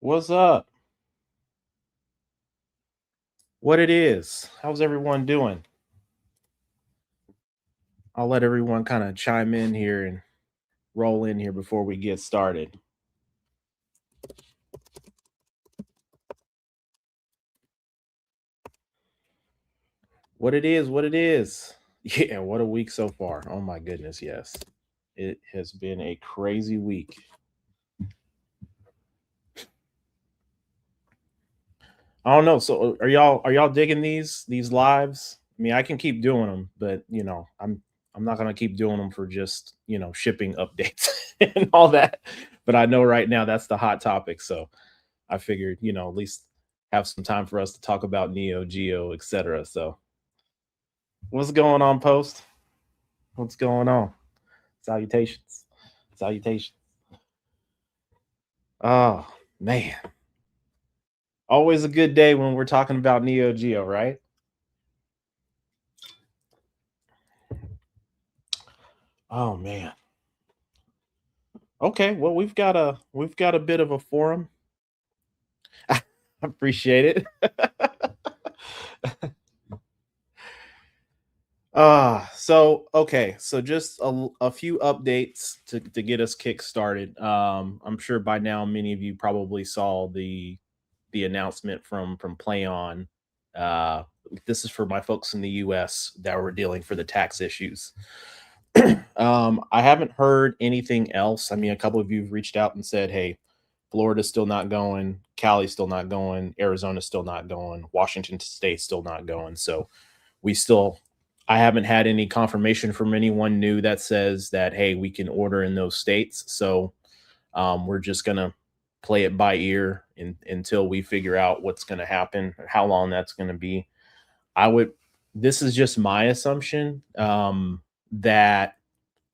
What's up? What it is? How's everyone doing? I'll let everyone kind of chime in here and roll in here before we get started. What it is, what it is. Yeah, what a week so far. Oh my goodness, yes. It has been a crazy week. I don't know. So are y'all digging these lives? I mean, I can keep doing them, but I'm not gonna keep doing them for just shipping updates and all that. But I know right now that's the hot topic, so I figured at least have some time for us to talk about Neo, Geo, etc. So what's going on, Post? What's going on? Salutations, salutations. Oh man, always a good day when we're talking about Neo Geo, right? Oh man. Okay, well we've got a bit of a forum. I appreciate it. So okay, so just a few updates to get us kick started. I'm sure by now many of you probably saw the announcement from PlayOn. Uh, this is for my folks in the U.S. that were dealing for the tax issues. I haven't heard anything else. I mean, a couple of you have reached out and said, "Hey, Florida's still not going, Cali's still not going, Arizona's still not going, Washington State's still not going." So we still, I haven't had any confirmation from anyone new that says that, hey, we can order in those states. So we're just gonna play it by ear until we figure out what's going to happen, how long that's going to be. I would. This is just my assumption that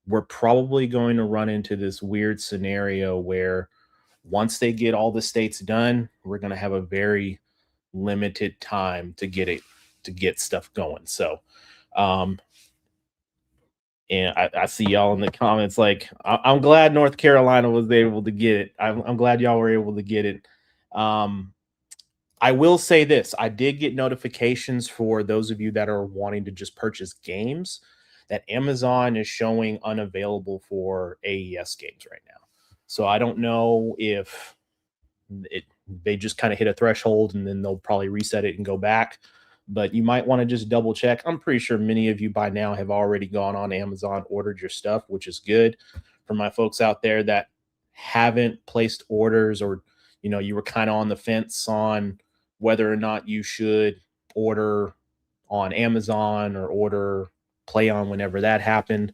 we're probably going to run into this weird scenario where once they get all the states done, we're going to have a very limited time to get stuff going. So, um, and I see y'all in the comments like I'm glad North Carolina was able to get it. I'm glad y'all were able to get it. Um, I will say this: I did get notifications for those of you that are wanting to just purchase games that Amazon is showing unavailable for AES games right now. So I don't know if it they just kind of hit a threshold and then they'll probably reset it and go back. But you might want to just double check. I'm pretty sure many of you by now have already gone on Amazon, ordered your stuff, which is good. For my folks out there that haven't placed orders, or you were kind of on the fence on whether or not you should order on Amazon or order Play on whenever that happened.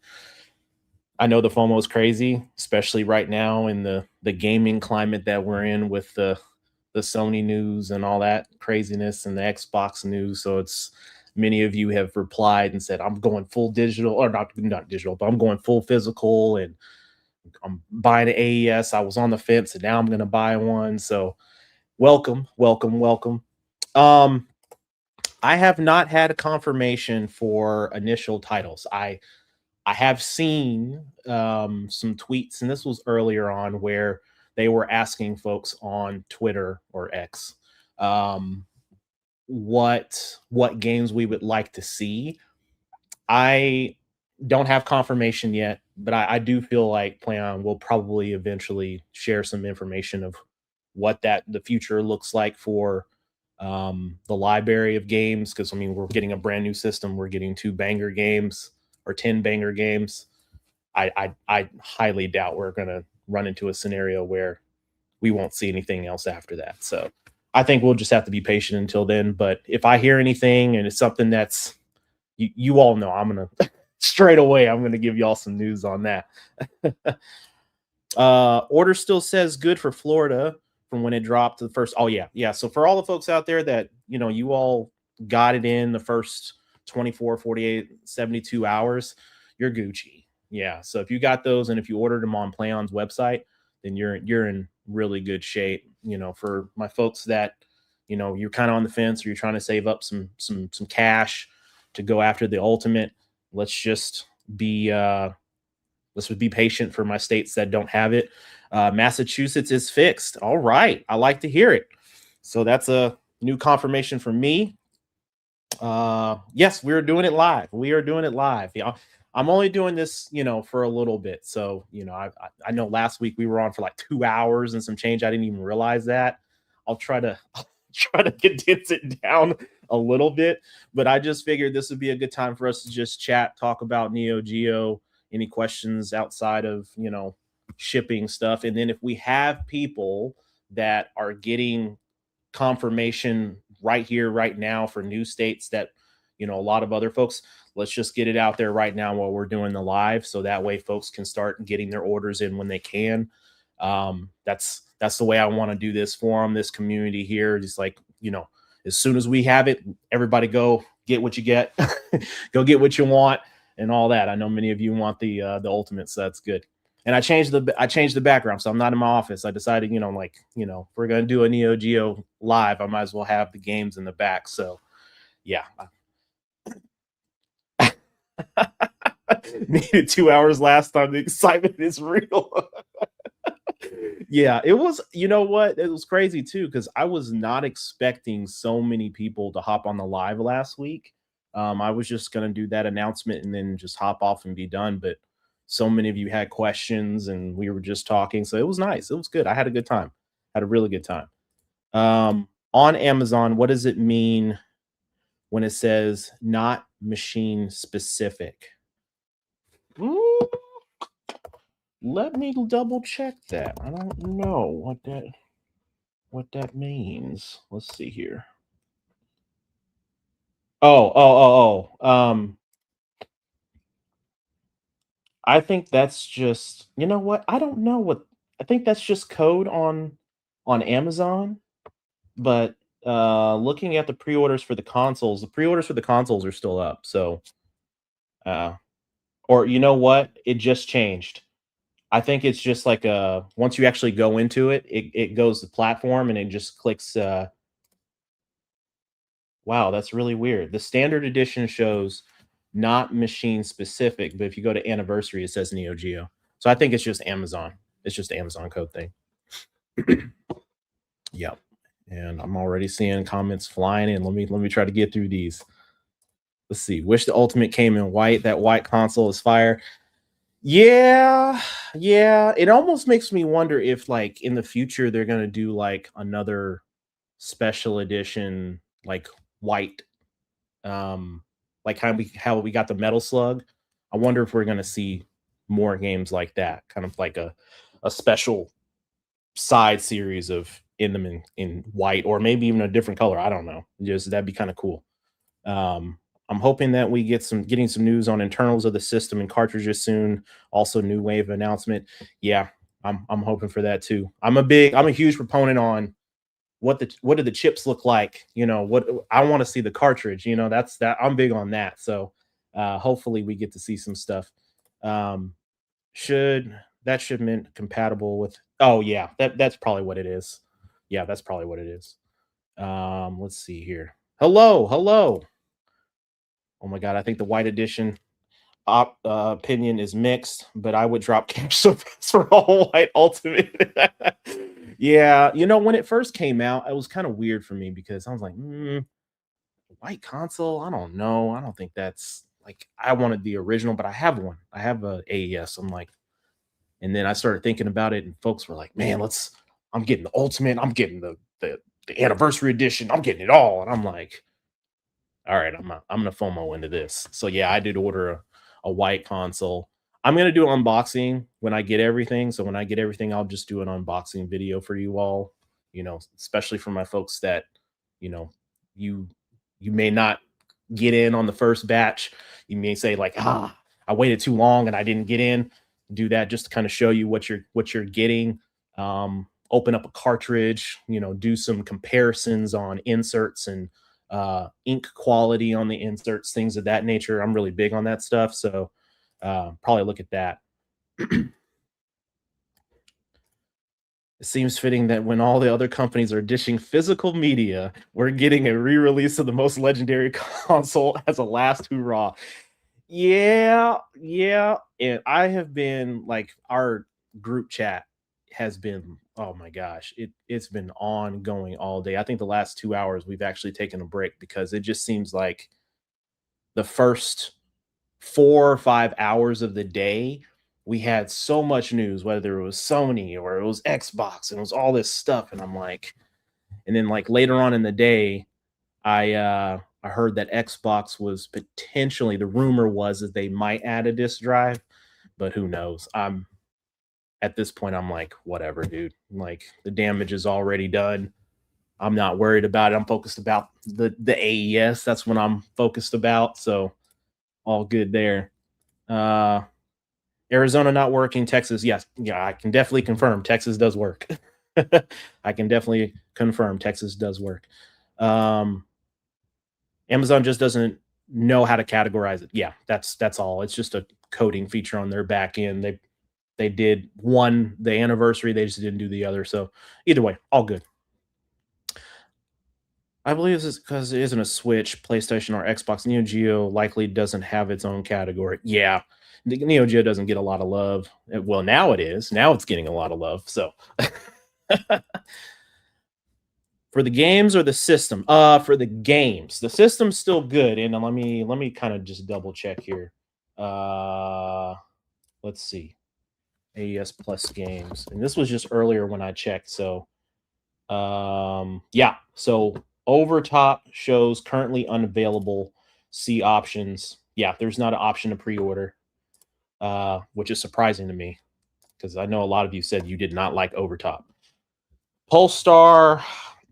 I know the FOMO is crazy, especially right now in the gaming climate that we're in with the Sony news and all that craziness and the Xbox news. So it's many of you have replied and said, I'm going full digital, or not digital, but I'm going full physical and I'm buying an AES. I was on the fence and now I'm gonna buy one. So welcome, welcome, welcome. Um I have not had a confirmation for initial titles. I have seen some tweets, and this was earlier on, where they were asking folks on Twitter or X um, what games we would like to see. I don't have confirmation yet, but I do feel like PlayOn will probably eventually share some information of what that the future looks like for the library of games. Because I mean, we're getting a brand new system. We're getting 2 banger games or 10 banger games. I highly doubt we're going to run into a scenario where we won't see anything else after that. So I think we'll just have to be patient until then. But if I hear anything and it's something that's you all know, I'm gonna straight away. I'm gonna give y'all some news on that. Order still says good for Florida from when it dropped the first. Oh yeah, yeah. So for all the folks out there that you all got it in the first 24, 48, 72 hours, you're Gucci. Yeah. So if you got those and if you ordered them on PlayOn's website, then you're in really good shape. For my folks that you're kind of on the fence or you're trying to save up some cash to go after the ultimate. Let's just be let's be patient for my states that don't have it. Massachusetts is fixed. All right, I like to hear it. So that's a new confirmation for me. Yes, we're doing it live. We are doing it live. Yeah, I'm only doing this, for a little bit. So, I know last week we were on for like 2 hours and some change. I didn't even realize that. I'll try to I'll try to condense it down a little bit, but I just figured this would be a good time for us to just chat, talk about Neo Geo, any questions outside of, shipping stuff. And then if we have people that are getting confirmation right here, right now for new states that, a lot of other folks, let's just get it out there right now while we're doing the live. So that way folks can start getting their orders in when they can. That's the way I want to do this for them, this community here. Just like, as soon as we have it, everybody go get what you get, go get what you want and all that. I know many of you want the ultimate, so that's good. And I changed the background, so I'm not in my office. I decided, if we're gonna do a Neo Geo live, I might as well have the games in the back. So yeah, needed 2 hours last time. The excitement is real. Yeah, it was. You know what? It was crazy too because I was not expecting so many people to hop on the live last week. I was just gonna do that announcement and then just hop off and be done. But so many of you had questions and we were just talking, so it was nice. It was good. I had a good time. Had a really good time. On Amazon, what does it mean when it says not machine specific? Ooh, let me double check that. I don't know what that means. Let's see here. Oh. I think that's just, you know what? I don't know what, I think that's just code on Amazon, but looking at the pre-orders for the consoles, the pre-orders for the consoles are still up. So uh or you know what? It just changed. I think it's just like once you actually go into it, it goes to platform and it just clicks wow, that's really weird. The standard edition shows not machine specific, but if you go to anniversary, it says Neo Geo. So I think it's just Amazon. It's just the Amazon code thing. Yep. And I'm already seeing comments flying in. Let me try to get through these. Let's see. Wish the ultimate came in white. That white console is fire. Yeah, yeah. It almost makes me wonder if like in the future they're gonna do like another special edition, like white, um, like how we got the Metal Slug. I wonder if we're gonna see more games like that, kind of like a special side series of in them in white or maybe even a different color. I don't know. Just that'd be kind of cool. Um, I'm hoping that we getting some news on internals of the system and cartridges soon. Also, new wave announcement. Yeah, I'm hoping for that too. I'm a huge proponent on what do the chips look like. What I want to see the cartridge. That's that I'm big on that. So hopefully we get to see some stuff. Um, should that shipment compatible with? Oh yeah, that's probably what it is. Yeah, that's probably what it is. Let's see here. Hello. Oh my god, I think the white edition opinion is mixed, but I would drop cash so fast for all white ultimate. Yeah, when it first came out, it was kind of weird for me because I was like, white console. I don't know. I don't think that's like I wanted the original, but I have one. I have a AES. I'm like, and then I started thinking about it, and folks were like, man, let's. I'm getting the ultimate. I'm getting the anniversary edition. I'm getting it all, and I'm like, all right, I'm gonna FOMO into this. So yeah, I did order a white console. I'm gonna do an unboxing when I get everything. So when I get everything, I'll just do an unboxing video for you all. Especially for my folks that, you know, you you may not get in on the first batch. You may say like, I waited too long and I didn't get in. Do that just to kind of show you what you're getting. Open up a cartridge, do some comparisons on inserts and ink quality on the inserts, things of that nature. I'm really big on that stuff. So probably look at that. It seems fitting that when all the other companies are dishing physical media, we're getting a re-release of the most legendary console as a last hurrah. Yeah, yeah. And I have been like our group chat has been, oh my gosh, it's been ongoing all day. I think the last 2 hours we've actually taken a break because it just seems like the first 4 or 5 hours of the day we had so much news, whether it was Sony or it was Xbox and it was all this stuff. And I'm like, and then like later on in the day, I heard that Xbox was potentially, the rumor was that they might add a disk drive, but who knows? I'm at this point I'm like, whatever, dude. Like the damage is already done. I'm not worried about it. I'm focused about the AES. That's what I'm focused about. So all good there. Uh Arizona not working, Texas, yes. Yeah, I can definitely confirm Texas does work. I can definitely confirm Texas does work. Um Amazon just doesn't know how to categorize it. Yeah, that's all. It's just a coding feature on their back end. They did one the anniversary, they just didn't do the other. So either way, all good. I believe this is because it isn't a Switch, PlayStation, or Xbox. Neo Geo likely doesn't have its own category. Yeah, the Neo Geo doesn't get a lot of love. Well, now it is. Now it's getting a lot of love. So for the games or the system? For the games. The system's still good. And let me kind of just double check here. Uh let's see. AES Plus games. And this was just earlier when I checked. So yeah. So Overtop shows currently unavailable. See options. Yeah, there's not an option to pre-order. Which is surprising to me because I know a lot of you said you did not like Overtop. Polestar,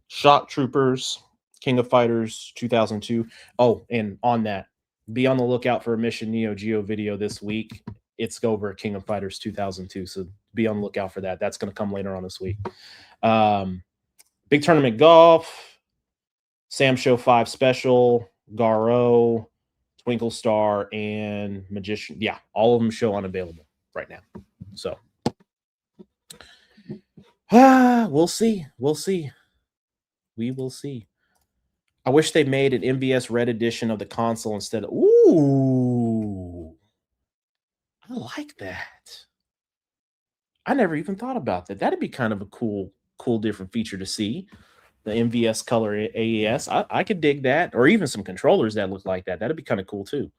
Shock Troopers, King of Fighters 2002. Oh, and on that, be on the lookout for a Mission Neo Geo video this week. It's over King of Fighters 2002. So be on the lookout for that. That's going to come later on this week. Big Tournament Golf, Sam Show 5 Special, Garo, Twinkle Star, and Magician. Yeah, all of them show unavailable right now. So we'll see. We'll see. We will see. I wish they made an MVS Red edition of the console instead of. Ooh, I like that. I never even thought about that. That'd be kind of a cool different feature to see. The MVS color AES. I could dig that, or even some controllers that look like that. That'd be kind of cool too.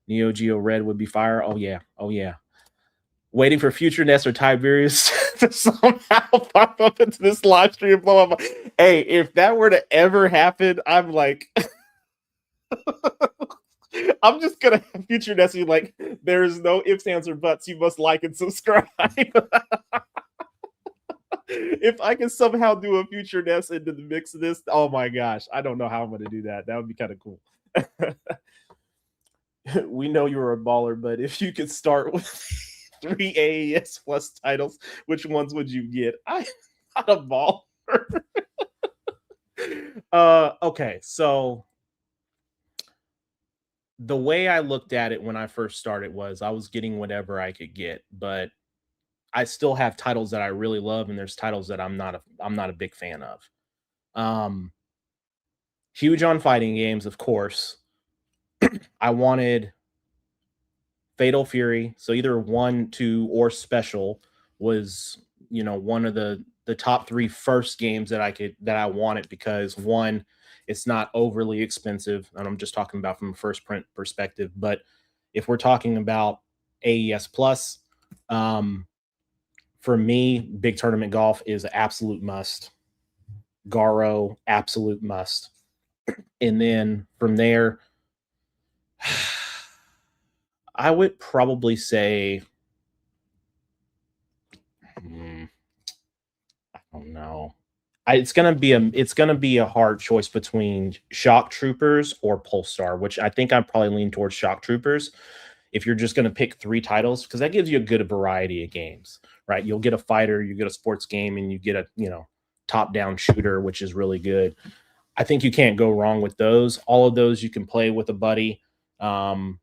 Neo Geo Red would be fire. Oh yeah, oh yeah. Waiting for future Ness or Tiberius to somehow pop up into this live stream. Blah blah blah. Hey, if that were to ever happen, I'm like. I'm just gonna have future Ness be like, there is no ifs, ands, or buts. You must like and subscribe. If I can somehow do a future Ness into the mix of this, oh my gosh, I don't know how I'm gonna do that. That would be kind of cool. We know you're a baller, but if you could start with 3 AES Plus titles, which ones would you get? I'm not a baller. Okay, so the way I looked at it when I first started was I was getting whatever I could get, but I still have titles that I really love, and there's titles that I'm not a big fan of. Um, Huge on fighting games, of course. I wanted Fatal Fury, so either 1, 2, or Special was one of the top three first games that I wanted because one, it's not overly expensive, and I'm just talking about from a first print perspective. But if we're talking about AES Plus, um, for me, Big Tournament Golf is an absolute must. Garo, absolute must. And then from there, I would probably say, I don't know. It's gonna be a hard choice between Shock Troopers or Polestar, which I think I'd probably lean towards Shock Troopers. If you're just gonna pick three titles, because that gives you a good variety of games, right? You'll get a fighter, you get a sports game, and you get a top-down shooter, which is really good. I think you can't go wrong with those. All of those you can play with a buddy. Um,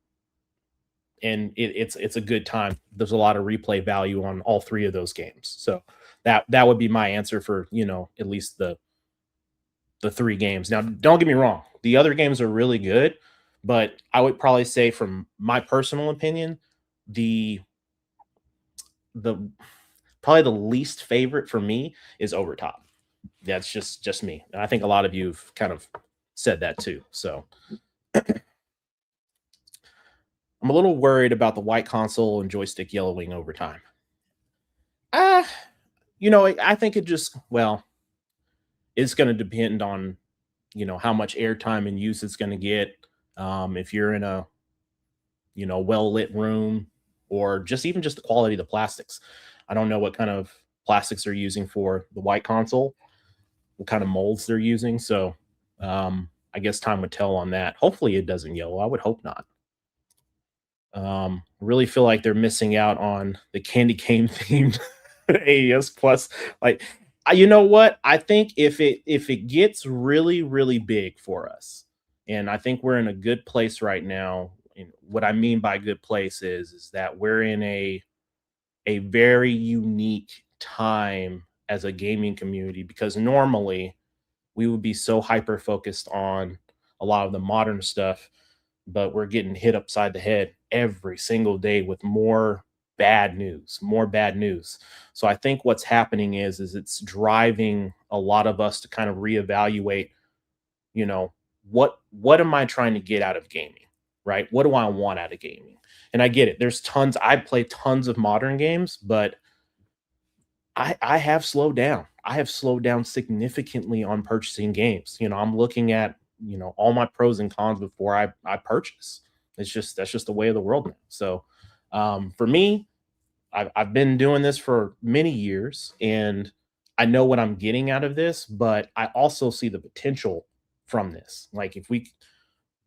and it's a good time. There's a lot of replay value on all three of those games. So that would be my answer for at least the three games. Now, don't get me wrong, the other games are really good, But I would probably say, from my personal opinion, the the probably the least favorite for me is Overtop. That's just me, and I think a lot of you've kind of said that too. So I'm a little worried about the white console and joystick yellowing over time. Ah, I think it just, well, it's going to depend on how much airtime and use it's going to get. If you're in a well lit room, or just the quality of the plastics. I don't know what kind of plastics they're using for the white console, what kind of molds they're using. So I guess time would tell on that. Hopefully it doesn't yellow. I would hope not. Really feel like they're missing out on the candy cane themed AES Plus. Like, you know what? I think if it gets really really big for us, and I think we're in a good place right now. And what I mean by good place is that we're in a very unique time as a gaming community, because normally we would be so hyper focused on a lot of the modern stuff, but we're getting hit upside the head every single day with more bad news. So I think what's happening is it's driving a lot of us to kind of reevaluate, you know, what am I trying to get out of gaming, right? What do I want out of gaming? And I get it. There's tons. I play tons of modern games, but I have slowed down. I have slowed down significantly on purchasing games. I'm looking at, all my pros and cons before I purchase. That's just the way of the world now. So for me, I've been doing this for many years, and I know what I'm getting out of this, but I also see the potential from this. Like, if we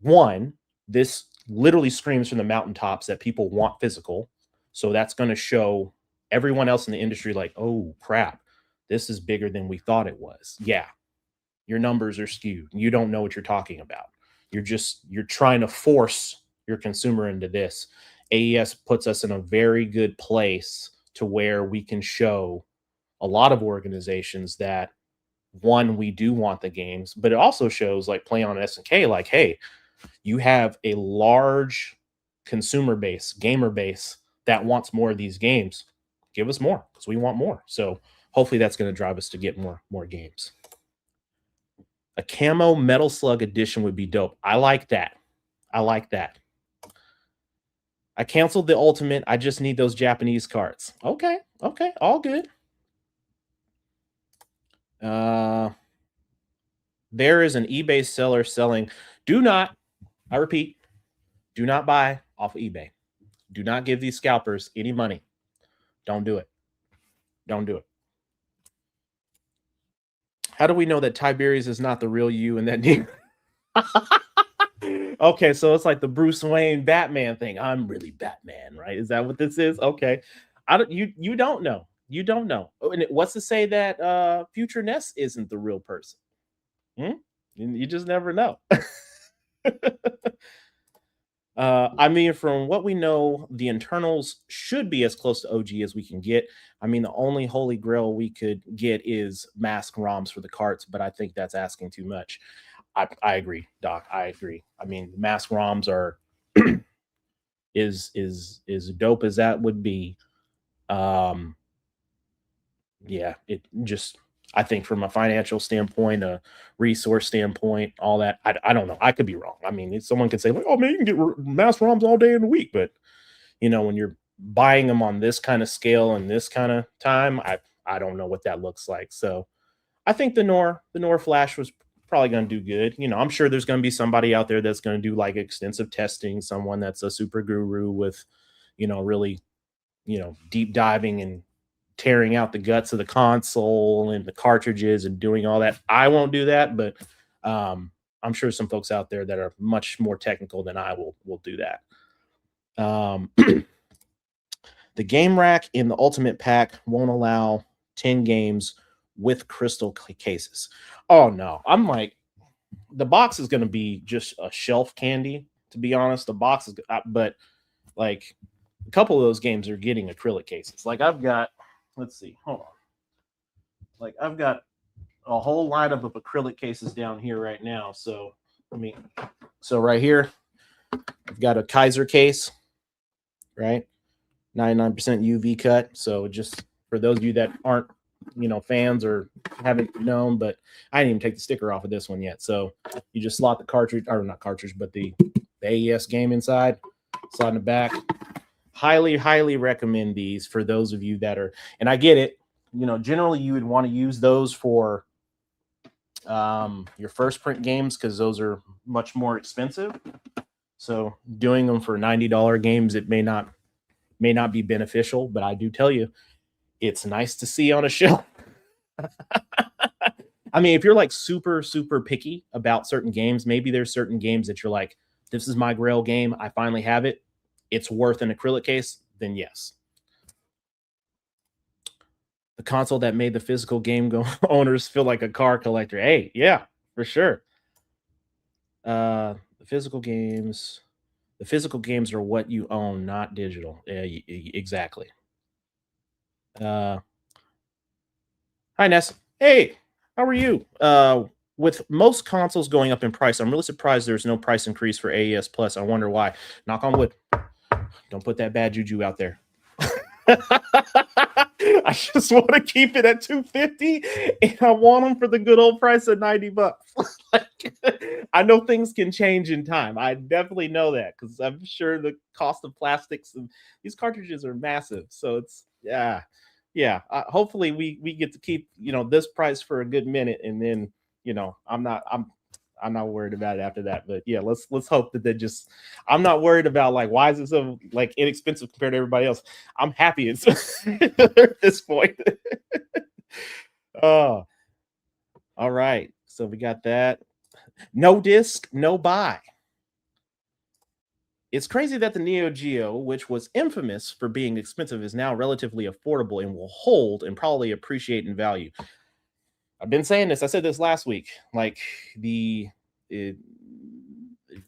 one, this literally screams from the mountaintops that people want physical. So that's going to show everyone else in the industry, like, oh crap, this is bigger than we thought it was. Yeah, your numbers are skewed. You don't know what you're talking about. You're trying to force your consumer into this. AES puts us in a very good place to where we can show a lot of organizations that, one, we do want the games, but it also shows, like Play on SNK, like, hey, you have a large consumer base, gamer base, that wants more of these games. Give us more, because we want more. So hopefully that's going to drive us to get more games. A camo Metal Slug edition would be dope. I like that. I like that. I canceled the ultimate. I just need those Japanese cards. Okay. Okay. All good. Uh there is an eBay seller selling. Do not, I repeat, do not buy off of eBay. Do not give these scalpers any money. Don't do it. Don't do it. How do we know that Tiberius is not the real you and that Okay, so it's like the Bruce Wayne Batman thing. I'm really Batman, right? Is that what this is? Okay. I don't you don't know. You don't know. Oh, and what's to say that future Ness isn't the real person? Hmm? You just never know. I mean, from what we know, the internals should be as close to OG as we can get. I mean, the only holy grail we could get is mask ROMs for the carts, but I think that's asking too much. I agree, Doc. I agree. I mean, mask ROMs are is dope as that would be. Um, yeah, it just, I think from a financial standpoint, a resource standpoint, all that. I don't know. I could be wrong. I mean, someone could say like, "Oh man, you can get mass ROMs all day in the week," but when you're buying them on this kind of scale and this kind of time, I don't know what that looks like. So I think the Nor Flash was probably going to do good. I'm sure there's going to be somebody out there that's going to do like extensive testing, someone that's a super guru with, really, deep diving and tearing out the guts of the console and the cartridges and doing all that. I won't do that, but I'm sure some folks out there that are much more technical than I will do that. The game rack in the ultimate pack won't allow 10 games with crystal cases. Oh no, I'm like, the box is going to be just a shelf candy, to be honest. The box is, but like a couple of those games are getting acrylic cases. Like I've got, let's see, hold on. Like I've got a whole lineup of acrylic cases down here right now. So right here, I've got a Kaiser case, right? 99% UV cut. So just for those of you that aren't, fans or haven't known, but I didn't even take the sticker off of this one yet. So you just slot the cartridge, or not cartridge, but the AES game inside, slot in the back. Highly recommend these for those of you that are, and I get it, generally you would want to use those for your first print games because those are much more expensive. So doing them for $90 games, it may not be beneficial, but I do tell you, it's nice to see on a shelf. I mean, if you're like super picky about certain games, maybe there's certain games that you're like, this is my grail game, I finally have it, it's worth an acrylic case, then yes. The console that made the physical game owners feel like a car collector. Hey, yeah, for sure. The physical games are what you own, not digital. Yeah, exactly. Hi, Ness. Hey, how are you? With most consoles going up in price, I'm really surprised there's no price increase for AES Plus. I wonder why. Knock on wood. Don't put that bad juju out there. I just want to keep it at $250, and I want them for the good old price of $90. I know things can change in time. I definitely know that because I'm sure the cost of plastics and these cartridges are massive. So it's yeah. Hopefully we get to keep this price for a good minute, and then I'm not worried about it after that. But yeah, let's hope that they just. I'm not worried about like why is it so like inexpensive compared to everybody else. I'm happy at this point. Oh, all right. So we got that. No disc, no buy. It's crazy that the Neo Geo, which was infamous for being expensive, is now relatively affordable and will hold and probably appreciate in value. I've been saying this. I said this last week. Like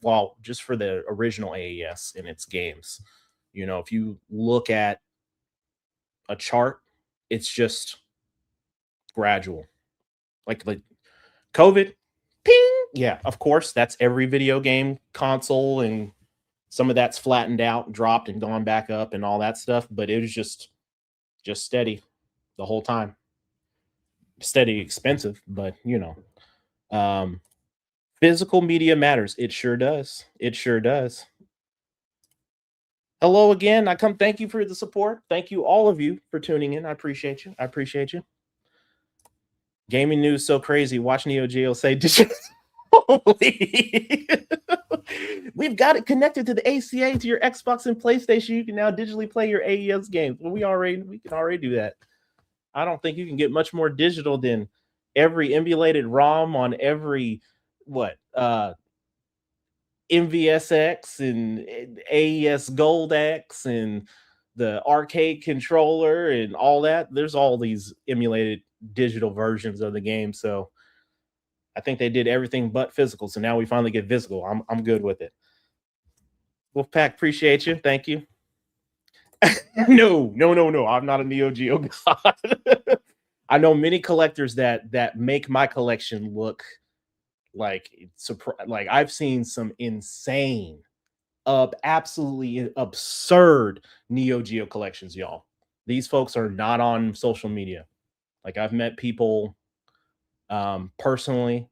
well, just for the original AES and its games, if you look at a chart, it's just gradual. Like COVID, ping. Yeah, of course, that's every video game console, and some of that's flattened out, dropped, and gone back up, and all that stuff. But it was just steady the whole time. Steady, expensive, but physical media matters. It sure does. It sure does. Hello again. Thank you for the support. Thank you, all of you, for tuning in. I appreciate you. I appreciate you. Gaming news so crazy. Watch Neo Geo say, holy. We've got it connected to the ACA to your Xbox and PlayStation. You can now digitally play your AES games. Well, we can already do that. I don't think you can get much more digital than every emulated ROM on every MVSX and AES Gold X and the arcade controller and all that. There's all these emulated digital versions of the game. So I think they did everything but physical. So now we finally get physical. I'm good with it. Wolfpack, appreciate you. Thank you. No. I'm not a Neo Geo god. I know many collectors that make my collection look like I've seen some insane, absolutely absurd Neo Geo collections, y'all. These folks are not on social media. Like I've met people personally,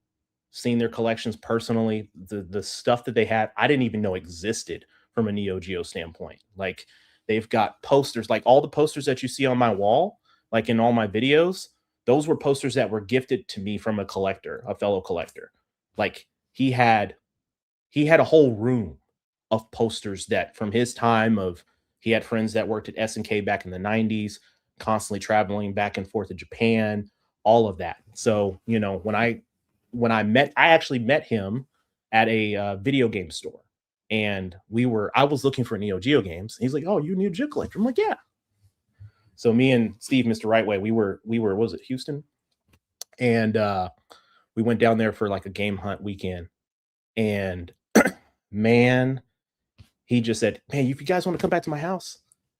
seen their collections personally. The stuff that they have, I didn't even know existed from a Neo Geo standpoint. Like they've got posters, like all the posters that you see on my wall, like in all my videos, those were posters that were gifted to me from a fellow collector. Like he had a whole room of posters that from his time of he had friends that worked at S&K back in the 90s, constantly traveling back and forth to Japan, all of that. So, when I actually met him at a video game store, and I was looking for Neo Geo games. He's like, "Oh, you a Neo Geo collector?" I'm like, "Yeah." So me and Steve, Mr. Rightway, we were was it Houston? And we went down there for like a game hunt weekend. And man, he just said, "Man, if you guys want to come back to my house,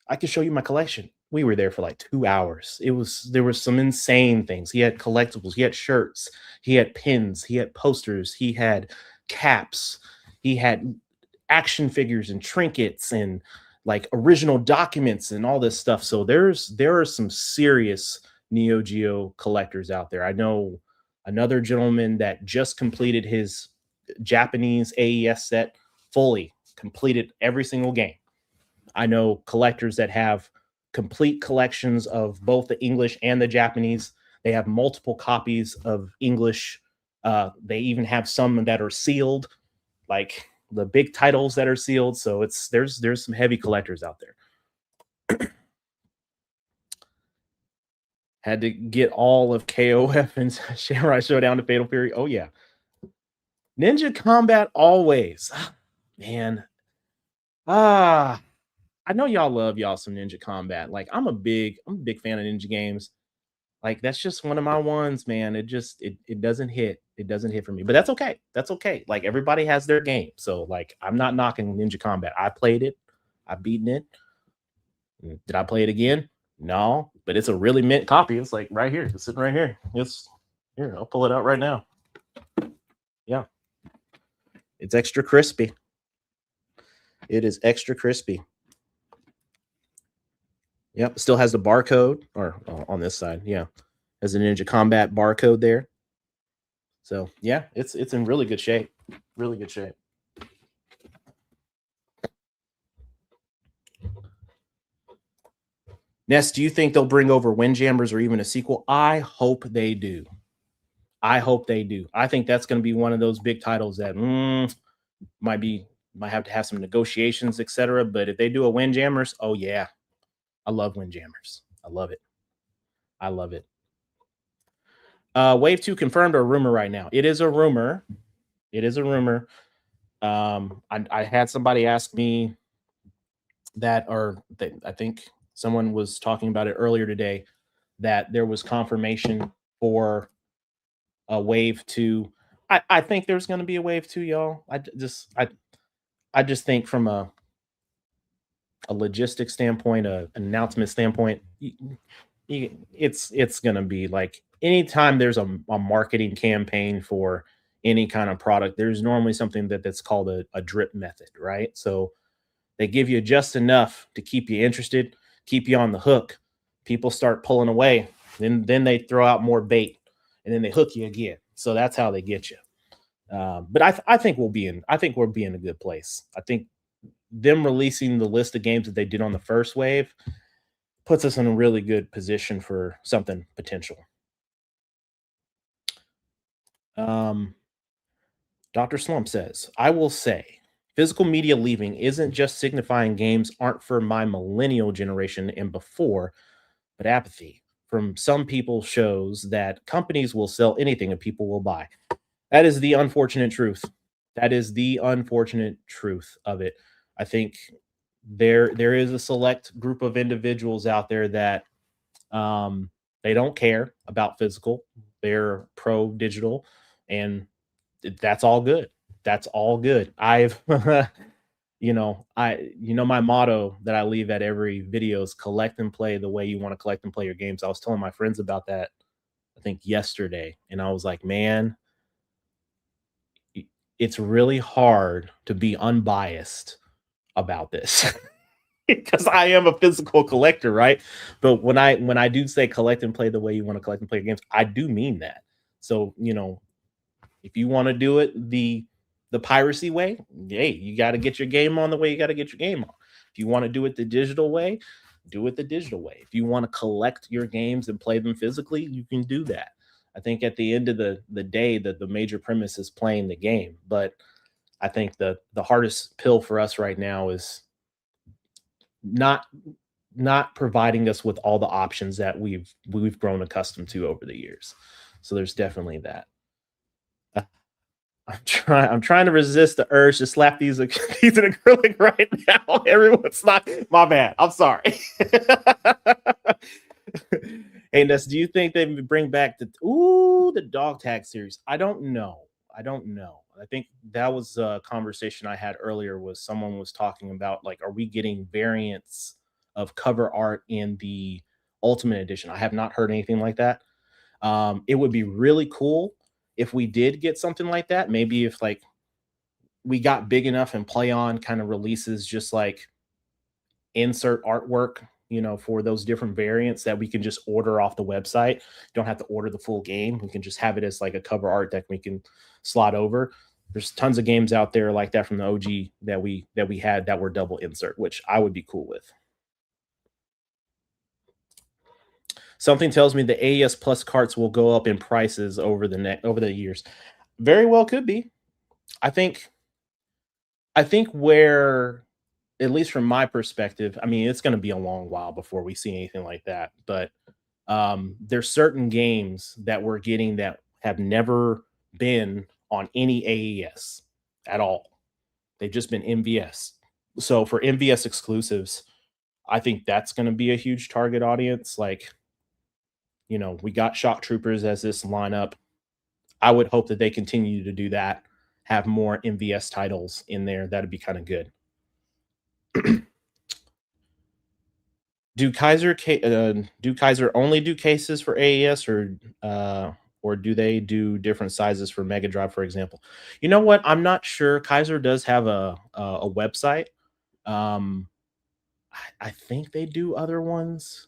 I can show you my collection." We were there for like 2 hours. There were some insane things. He had collectibles, he had shirts, he had pins, he had posters, he had caps, he had action figures and trinkets and like original documents and all this stuff. So there are some serious Neo Geo collectors out there. I know another gentleman that just completed his Japanese AES set fully, completed every single game. I know collectors that have complete collections of both the English and the Japanese. They have multiple copies of English. They even have some that are sealed, like the big titles that are sealed. So it's there's some heavy collectors out there. Had to get all of KOF and Samurai Showdown to Fatal Fury. Oh yeah, Ninja Combat always. Man, ah, I know y'all love y'all some Ninja Combat. Like I'm a big fan of ninja games. Like that's just one of my ones, man. It doesn't hit. It doesn't hit for me. But that's okay. That's okay. Like everybody has their game. So like I'm not knocking Ninja Combat. I played it. I've beaten it. Did I play it again? No, but it's a really mint copy. It's like right here. It's sitting right here. It's here. I'll pull it out right now. Yeah. It's extra crispy. It is extra crispy. Yep. Still has the barcode or on this side. Yeah. Has a Ninja Combat barcode there. So yeah, it's in really good shape. Really good shape. Ness, do you think they'll bring over Windjammers or even a sequel? I hope they do. I hope they do. I think that's going to be one of those big titles that might be might have to have some negotiations, etc. But if they do a Windjammers, oh yeah, I love Windjammers. I love it. I love it. Wave 2 confirmed or rumor right now? It is a rumor. It is a rumor. I had somebody ask me that, or I think someone was talking about it earlier today, that there was confirmation for a wave 2. I think there's going to be a wave 2, y'all. I just think from a logistic standpoint, an announcement standpoint, it's going to be like anytime there's a marketing campaign for any kind of product, there's normally something that's called a drip method, right? So they give you just enough to keep you interested, keep you on the hook. People start pulling away, then they throw out more bait, and then they hook you again. So that's how they get you. But I think I think we'll be in a good place. I think them releasing the list of games that they did on the first wave puts us in a really good position for something potential. Um, Dr. Slump says, I will say, physical media leaving isn't just signifying games aren't for my millennial generation and before, but apathy from some people shows that companies will sell anything and people will buy. That is the unfortunate truth. That is the unfortunate truth of it. I think there is a select group of individuals out there that they don't care about physical. They're pro digital, and that's all good. That's all good. I've my motto that I leave at every video is collect and play the way you want to collect and play your games. I was telling my friends about that I think yesterday, and I was like, man, it's really hard to be unbiased about this because I am a physical collector, right? But when I do say collect and play the way you want to collect and play your games, I do mean that. So, if you want to do it the piracy way, hey, you got to get your game on the way you got to get your game on. If you want to do it the digital way, do it the digital way. If you want to collect your games and play them physically, you can do that. I think at the end of the day that the major premise is playing the game, but I think the hardest pill for us right now is not not providing us with all the options that we've grown accustomed to over the years. So there's definitely that. Uh, I'm trying to resist the urge to slap these these in acrylic right now. Everyone's not my bad. I'm sorry. Hey, Ness, do you think they bring back the dog tag series? I don't know. I don't know. I think that was a conversation I had earlier. Was someone was talking about like, are we getting variants of cover art in the Ultimate Edition? I have not heard anything like that. It would be really cool if we did get something like that. Maybe if like we got big enough and Play On kind of releases just like insert artwork, for those different variants that we can just order off the website. Don't have to order the full game. We can just have it as like a cover art that we can slot over. There's tons of games out there like that from the OG that we had that were double insert, which I would be cool with. Something tells me the AES Plus carts will go up in prices over the years. Very well could be. I think where, at least from my perspective, I mean, it's going to be a long while before we see anything like that. But there's certain games that we're getting that have never been on any AES at all. They've just been MVS. So for MVS exclusives, I think that's going to be a huge target audience. Like, we got Shock Troopers as this lineup. I would hope that they continue to do that, have more MVS titles in there. That'd be kind of good. Do Kaiser only do cases for AES, or do they do different sizes for Mega Drive, for example? You know what? I'm not sure. Kaiser does have a website. I think they do other ones.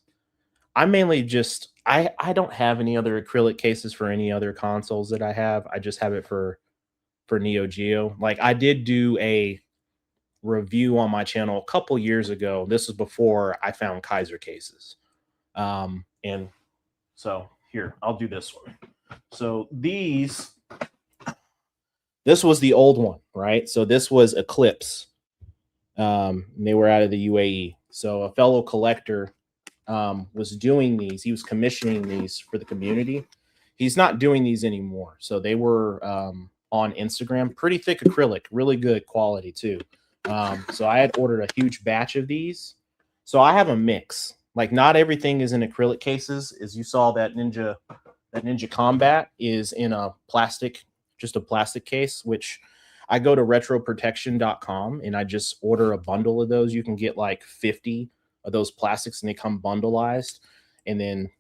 I mainly just I don't have any other acrylic cases for any other consoles that I have. I just have it for Neo Geo. Like I did do a review on my channel a couple years ago. This was before I found Kaiser cases. And so here, I'll do this one. So this was the old one, right? So this was Eclipse. They were out of the UAE. So a fellow collector was doing these. He was commissioning these for the community. He's not doing these anymore. So they were on Instagram. Pretty thick acrylic, really good quality too. So I had ordered a huge batch of these. So I have a mix. Like not everything is in acrylic cases. As you saw, that Ninja Combat is in a plastic case, which I go to retroprotection.com and I just order a bundle of those. You can get like 50 of those plastics and they come bundleized. And then,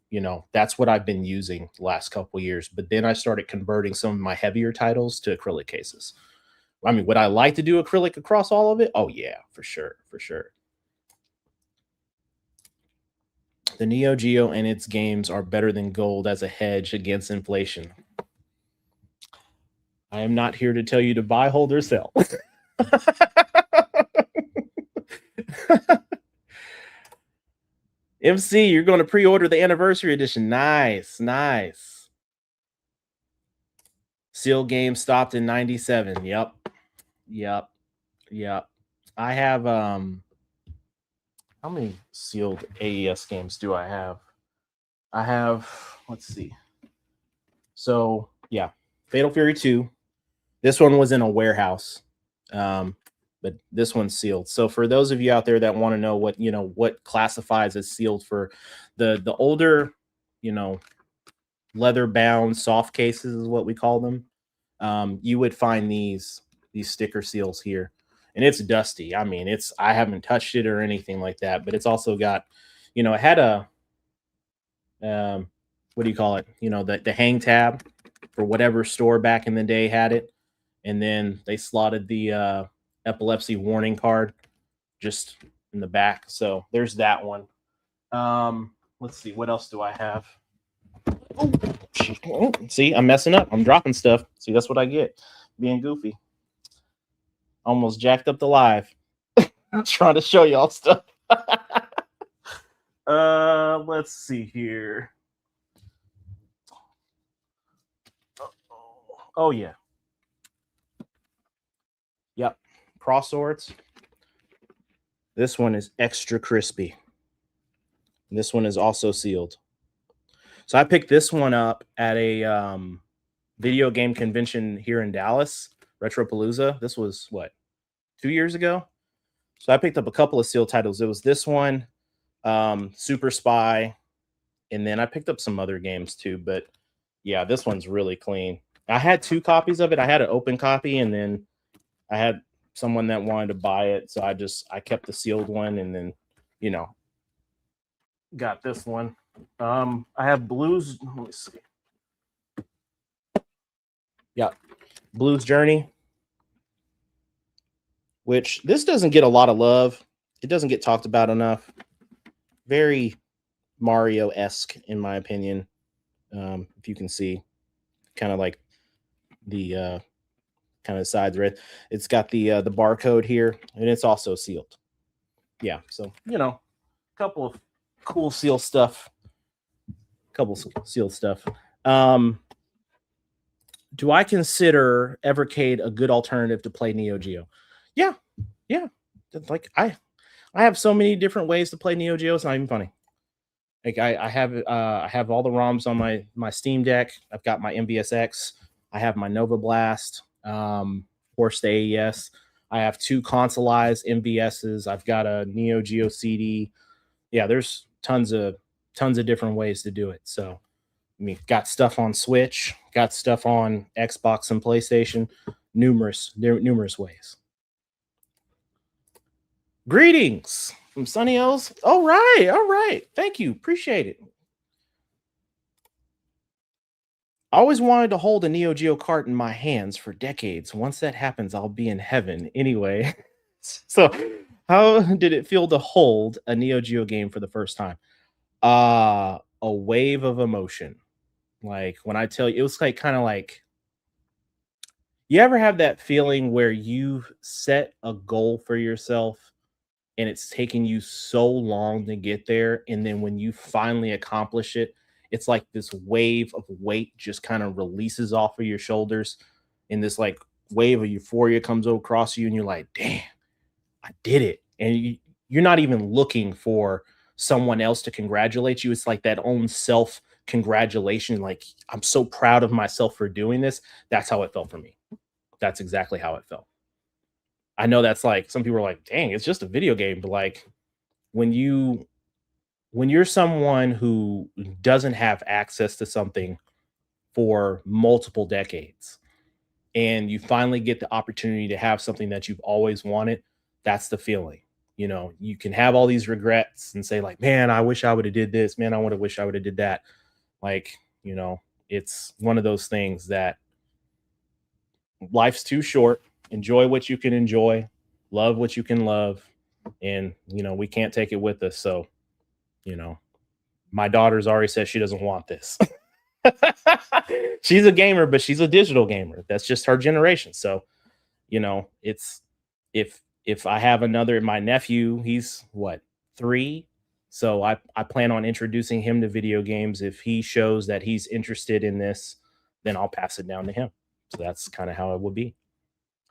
that's what I've been using the last couple of years. But then I started converting some of my heavier titles to acrylic cases. I mean, would I like to do acrylic across all of it? Oh yeah, for sure. The Neo Geo and its games are better than gold as a hedge against inflation. I am not here to tell you to buy, hold, or sell. MC, you're going to pre-order the anniversary edition. Nice. Seal game stopped in 97. Yep. I have how many sealed AES games do I have? I have, let's see. So yeah, Fatal Fury 2. This one was in a warehouse. But this one's sealed. So for those of you out there that want to know what classifies as sealed for the older, leather bound soft cases is what we call them. You would find these sticker seals here, and it's dusty. I mean, I haven't touched it or anything like that, but it's also got, it had a what do you call it? The hang tab for whatever store back in the day had it, and then they slotted the epilepsy warning card just in the back. So there's that one. Let's see, what else do I have? Oh, see, I'm messing up. I'm dropping stuff. See, that's what I get being goofy. Almost jacked up the live. I'm trying to show y'all stuff. Let's see here. Oh yeah. Yep. Cross swords. This one is extra crispy. This one is also sealed. So I picked this one up at a video game convention here in Dallas, Retropalooza. This was what, 2 years ago? So I picked up a couple of sealed titles. It was this one, Super Spy, and then I picked up some other games too. But yeah, this one's really clean. I had 2 copies of it. I had an open copy, and then I had someone that wanted to buy it. So I kept the sealed one, and then, got this one. I have Blues. Let me see. Yeah, Blues Journey. which this doesn't get a lot of love. It doesn't get talked about enough. Very Mario-esque, in my opinion. If you can see, kind of like the kind of sides red. It's got the barcode here, and it's also sealed. Yeah, so a couple of cool seal stuff. Couple sealed stuff. Um, do I consider Evercade a good alternative to play Neo Geo? Yeah, yeah. Like I have so many different ways to play Neo Geo. It's not even funny. Like I have all the ROMs on my Steam Deck. I've got my MVSX. I have my Nova Blast. Of course, the AES. I have two consoleized MVSs. I've got a Neo Geo CD. Yeah, there's tons of different ways to do it. So I mean, got stuff on Switch, got stuff on Xbox and PlayStation, numerous ways. Greetings from Sunny O's. All right, all right. Thank you. Appreciate it. I always wanted to hold a Neo Geo cart in my hands for decades. Once that happens, I'll be in heaven. Anyway, so how did it feel to hold a Neo Geo game for the first time? A wave of emotion. Like when I tell you, it was like kind of like you ever have that feeling where you've set a goal for yourself and it's taking you so long to get there, and then when you finally accomplish it, it's like this wave of weight just kind of releases off of your shoulders, and this like wave of euphoria comes across you, and you're like, damn, I did it. And you're not even looking for someone else to congratulate you. It's like that own self congratulation. Like, I'm so proud of myself for doing this. That's how it felt for me. That's exactly how it felt. I know that's like some people are like, dang, it's just a video game. But like when you when you're someone who doesn't have access to something for multiple decades and you finally get the opportunity to have something that you've always wanted, that's the feeling. You can have all these regrets and say like, man, I wish I would have did this, man, I would have wished I would have did that. Like, it's one of those things that life's too short. Enjoy what you can enjoy, love what you can love, and we can't take it with us. So, you know, my daughter's already said she doesn't want this. She's a gamer, but she's a digital gamer. That's just her generation. So, it's if I have another my nephew, he's what, 3? So I plan on introducing him to video games. If he shows that he's interested in this, then I'll pass it down to him. So that's kind of how it would be.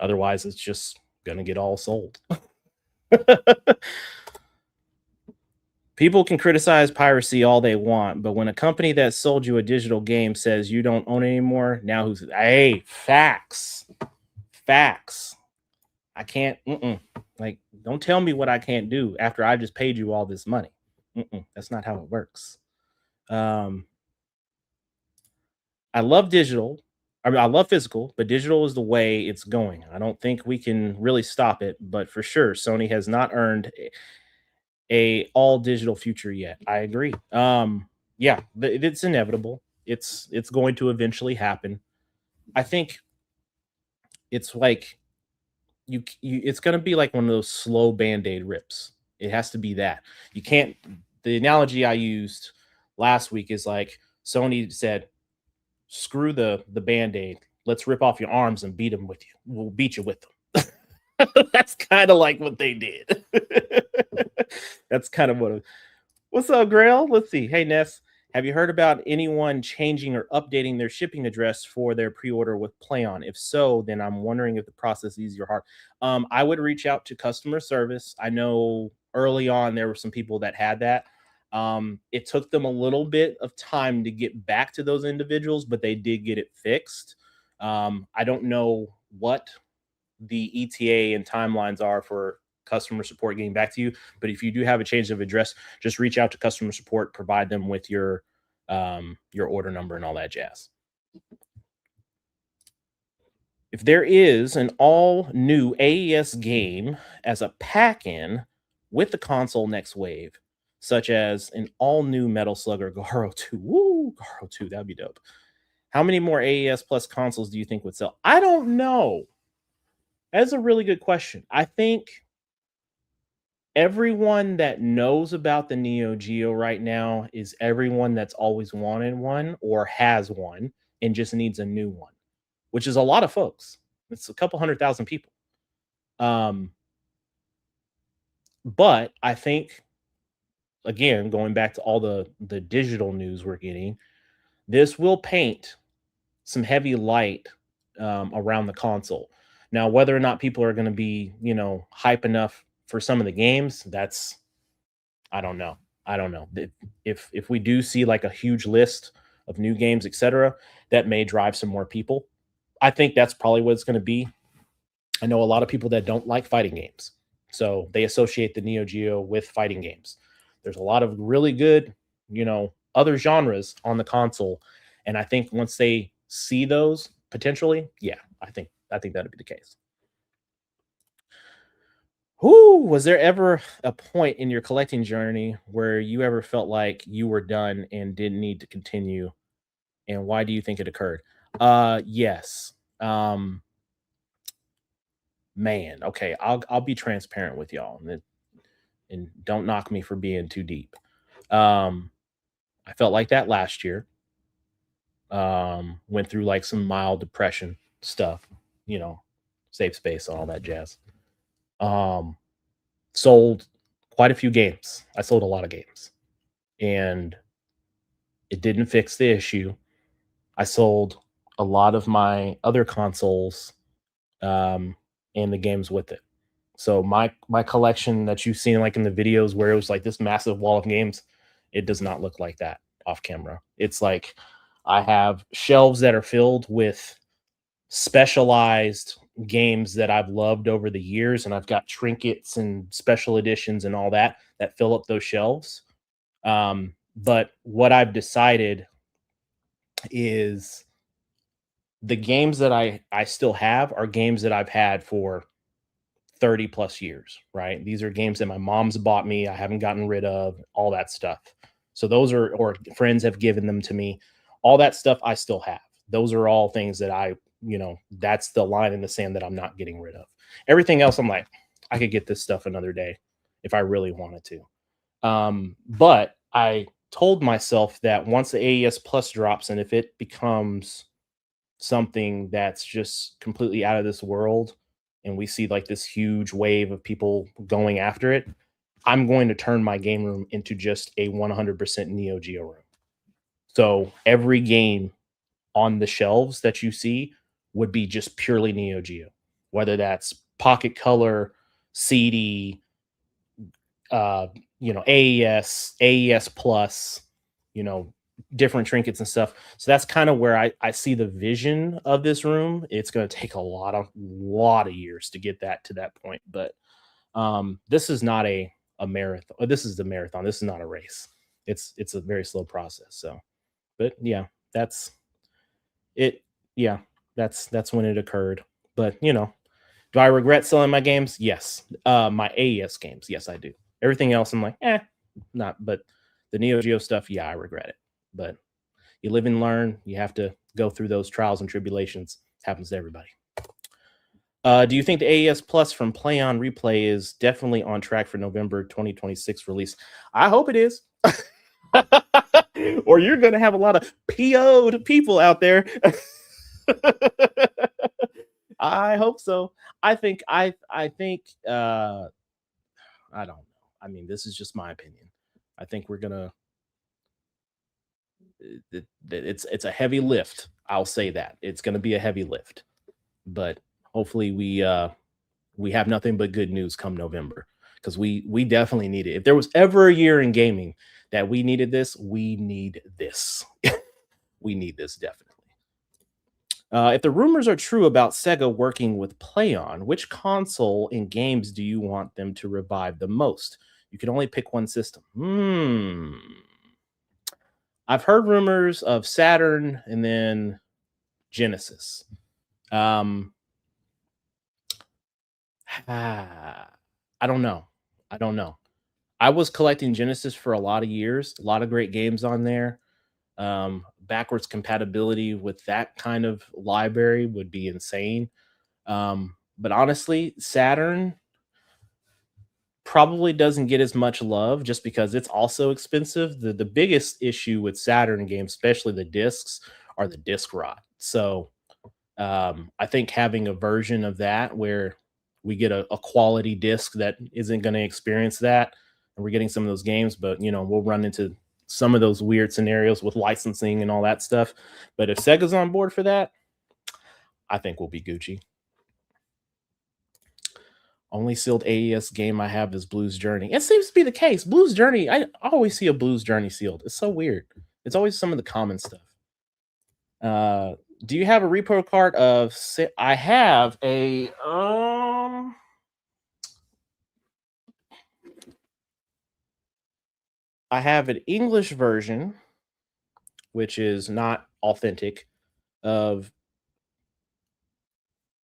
Otherwise, it's just gonna get all sold. People can criticize piracy all they want, but when a company that sold you a digital game says you don't own it anymore, now who's hey, facts. Facts. I can't like don't tell me what I can't do after I just paid you all this money. That's not how it works. Um I love digital. I mean, I love physical, but digital is the way it's going. I don't think we can really stop it, but for sure, Sony has not earned a all digital future yet. I agree. Yeah, it's inevitable. It's going to eventually happen. I think it's like it's going to be like one of those slow band-aid rips. It has to be that. You can't the analogy I used last week is like Sony said, screw the band-aid. Let's rip off your arms and beat them with you. We'll beat you with them. That's kind of like what they did. That's kind of what. What's up, Grail? Let's see. Hey, Ness, have you heard about anyone changing or updating their shipping address for their pre-order with PlayOn? If so, then I'm wondering if the process is easy or hard. I would reach out to customer service. I know early on there were some people that had that. It took them a little bit of time to get back to those individuals, but they did get it fixed. I don't know what the ETA and timelines are for customer support getting back to you, but if you do have a change of address, just reach out to customer support, provide them with your order number and all that jazz. If there is an all new AES game as a pack-in with the console next wave, such as an all new Metal Slug or Garo 2, woo, Garo 2, that'd be dope. How many more AES plus consoles do you think would sell? I don't know. That's a really good question. I think everyone that knows about the Neo Geo right now is everyone that's always wanted one or has one and just needs a new one, which is a lot of folks. It's a couple 100,000 people. Um, but I think again, going back to all the digital news we're getting, this will paint some heavy light around the console. Now, whether or not people are going to be, hype enough for some of the games, that's I don't know. I don't know. If we do see like a huge list of new games, etc., that may drive some more people. I think that's probably what it's going to be. I know a lot of people that don't like fighting games, so they associate the Neo Geo with fighting games. There's a lot of really good, other genres on the console, and I think once they see those potentially, yeah, I think that'd be the case. Who was there ever a point in your collecting journey where you ever felt like you were done and didn't need to continue, and why do you think it occurred? Yes. Man, okay, I'll be transparent with y'all, and don't knock me for being too deep. Um, I felt like that last year. Went through like some mild depression stuff, you know, safe space, all that jazz. Um, Sold quite a few games. I sold a lot of games, and it didn't fix the issue. I sold a lot of my other consoles, um, and the games with it. So my collection that you've seen like in the videos where it was like this massive wall of games, it does not look like that off camera. It's like I have shelves that are filled with specialized games that I've loved over the years, and I've got trinkets and special editions and all that fill up those shelves. But what I've decided is the games that I still have are games that I've had for 30 plus years, right? These are games that my mom's bought me, I haven't gotten rid of, all that stuff. So those are, or friends have given them to me. All that stuff I still have. Those are all things that that's the line in the sand that I'm not getting rid of. Everything else, I'm like, I could get this stuff another day if I really wanted to. But I told myself that once the AES Plus drops and if it becomes something that's just completely out of this world and we see like this huge wave of people going after it, I'm going to turn my game room into just a 100% Neo Geo room. So every game on the shelves that you see would be just purely Neo Geo, whether that's Pocket Color, CD, AES, AES Plus, you know, different trinkets and stuff. So that's kind of where I see the vision of this room. It's going to take a lot of years to get that to that point, but this is not a marathon. This is the marathon. This is not a race. It's a very slow process. So, but yeah, that's it. Yeah, that's when it occurred. But do I regret selling my games? Yes. My AES games, yes, I do. Everything else, I'm like, not. But the Neo Geo stuff, yeah, I regret it. But you live and learn. You have to go through those trials and tribulations. Happens to everybody. Do you think the AES Plus from Play on Replay is definitely on track for November 2026 release? I hope it is. Or you're going to have a lot of PO'd people out there. I hope so. I think I don't know. I mean, this is just my opinion. I think we're gonna it's a heavy lift. I'll say that. It's gonna be a heavy lift. But hopefully we have nothing but good news come November because we definitely need it. If there was ever a year in gaming that we needed this, we need this. We need this definitely. If the rumors are true about Sega working with PlayOn, which console and games do you want them to revive the most? You can only pick one system. I've heard rumors of Saturn and then Genesis. Um, I don't know. I don't know. I was collecting Genesis for a lot of years, a lot of great games on there. Backwards compatibility with that kind of library would be insane. But honestly, Saturn probably doesn't get as much love just because it's also expensive. The biggest issue with Saturn games, especially the discs, are the disc rot. So I think having a version of that where we get a quality disc that isn't going to experience that, and we're getting some of those games, but we'll run into some of those weird scenarios with licensing and all that stuff. But if Sega's on board for that, I think we'll be Gucci. Only sealed AES game I have is Blues Journey. It seems to be the case. Blues Journey, I always see a Blues Journey sealed. It's so weird. It's always some of the common stuff. Uh, do you have a repo card of? I have a. I have an English version, which is not authentic, of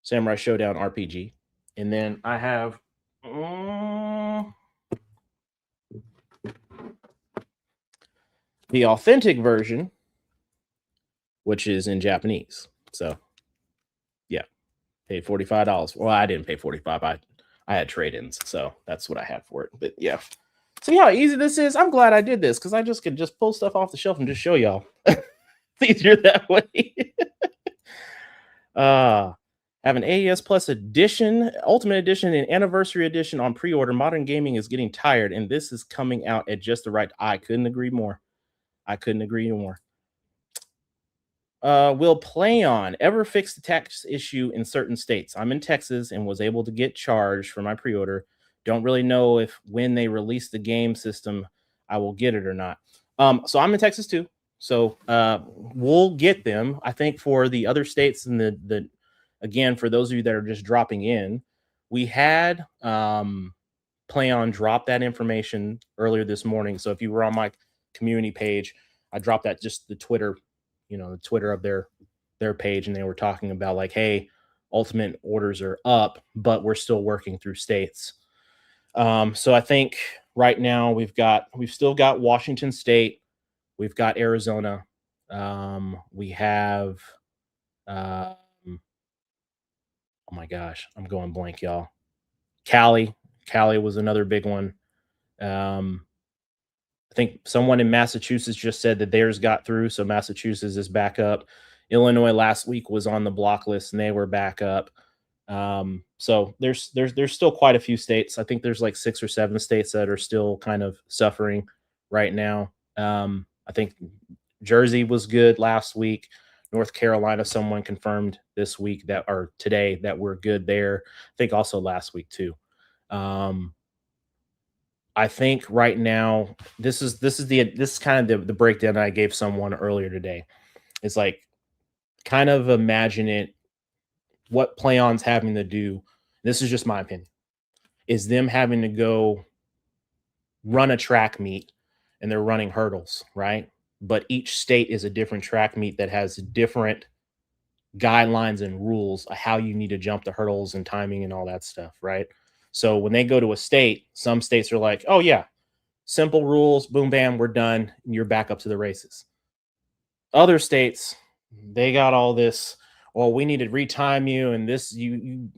Samurai Showdown RPG, and then I have the authentic version, which is in Japanese. So, yeah, paid $45. Well, I didn't pay 45. I had trade-ins, so that's what I had for it. But yeah, see how easy this is. I'm glad I did this because I just could just pull stuff off the shelf and just show y'all. It's easier that way. Have an AES Plus edition, Ultimate Edition, and Anniversary Edition on pre-order. Modern gaming is getting tired, and this is coming out at just the right. I couldn't agree more. I couldn't agree more. Will PlayOn ever fix the tax issue in certain states? I'm in Texas and was able to get charged for my pre-order. Don't really know if when they release the game system, I will get it or not. So I'm in Texas too. So we'll get them. I think for the other states and the again, for those of you that are just dropping in, we had PlayOn drop that information earlier this morning. So if you were on my community page, I dropped that just the Twitter the Twitter of their page, and they were talking about like, hey, ultimate orders are up, but we're still working through states. So I think right now we've still got Washington State, we've got Arizona, we have oh my gosh, I'm going blank, y'all. Cali was another big one. I think someone in Massachusetts just said that theirs got through, so Massachusetts is back up. Illinois last week was on the block list, and they were back up. So there's still quite a few states. I think there's like 6 or 7 states that are still kind of suffering right now. I think Jersey was good last week. North Carolina, someone confirmed this week that or today that we're good there. I think also last week too. I think right now this is kind of the breakdown I gave someone earlier today. It's like kind of imagine it what PlayOn's having to do. This is just my opinion. Is them having to go run a track meet and they're running hurdles, right? But each state is a different track meet that has different guidelines and rules of how you need to jump the hurdles and timing and all that stuff, right? So when they go to a state, some states are like, "Oh yeah, simple rules, boom, bam, we're done. You're back up to the races." Other states, they got all this. Well, we need to retime you, and this you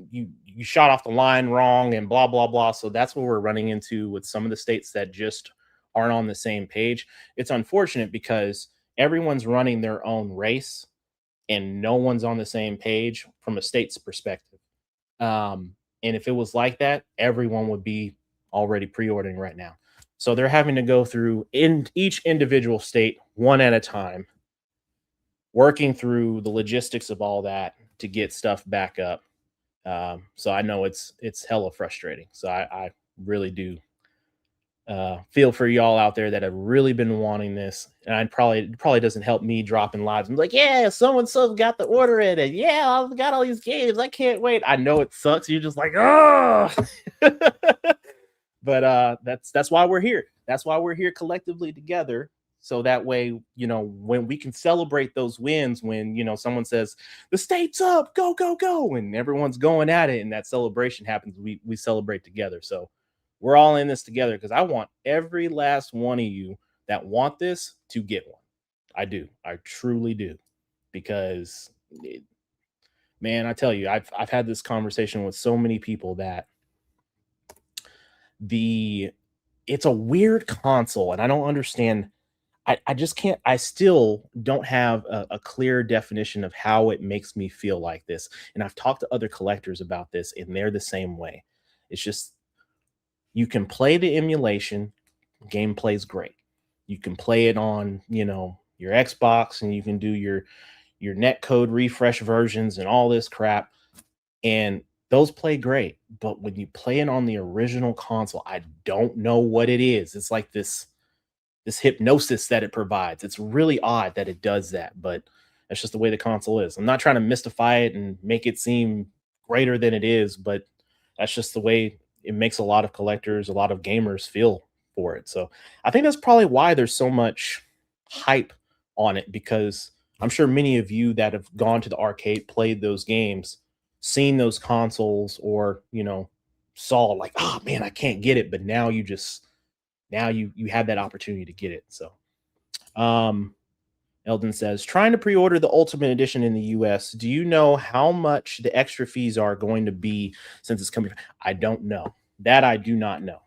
shot off the line wrong, and blah blah blah. So that's what we're running into with some of the states that just aren't on the same page. It's unfortunate because everyone's running their own race, and no one's on the same page from a state's perspective. And if it was like that, everyone would be already pre-ordering right now. So they're having to go through in each individual state one at a time, working through the logistics of all that to get stuff back up. So I know it's hella frustrating. So I really do feel for y'all out there that have really been wanting this. And I probably doesn't help me dropping lives. I'm like, yeah, so and so got the order in it. Yeah, I've got all these games. I can't wait. I know it sucks. You're just like, oh. But that's why we're here. That's why we're here collectively together. So that way, when we can celebrate those wins, when someone says the state's up, go go go, and everyone's going at it, and that celebration happens, we celebrate together. So we're all in this together because I want every last one of you that want this to get one. I do. I truly do. Because Man, I tell you, I've had this conversation with so many people that the it's a weird console, and I don't understand. I just can't. I still don't have a clear definition of how it makes me feel like this. And I've talked to other collectors about this, and they're the same way. It's just you can play the emulation, gameplay's great. You can play it on, your Xbox, and you can do your net code refresh versions and all this crap, and those play great. But when you play it on the original console, I don't know what it is. It's like this hypnosis that it provides. It's really odd that it does that, but that's just the way the console is. I'm not trying to mystify it and make it seem greater than it is, but that's just the way it makes a lot of collectors, a lot of gamers feel for it. So I think that's probably why there's so much hype on it, because I'm sure many of you that have gone to the arcade, played those games, seen those consoles, or saw like, oh man, I can't get it, but now you have that opportunity to get it. So um Eldon says, trying to pre-order the Ultimate Edition in the US. Do you know how much the extra fees are going to be since it's coming? I don't know. That I do not know.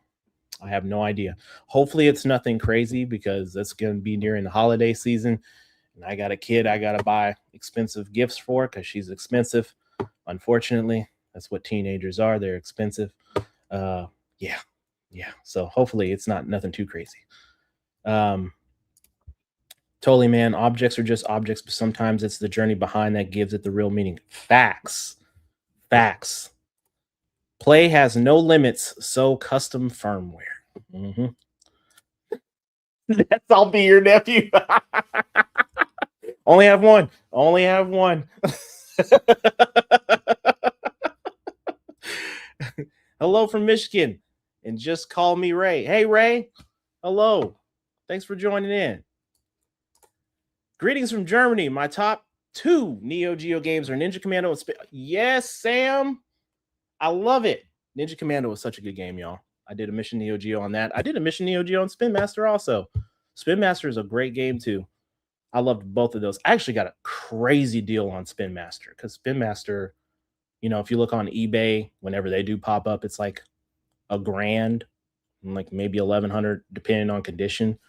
I have no idea. Hopefully it's nothing crazy, because that's going to be during the holiday season. And I got a kid I got to buy expensive gifts for because she's expensive. Unfortunately, that's what teenagers are. They're expensive. Yeah. Yeah. So hopefully it's not nothing too crazy. Totally, man. Objects are just objects, but sometimes it's the journey behind that gives it the real meaning. Facts. Facts. Play has no limits, so custom firmware. Mhm. That's I'll be your nephew. Only have one. Only have one. Hello from Michigan. And just call me Ray. Hey, Ray. Hello. Thanks for joining in. Greetings from Germany. My top 2 Neo Geo games are Ninja Commando and Yes, Sam. I love it. Ninja Commando was such a good game, y'all. I did a Mission Neo Geo on that. I did a Mission Neo Geo on Spin Master also. Spin Master is a great game too. I loved both of those. I actually got a crazy deal on Spin Master, because Spin Master, if you look on eBay, whenever they do pop up, it's like $1,000, like maybe 1,100, depending on condition.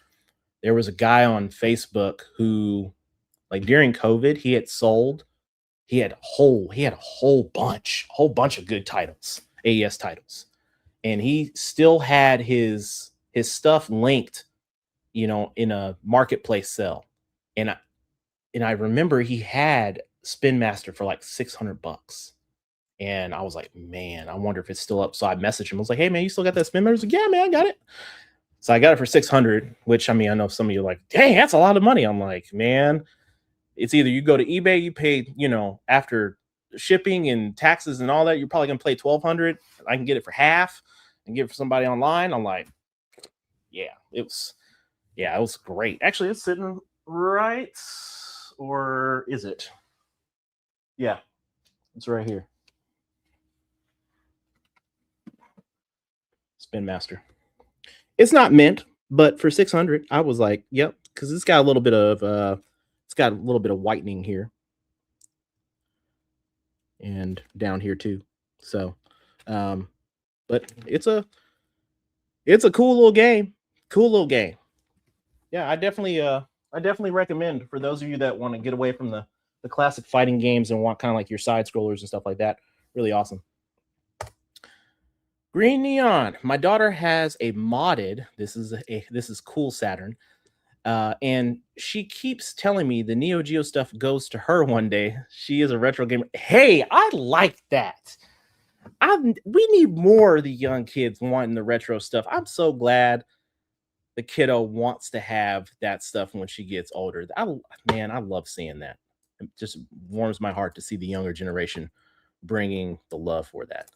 There was a guy on Facebook who, like during COVID, he had a whole bunch of good titles, AES titles, and he still had his stuff linked, in a marketplace sale, and I remember he had Spin Master for like $600, and I was like, man, I wonder if it's still up. So I messaged him. I was like, hey man, you still got that Spin Master? He's like, yeah man, I got it. So I got it for 600, which, I mean, I know some of you are like, dang, that's a lot of money. I'm like, man, it's either you go to eBay, you pay, after shipping and taxes and all that, you're probably gonna pay 1,200. I can get it for half and give it for somebody online. I'm like, yeah, it was great. Actually, it's sitting right, or is it? Yeah, it's right here. Spin Master. It's not mint, but for 600, I was like, yep, because it's got a little bit of whitening here and down here too. So, but it's a cool little game. Cool little game. Yeah, I definitely recommend for those of you that want to get away from the classic fighting games and want kind of like your side scrollers and stuff like that. Really awesome. Green Neon. My daughter has a modded. This is Cool Saturn. And she keeps telling me the Neo Geo stuff goes to her one day. She is a retro gamer. Hey, I like that. We need more of the young kids wanting the retro stuff. I'm so glad the kiddo wants to have that stuff when she gets older. I love seeing that. It just warms my heart to see the younger generation bringing the love for that.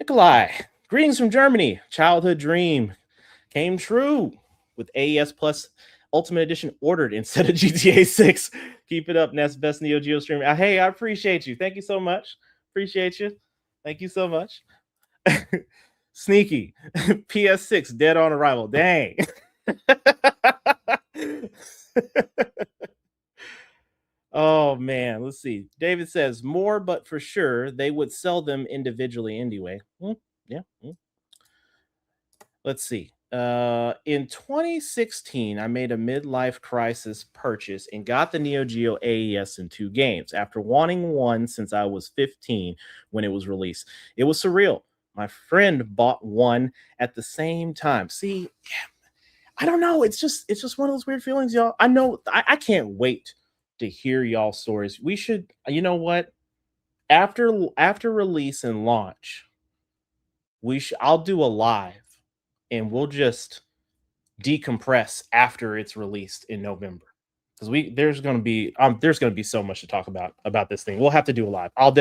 Nikolai, greetings from Germany. Childhood dream came true with AES Plus Ultimate Edition ordered instead of GTA 6. Keep it up, Ness. Best Neo Geo stream. Hey, I appreciate you. Thank you so much. Appreciate you. Thank you so much. Sneaky. PS6 dead on arrival. Dang. Oh man, let's see. David says more, but for sure they would sell them individually anyway. Yeah. Let's see. In 2016, I made a midlife crisis purchase and got the Neo Geo AES in two games after wanting one since I was 15 when it was released. It was surreal. My friend bought one at the same time. See, I don't know. It's just one of those weird feelings, y'all. I know I can't wait to hear y'all stories. We should, you know what? After release and launch, I'll do a live and we'll just decompress after it's released in November. Because there's gonna be so much to talk about this thing. We'll have to do a live. I'll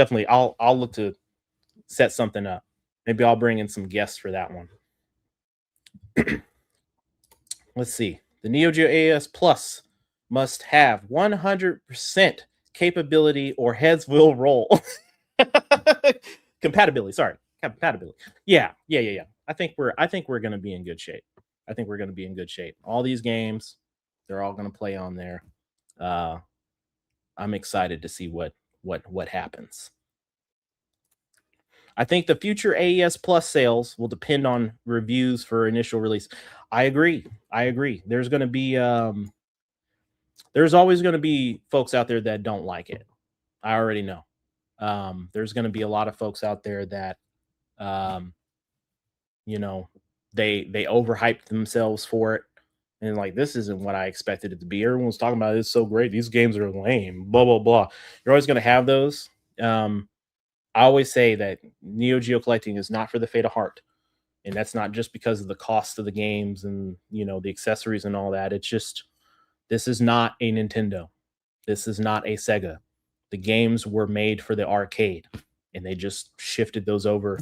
look to set something up. Maybe I'll bring in some guests for that one. Let's see. The Neo Geo AES Plus must have 100% capability or heads will roll. Compatibility. Sorry, compatibility. Yeah. I think we're gonna be in good shape. I think we're gonna be in good shape. All these games, they're all gonna play on there. Uh, I'm excited to see what happens. I think the future AES Plus sales will depend on reviews for initial release. I agree. I agree. There's always going to be folks out there that don't like it. I already know. There's going to be a lot of folks out there that um, you know, they overhyped themselves for it. And like, this isn't what I expected it to be. Everyone's talking about it's so great. These games are lame. Blah blah blah. You're always going to have those. I always say that Neo Geo collecting is not for the faint of heart, and that's not just because of the cost of the games and the accessories and all that. It's just this is not a Nintendo. This is not a Sega. The games were made for the arcade, and they just shifted those over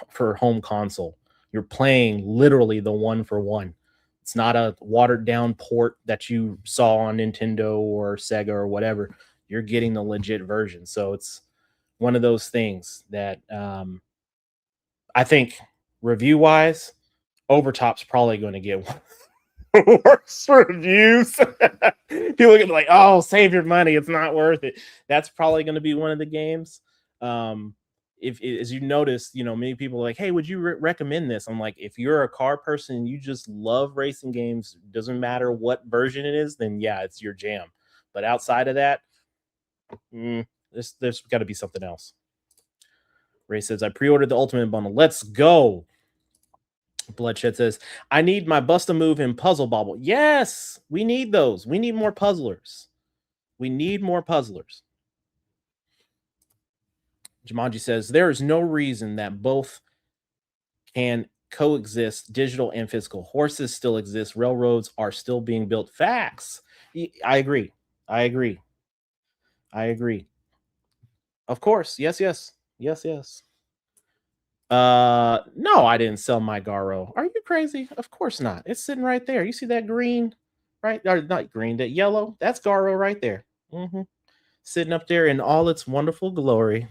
for home console. You're playing literally the one for one. It's not a watered down port that you saw on Nintendo or Sega or whatever. You're getting the legit version. So it's one of those things that I think review wise, Overtop's probably going to get worse reviews. People are gonna be like, "Oh, save your money; it's not worth it." That's probably going to be one of the games. If as you notice, many people are like, "Hey, would you recommend this?" I'm like, if you're a car person and you just love racing games, doesn't matter what version it is, then yeah, it's your jam. But outside of that, there's got to be something else. Ray says, "I pre-ordered the Ultimate Bundle. Let's go." Bloodshed says, "I need my bust a move in Puzzle Bobble." Yes, we need those. We need more puzzlers. We need more puzzlers. Jumanji says, "There is no reason that both can coexist, digital and physical. Horses still exist. Railroads are still being built." Facts. I agree. I agree. I agree. Of course. Yes, yes. Yes, yes. No, I didn't sell my Garo. Are you crazy? Of course not. It's sitting right there. You see that green, right? Or not green, that yellow. That's Garo right there. Sitting up there in all its wonderful glory.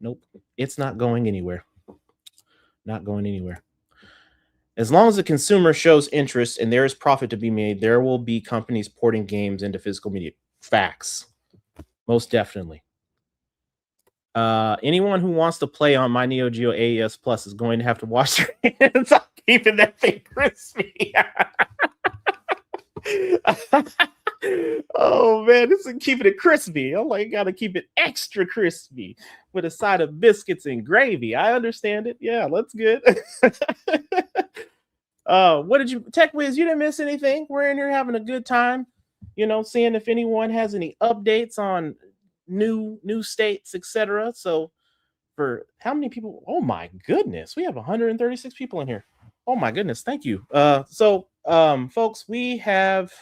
Nope, it's not going anywhere. Not going anywhere. As long as the consumer shows interest and there is profit to be made, there will be companies porting games into physical media. Facts. Most definitely. Anyone who wants to play on my Neo Geo AES Plus is going to have to wash their hands on keeping that thing crispy. Oh man, this is keeping it crispy. I'm like, gotta keep it extra crispy with a side of biscuits and gravy. I understand it. Yeah, that's good. What did you Tech Wiz? You didn't miss anything. We're in here having a good time. Seeing if anyone has any updates on new states, etc. So for how many people? Oh my goodness, we have 136 people in here. Oh my goodness, thank you. Folks, we have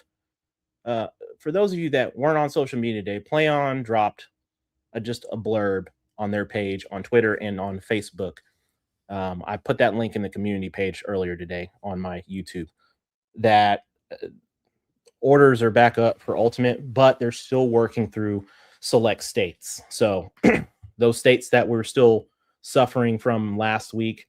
for those of you that weren't on social media today, PlayOn dropped just a blurb on their page on Twitter and on Facebook. I put that link in the community page earlier today on my YouTube that orders are back up for Ultimate, but they're still working through select states. So those states that were still suffering from last week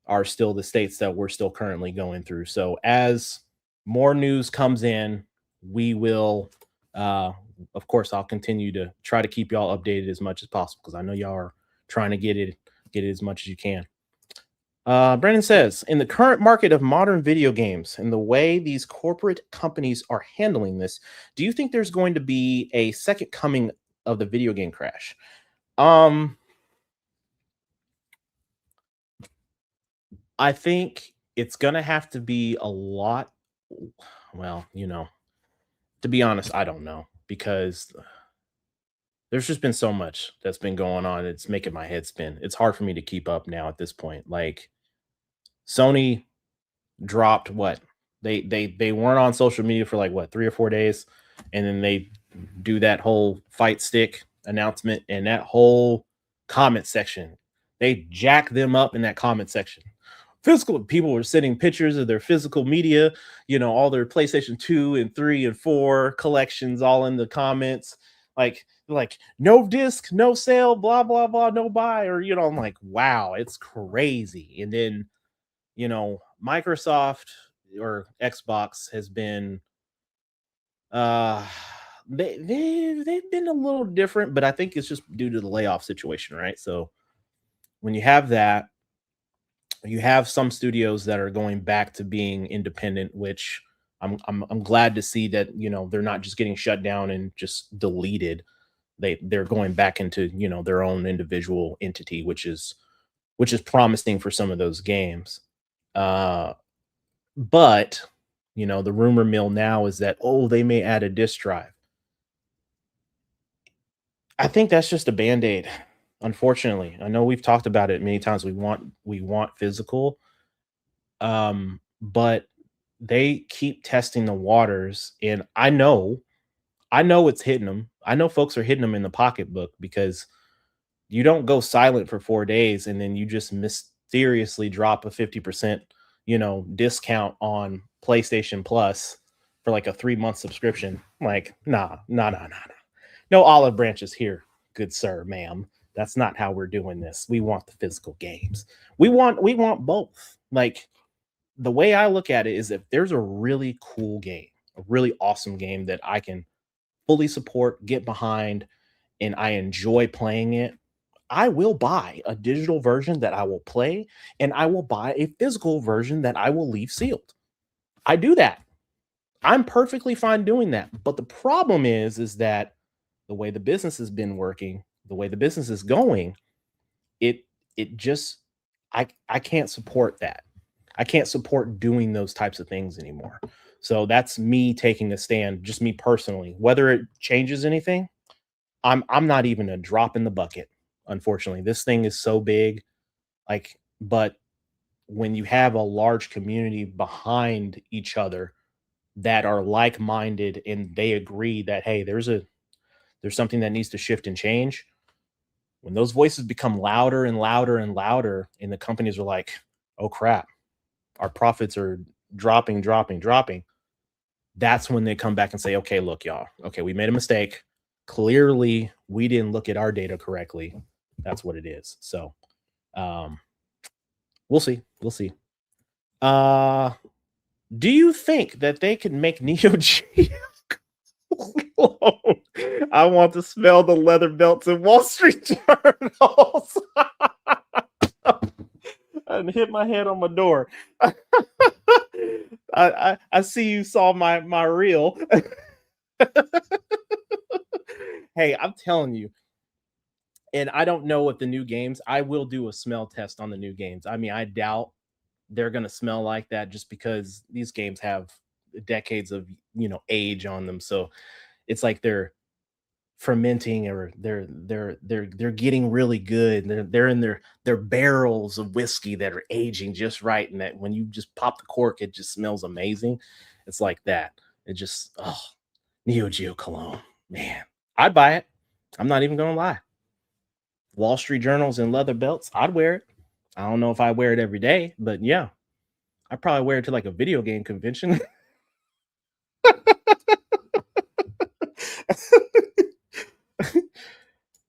are still the states that we're still currently going through. So as more news comes in, we will, uh, of course, I'll continue to try to keep y'all updated as much as possible because I know y'all are trying to get it as much as you can. Brandon says, in the current market of modern video games and the way these corporate companies are handling this, do you think there's going to be a second coming of the video game crash? Um, I think it's gonna have to be a lot. Well, to be honest, I don't know because there's just been so much that's been going on. It's making my head spin. It's hard for me to keep up now at this point. Like Sony dropped what they weren't on social media for like what 3 or 4 days, and then they do that whole fight stick announcement and that whole comment section. They jack them up in that comment section. Physical people were sending pictures of their physical media, all their PlayStation 2 and 3 and 4 collections all in the comments. Like no disc, no sale, blah blah blah, no buy, or I'm like, wow, it's crazy. And then Microsoft or Xbox has been uh they've been a little different, but I think it's just due to the layoff situation, right? So when you have that, you have some studios that are going back to being independent, which I'm glad to see that they're not just getting shut down and just deleted. They're going back into their own individual entity, which is promising for some of those games. But the rumor mill now is that, oh, they may add a disk drive. I think that's just a band-aid. Unfortunately, I know we've talked about it many times. We want physical, but they keep testing the waters, and I know it's hitting them. I know folks are hitting them in the pocketbook because you don't go silent for 4 days and then you just mysteriously drop a 50% discount on PlayStation Plus for like a 3 month subscription. Like, nah, nah, nah, nah, nah. No olive branches here, good sir, ma'am. That's not how we're doing this. We want the physical games. We want both. Like, the way I look at it is, if there's a really cool game, a really awesome game that I can fully support, get behind, and I enjoy playing it, I will buy a digital version that I will play, and I will buy a physical version that I will leave sealed. I do that. I'm perfectly fine doing that. But the problem is that the way the business has been working, the way the business is going, it it just I can't support that. I can't support doing those types of things anymore. So that's me taking a stand, just me personally. Whether it changes anything, I'm not even a drop in the bucket. Unfortunately, this thing is so big. But when you have a large community behind each other that are like-minded and they agree that, hey, there's something that needs to shift and change. When those voices become louder and louder and louder, and the companies are like, oh crap, our profits are dropping, dropping, dropping, that's when they come back and say, okay, look, y'all, okay, we made a mistake. Clearly, we didn't look at our data correctly. That's what it is. So, um, we'll see. We'll see. Uh, do you think that they can make Neo Geo? I want to smell the leather belts in Wall Street Journals and hit my head on my door. I see you saw my reel. Hey, I'm telling you, and I don't know what the new games. I will do a smell test on the new games. I mean, I doubt they're gonna smell like that just because these games have decades of age on them. So it's like they're fermenting, or they're getting really good. They're in their barrels of whiskey that are aging just right, and that when you just pop the cork, it just smells amazing. It's like that. It just, oh, Neo Geo cologne, man, I'd buy it. I'm not even gonna lie. Wall Street Journals and leather belts, I'd wear it. I don't know if I wear it every day, but yeah, I probably wear it to like a video game convention.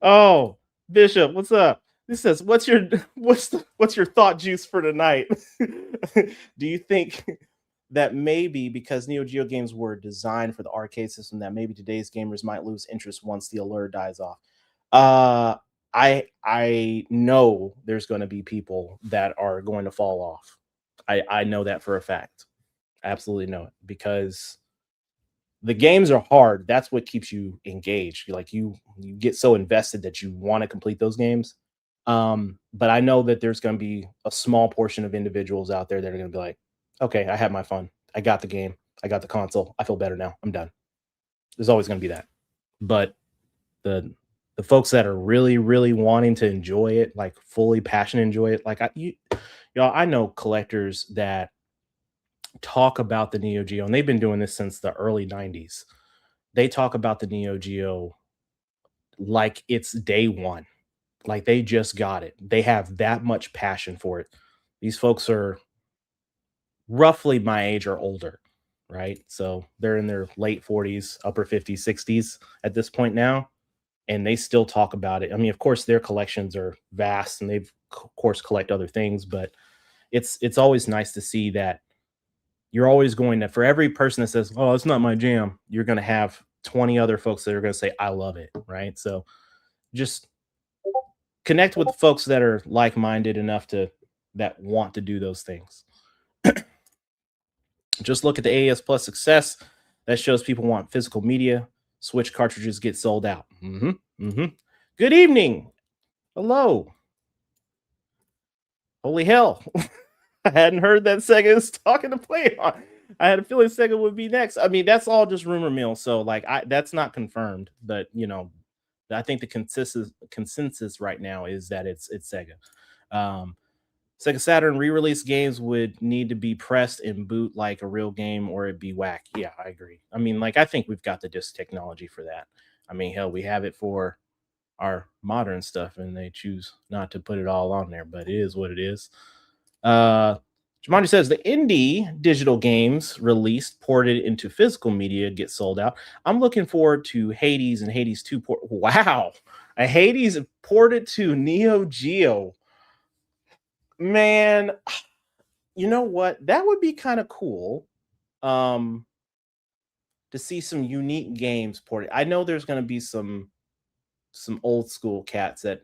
Oh, Bishop, what's up? This says, "What's your what's your thought juice for tonight? Do you think that maybe because Neo Geo games were designed for the arcade system, that maybe today's gamers might lose interest once the allure dies off. Uh, I know there's going to be people that are going to fall off. I know that for a fact. I absolutely know it because the games are hard. That's what keeps you engaged. Like you get so invested that you want to complete those games. But I know that there's going to be a small portion of individuals out there that are going to be like, okay, I had my fun. I got the game. I got the console. I feel better now. I'm done. There's always going to be that. But the the folks that are really wanting to enjoy it, like fully passionate enjoy it, like y'all, I know collectors that talk about the Neo Geo, and they've been doing this since the early '90s. They talk about the Neo Geo like it's day one, like they just got it. They have that much passion for it. These folks are roughly my age or older, right? So they're in their late 40s, upper 50s, 60s at this point now, and they still talk about it. I mean, of course, their collections are vast, and they've of course collect other things, but it's always nice to see that you're always going to, for every person that says, "Oh, it's not my jam," you're going to have 20 other folks that are going to say, "I love it," right? So just connect with folks that are like-minded enough to that want to do those things. Just look at the AES Plus success. That shows people want physical media. Switch cartridges get sold out. Good evening. Hello. Holy hell. I hadn't heard that Sega is talking to play on. I had a feeling Sega would be next. I mean, that's all just rumor mill. So like that's not confirmed, but I think the consensus right now is that it's Sega. Um, Sega Saturn re-release games would need to be pressed and boot like a real game or it'd be whack. Yeah, I agree. I mean, like I think we've got the disc technology for that. I mean, hell, we have it for our modern stuff and they choose not to put it all on there, but it is what it is. Jumanji says the indie digital games released ported into physical media get sold out. I'm looking forward to Hades and Hades 2 port. Wow. A Hades ported to Neo Geo. Man, you know what? That would be kind of cool. Um, to see some unique games ported. I know there's going to be some old school cats that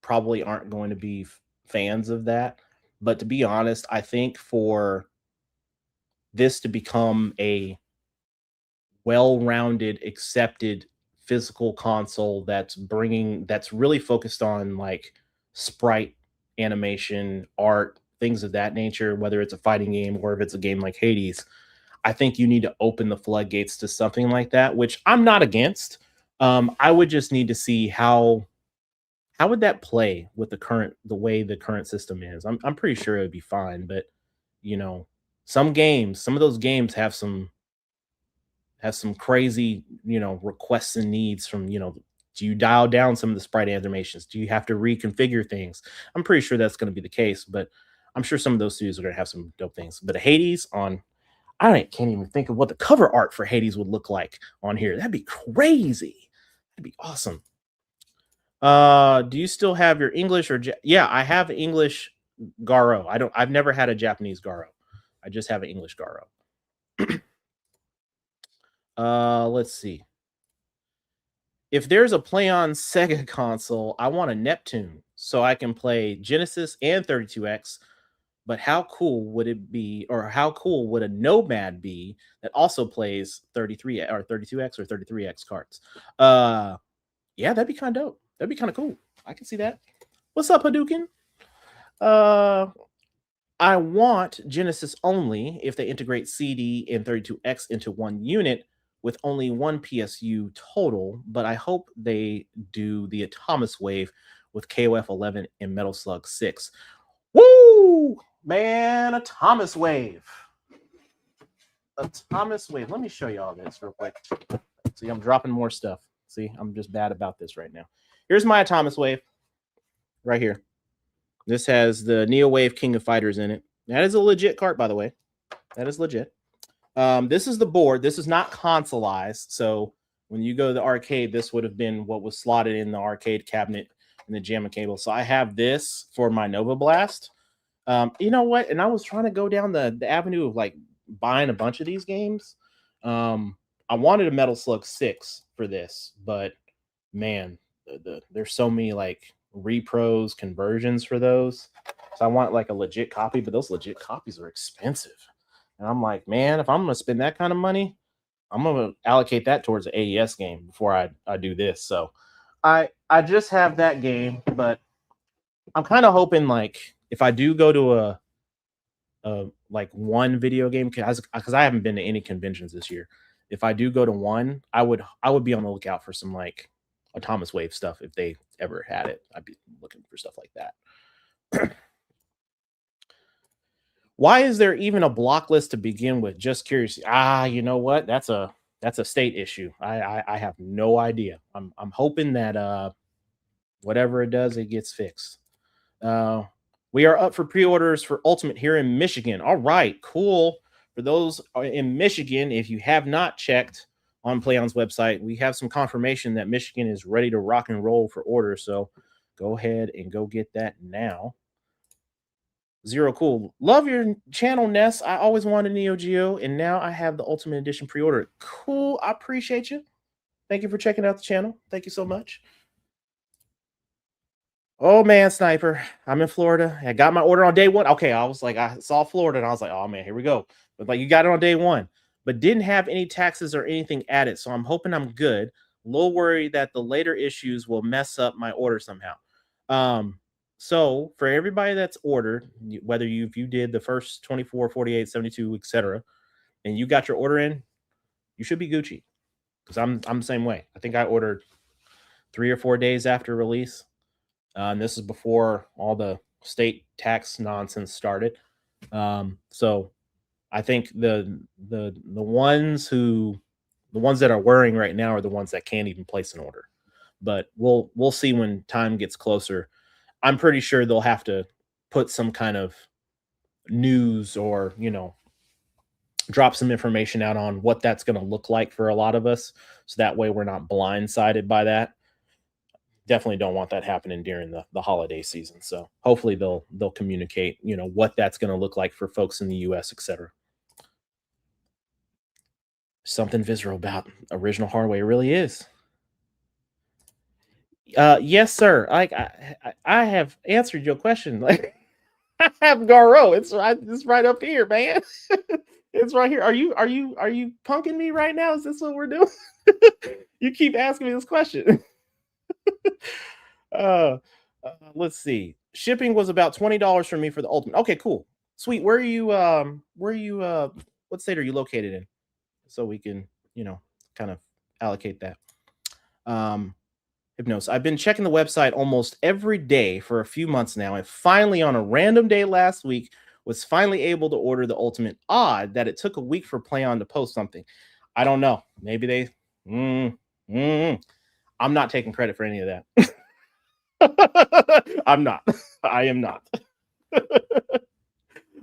probably aren't going to be fans of that. But to be honest, I think for this to become a well-rounded, accepted physical console that's really focused on like sprite animation, art, things of that nature, whether it's a fighting game or if it's a game like Hades, I think you need to open the floodgates to something like that, which I'm not against. I would just need to see how would that play with the way the current system is. I'm pretty sure it would be fine, but you know, some of those games have some crazy, requests and needs from, do you dial down some of the sprite animations? Do you have to reconfigure things? I'm pretty sure that's going to be the case, but I'm sure some of those studios are going to have some dope things. But a Hades on, can't even think of what the cover art for Hades would look like on here. That'd be crazy. That'd be awesome. Do you still have your English or yeah, I have English Garo. I've never had a Japanese Garo. I just have an English Garo. Let's see. If there's a play on Sega console, I want a Neptune so I can play Genesis and 32X. But how cool would it be, or how cool would a Nomad be that also plays 33 or 32X or 33X cards? Yeah, that'd be kind of dope. That'd be kind of cool. I can see that. What's up, Hadouken? Uh, I want Genesis only if they integrate CD and 32X into one unit with only one PSU total, but I hope they do the Atomus Wave with KOF 11 and Metal Slug 6. Woo! Man, Atomus Wave. Atomus Wave. Let me show you all this real quick. See, I'm dropping more stuff. See, I'm just bad about this right now. Here's my Atomus Wave right here. This has the Neo Wave King of Fighters in it. That is a legit cart, by the way. That is legit. This is the board. This is not consoleized. So when you go to the arcade, this would have been what was slotted in the arcade cabinet in the JAMA cable. So I have this for my Nova Blast. You know what? And I was trying to go down the avenue of like buying a bunch of these games. Um, I wanted a Metal Slug 6 for this, but man, there's so many like repros conversions for those. So I want like a legit copy, but those legit copies are expensive. And I'm like, man, if I'm gonna spend that kind of money, I'm gonna allocate that towards an AES game before I do this. So I just have that game, but I'm kind of hoping like if I do go to a like one video game because I haven't been to any conventions this year. If I do go to one, I would be on the lookout for some like a Thomas Wave stuff if they ever had it. I'd be looking for stuff like that. Why is there even a block list to begin with? Just curious. You know what? That's a state issue. I have no idea. I'm hoping that whatever it does, it gets fixed. Uh, we are up for pre-orders for Ultimate here in Michigan. All right, cool. For those in Michigan, if you have not checked on PlayOn's website, we have some confirmation that Michigan is ready to rock and roll for orders. So go ahead and go get that now. Zero cool. Love your channel, Ness. I always wanted Neo Geo, and now I have the Ultimate Edition pre-order. Cool. I appreciate you. Thank you for checking out the channel. Thank you so much. Oh man, Sniper. I'm in Florida. I got my order on day one. Okay, I was like, I saw Florida and I was like, oh man, here we go. But like, you got it on day one, but didn't have any taxes or anything added. So I'm hoping I'm good. A little worried that the later issues will mess up my order somehow. So for everybody that's ordered, whether if you did the first 24, 48, 72, etc., and you got your order in, you should be Gucci. Because I'm the same way. I think I ordered 3 or 4 days after release. And this is before all the state tax nonsense started. So I think the ones that are worrying right now are the ones that can't even place an order. But we'll see when time gets closer. I'm pretty sure they'll have to put some kind of news or drop some information out on what that's going to look like for a lot of us, so that way we're not blindsided by that. Definitely don't want that happening during the holiday season. So hopefully they'll communicate, what that's going to look like for folks in the US, etc. Something visceral about original hardware really is. Yes, sir. Like I have answered your question. Like I have Garo. It's right up here, man. It's right here. Are you punking me right now? Is this what we're doing? You keep asking me this question. uh, let's see. Shipping was about $20 for me for the ultimate. Okay, cool. Sweet. What state are you located in? So we can, kind of allocate that. Hypnosis. I've been checking the website almost every day for a few months now, and finally on a random day last week was finally able to order the ultimate. Odd that it took a week for PlayOn to post something. I don't know. Maybe they I'm not taking credit for any of that. I'm not. I am not.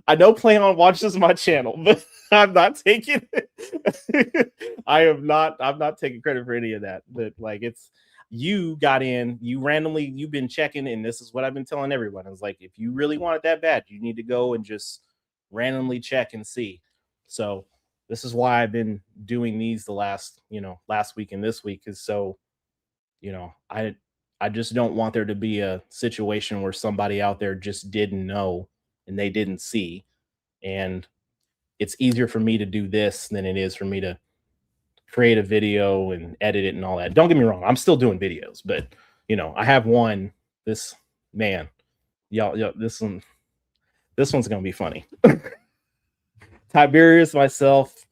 I know PlayOn watches my channel, but I'm not taking it. I'm not taking credit for any of that. But like you got in, you've been checking, and this is what I've been telling everyone. I was like, if you really want it that bad, you need to go and just randomly check and see. So this is why I've been doing these the last week and this week is so, I just don't want there to be a situation where somebody out there just didn't know and they didn't see. And it's easier for me to do this than it is for me to create a video and edit it and all that. Don't get me wrong, I'm still doing videos, but I have one. This man, y'all, this one's gonna be funny. Tiberius, myself,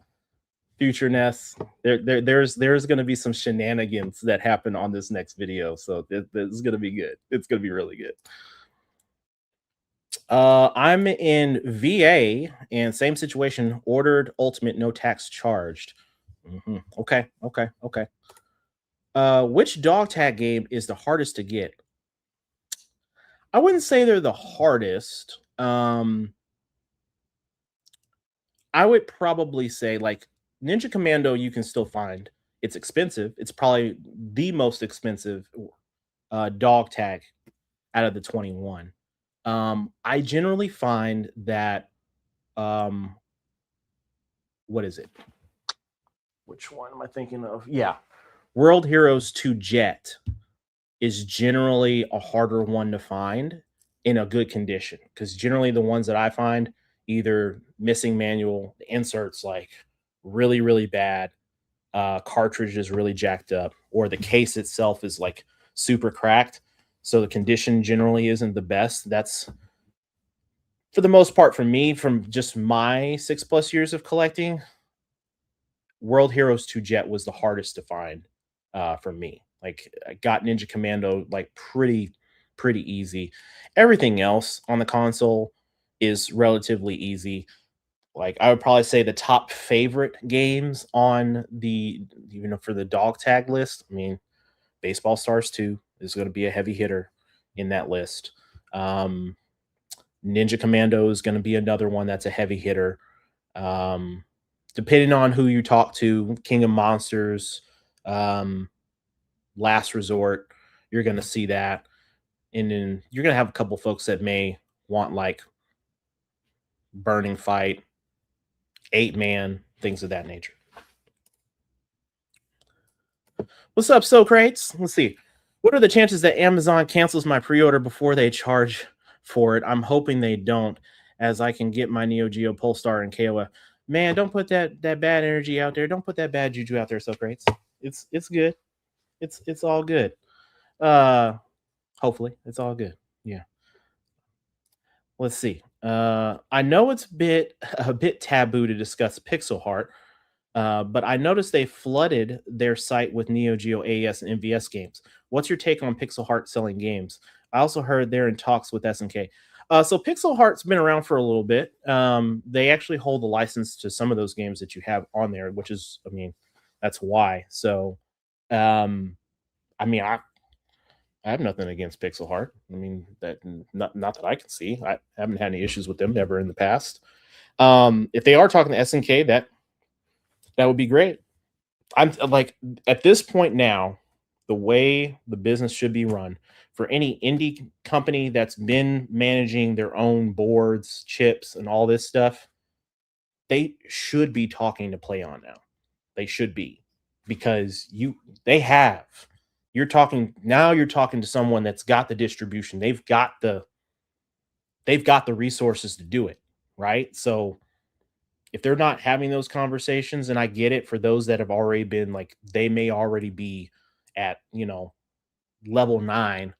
future Ness. There's gonna be some shenanigans that happen on this next video, so this is gonna be good. It's gonna be really good. I'm in VA and same situation. Ordered ultimate, no tax charged. Okay. Which dog tag game is the hardest to get? I wouldn't say they're the hardest. I would probably say like Ninja Commando you can still find. It's expensive. It's probably the most expensive dog tag out of the 21. I generally find that what is it? Which one am I thinking of? Yeah. World Heroes 2 Jet is generally a harder one to find in a good condition, because generally the ones that I find either missing manual, the inserts like really, really bad, cartridge is really jacked up, or the case itself is like super cracked. So the condition generally isn't the best. That's for the most part for me, from just my 6+ years of collecting. World Heroes 2 Jet was the hardest to find for me. Like I got Ninja Commando like pretty easy. Everything else on the console is relatively easy. Like I would probably say the top favorite games on the, for the dog tag list. I mean, Baseball Stars 2 is going to be a heavy hitter in that list. Um, Ninja Commando is going to be another one that's a heavy hitter. Um, Depending on who you talk to, King of Monsters, um, Last Resort, you're going to see that. And then you're going to have a couple folks that may want like Burning Fight, 8-Man, things of that nature. What's up, Socrates? Let's see. What are the chances that Amazon cancels my pre-order before they charge for it? I'm hoping they don't, as I can get my Neo Geo Polestar and KOF. Man, don't put that bad energy out there. Don't put that bad juju out there, Socrates. It's good. It's all good. Hopefully it's all good. Yeah. Let's see. I know it's a bit taboo to discuss Pixel Heart, but I noticed they flooded their site with Neo Geo AES and MVS games. What's your take on Pixel Heart selling games? I also heard they're in talks with SNK. So Pixel Heart's been around for a little bit. They actually hold the license to some of those games that you have on there, which is, I mean, that's why. So, um, I mean, I have nothing against Pixel Heart. I mean, that not that I can see. I haven't had any issues with them ever in the past. If they are talking to SNK, that would be great. I'm like at this point now, the way the business should be run for any indie company that's been managing their own boards, chips, and all this stuff, they should be talking to PlayOn now. They should be, because they have. You're talking to someone that's got the distribution. They've got the resources to do it, right? So if they're not having those conversations, and I get it, for those that have already been like, they may already be at, level 9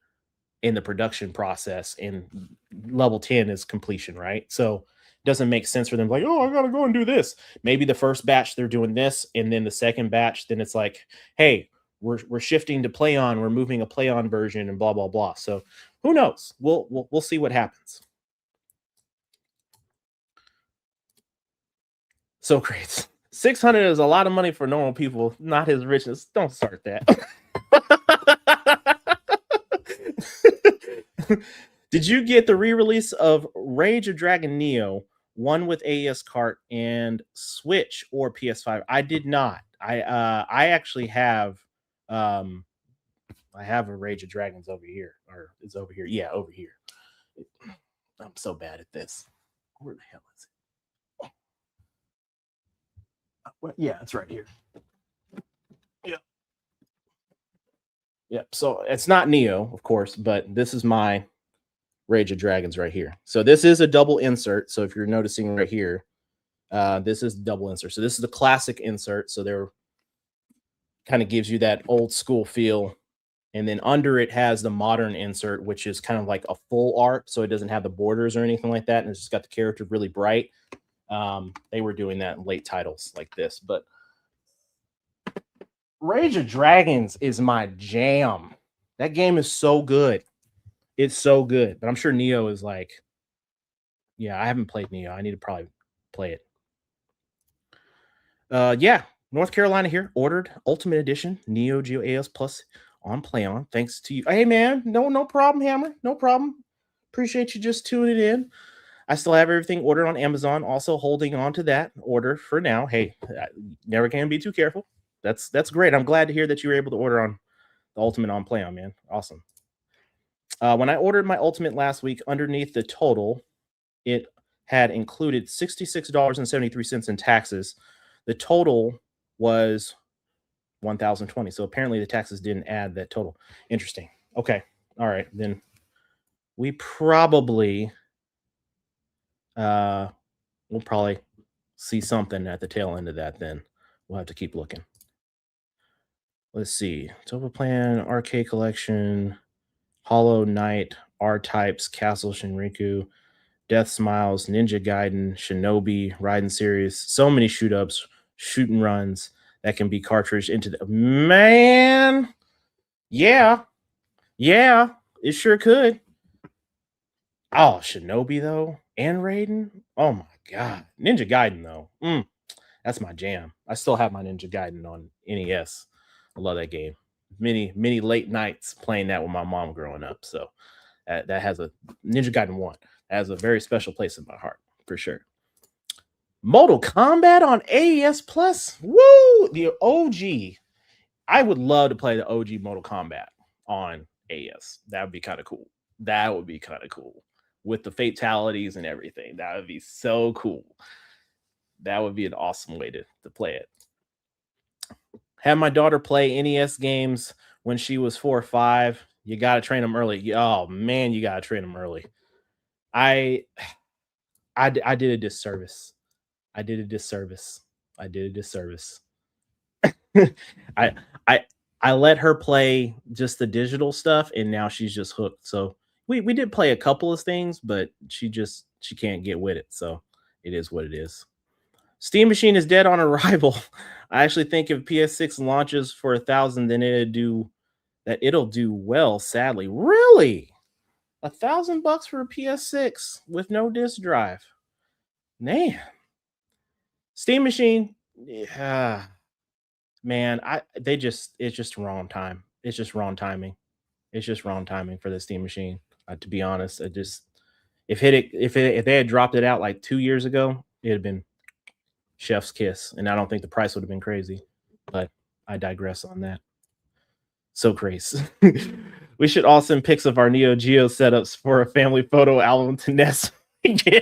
in the production process, and level 10 is completion, right? So it doesn't make sense for them like, oh, I gotta go and do this. Maybe the first batch they're doing this, and then the second batch, then it's like, hey, we're shifting to PlayOn, we're moving a PlayOn version, and blah blah blah. So who knows? We'll see what happens. So great. 600 is a lot of money for normal people, not his richness. Don't start that. Did you get the re-release of Rage of Dragon Neo, one with AES cart and Switch or PS5? I did not. I actually have um I have a Rage of Dragons over here, or it's over here. Yeah, over here. I'm so bad at this. Where the hell is it? Well, yeah, it's right here. Yeah. Yep. So it's not Neo, of course, but this is my Rage of Dragons right here. So this is a double insert. So if you're noticing right here, this is double insert. So this is the classic insert. So there kind of gives you that old school feel. And then under it has the modern insert, which is kind of like a full art. So it doesn't have the borders or anything like that. And it's just got the character really bright. They were doing that in late titles like this. But Rage of Dragons is my jam. That game is so good. It's so good. But I'm sure Neo is like, yeah, I haven't played Neo. I need to probably play it. Yeah, North Carolina here. Ordered Ultimate Edition Neo Geo AES Plus on PlayOn. Thanks to you. Hey man, no problem, Hammer. No problem. Appreciate you just tuning in. I still have everything ordered on Amazon. Also holding on to that order for now. Hey, never can be too careful. That's great. I'm glad to hear that you were able to order on the Ultimate on PlayOn, man. Awesome. When I ordered my Ultimate last week, underneath the total, it had included $66.73 in taxes. The total was 1,020. So apparently the taxes didn't add that total. Interesting. Okay. All right. Then we probably uh we'll probably see something at the tail end of that then. We'll have to keep looking. Let's see. Total Plan, Arcade Collection, Hollow Knight, R Types, Castle Shinriku, Death Smiles, Ninja Gaiden, Shinobi, Raiden series. So many shoot ups, shoot and runs that can be cartridged into the man. Yeah, yeah, it sure could. Oh, Shinobi though, and Raiden. Oh my god, Ninja Gaiden though. That's my jam. I still have my Ninja Gaiden on NES. I love that game. Many late nights playing that with my mom growing up. So that has a Ninja Gaiden 1 has a very special place in my heart for sure. Mortal Kombat on AES Plus. Woo! The OG. I would love to play the OG Mortal Kombat on AES. That would be kind of cool. That would be kind of cool with the fatalities and everything. That would be so cool. That would be an awesome way to play it. Have my daughter play NES games when she was 4 or 5. You got to train them early. Oh man, you got to train them early. I I did a disservice. I did a disservice. I did a disservice. I I I let her play just the digital stuff, and now she's just hooked. So we did play a couple of things, but she can't get with it. So it is what it is. Steam Machine is dead on arrival. I actually think if PS6 launches for 1,000, then it'll do well. Sadly, really, $1,000 for a PS6 with no disc drive. Man, Steam Machine, yeah, man, I they just it's just wrong time. It's just wrong timing. It's just wrong timing for the Steam Machine. To be honest, I just if they had dropped it out like 2 years ago, it'd have been chef's kiss, and I don't think the price would have been crazy. But I digress on that. So crazy. We should all send pics of our Neo Geo setups for a family photo album to Ness. Yeah,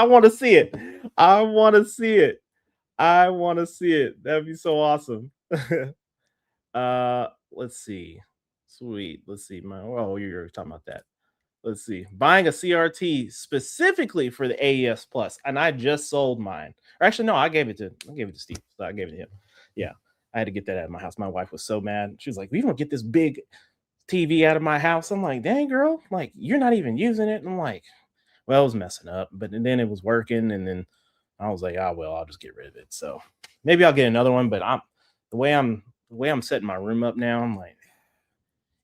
I want to see it. I want to see it. I want to see it. That'd be so awesome. Let's see. Sweet. Let's see. You're talking about that. Let's see. Buying a CRT specifically for the AES Plus, and I just sold mine. Or actually, no, I gave it to Steve. So I gave it to him. Yeah, I had to get that out of my house. My wife was so mad. She was like, "We don't get this big TV out of my house." I'm like, "Dang, girl, like you're not even using it." And I'm like, "Well, it was messing up, but then it was working." And then I was like, "Oh well, I'll just get rid of it." So maybe I'll get another one. But the way I'm setting my room up now. I'm like,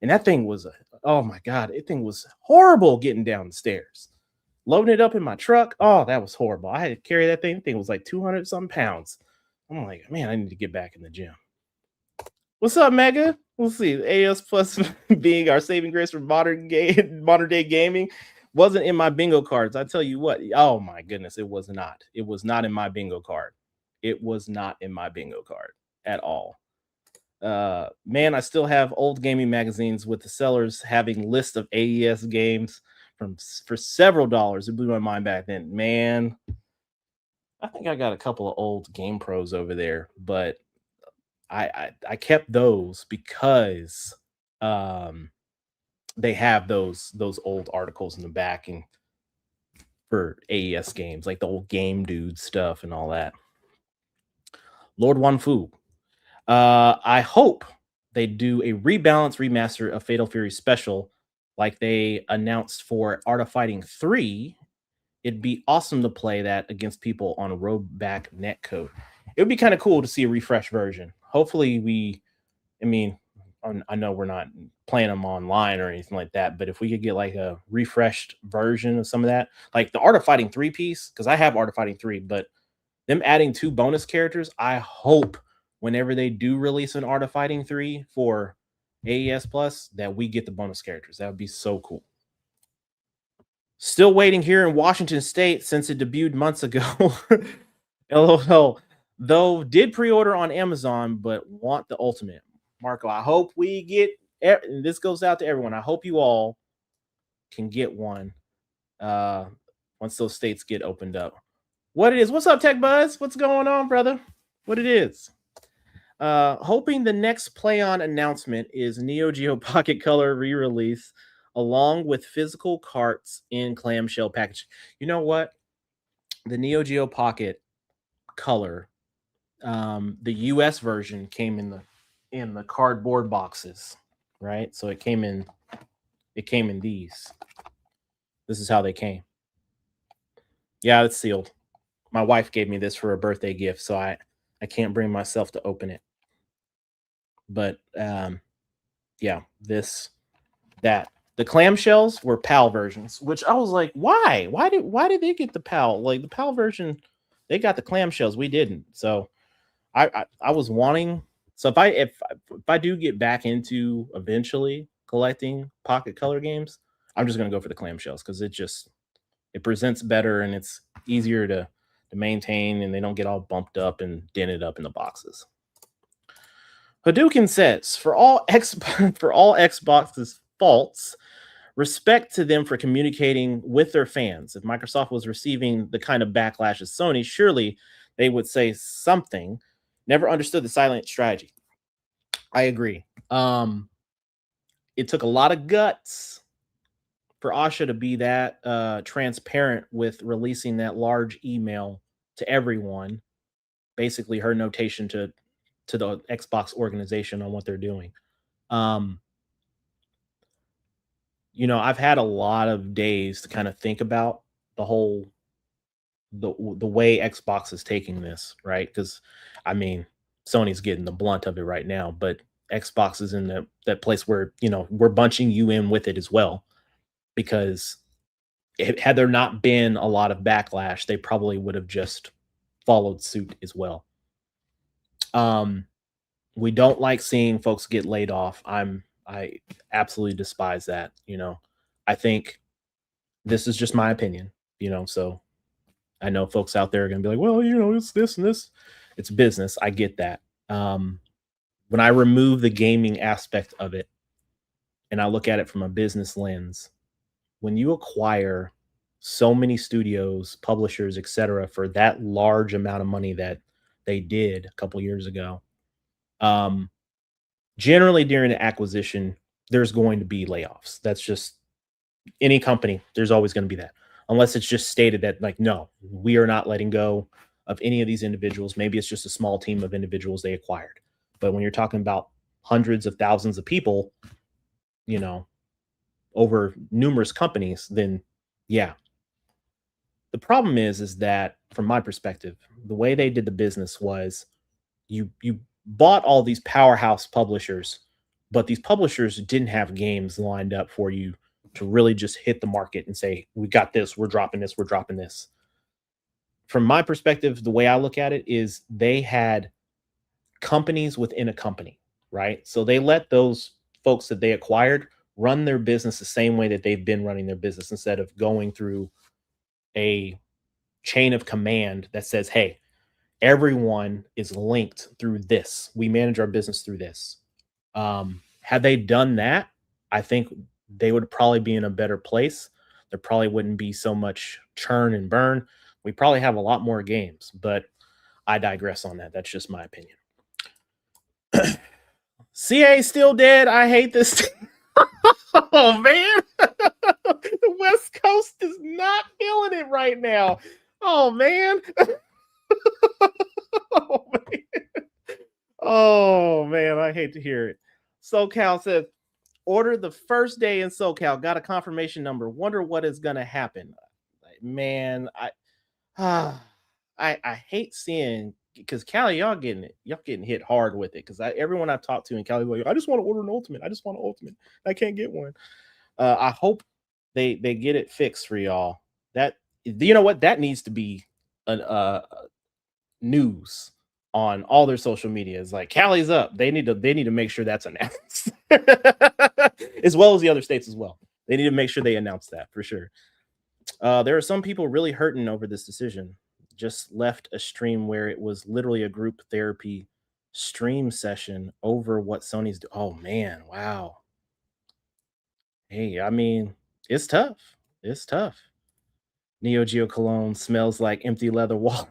and that thing was oh my god, it thing was horrible getting down the stairs. Loading it up in my truck, oh, that was horrible. I had to carry that thing. The thing was like 200 some pounds. I'm like, man, I need to get back in the gym. What's up, Mega? We'll see. AS Plus being our saving grace for modern day gaming wasn't in my bingo cards. I tell you what. Oh my goodness, it was not. It was not in my bingo card. It was not in my bingo card at all. Man, I still have old gaming magazines with the sellers having lists of AES games for several dollars. It blew my mind back then. Man, I think I got a couple of old Game Pros over there, but I kept those because um they have those old articles in the back and for AES games, like the old Game Dude stuff and all that. Lord Wanfu. I hope they do a rebalance remaster of Fatal Fury Special like they announced for Art of Fighting 3. It'd be awesome to play that against people on a rollback netcode. It would be kind of cool to see a refresh version. Hopefully, I mean, I know we're not playing them online or anything like that, but if we could get like a refreshed version of some of that, like the Art of Fighting 3 piece, because I have Art of Fighting 3, but them adding 2 bonus characters, I hope whenever they do release an Art of Fighting 3 for AES Plus, that we get the bonus characters. That would be so cool. Still waiting here in Washington State since it debuted months ago. LOL. Though did pre-order on Amazon, but want the ultimate. Marco, I hope we get, and this goes out to everyone. I hope you all can get one once those states get opened up. What it is? What's up, Tech Buzz? What's going on, brother? What it is? Hoping the next Play On announcement is Neo Geo Pocket Color re-release, along with physical carts in clamshell package. You know what? The Neo Geo Pocket Color, the US version came in the cardboard boxes, right? So it came in these. This is how they came. Yeah, it's sealed. My wife gave me this for a birthday gift, so I can't bring myself to open it. But yeah, this that the clamshells were PAL versions, which I was like, why? Why did they get the PAL? Like the PAL version, they got the clamshells, we didn't. So I was wanting. So if I do get back into eventually collecting pocket color games, I'm just gonna go for the clamshells because it presents better and it's easier to maintain, and they don't get all bumped up and dented up in the boxes. Hadouken says, for all Xbox's faults, respect to them for communicating with their fans. If Microsoft was receiving the kind of backlash as Sony, surely they would say something. Never understood the silent strategy. I agree. It took a lot of guts for Asha to be that transparent with releasing that large email to everyone, basically her notation to the Xbox organization on what they're doing. Um, I've had a lot of days to kind of think about the whole the way Xbox is taking this, right? Because I mean, Sony's getting the blunt of it right now, but Xbox is in that place where we're bunching you in with it as well. Because had there not been a lot of backlash, they probably would have just followed suit as well. Um, we don't like seeing folks get laid off. I absolutely despise that. I think this is just my opinion. So I know folks out there are going to be like, well, it's this and this. It's business. I get that. When I remove the gaming aspect of it and I look at it from a business lens, when you acquire so many studios, publishers, etc., for that large amount of money that they did a couple years ago, um, generally during the acquisition, there's going to be layoffs. That's just any company. There's always going to be that, unless it's just stated that, like, no, we are not letting go of any of these individuals. Maybe it's just a small team of individuals they acquired. But when you're talking about hundreds of thousands of people, you know, over numerous companies, then yeah. The problem is that from my perspective, the way they did the business was you bought all these powerhouse publishers, but these publishers didn't have games lined up for you to really just hit the market and say, we got this, we're dropping this, we're dropping this. From my perspective, the way I look at it is they had companies within a company, right? So they let those folks that they acquired run their business the same way that they've been running their business, instead of going through a chain of command that says, hey, everyone is linked through this. We manage our business through this. Had they done that, I think they would probably be in a better place. There probably wouldn't be so much churn and burn. We probably have a lot more games, but I digress on that. That's just my opinion. CA still dead. I hate this. Oh man, the West Coast is not feeling it right now. Oh man. Oh man. Oh man, I hate to hear it. SoCal says, order the first day in SoCal. Got a confirmation number. Wonder what is gonna happen. Man, I hate seeing, because Cali, y'all getting hit hard with it. Because everyone I've talked to in Cali, like, I just want to order an ultimate. I just want an ultimate. I can't get one. I hope they get it fixed for y'all. That, you know what, that needs to be an news on all their social media. Is like, Cali's up. They need to make sure that's announced, as well as the other states as well. They need to make sure they announce that for sure. There are some people really hurting over this decision. Just left a stream where it was literally a group therapy stream session over what Sony's do. Oh man, wow. Hey, I mean, it's tough. It's tough. Neo Geo cologne smells like empty leather wallet.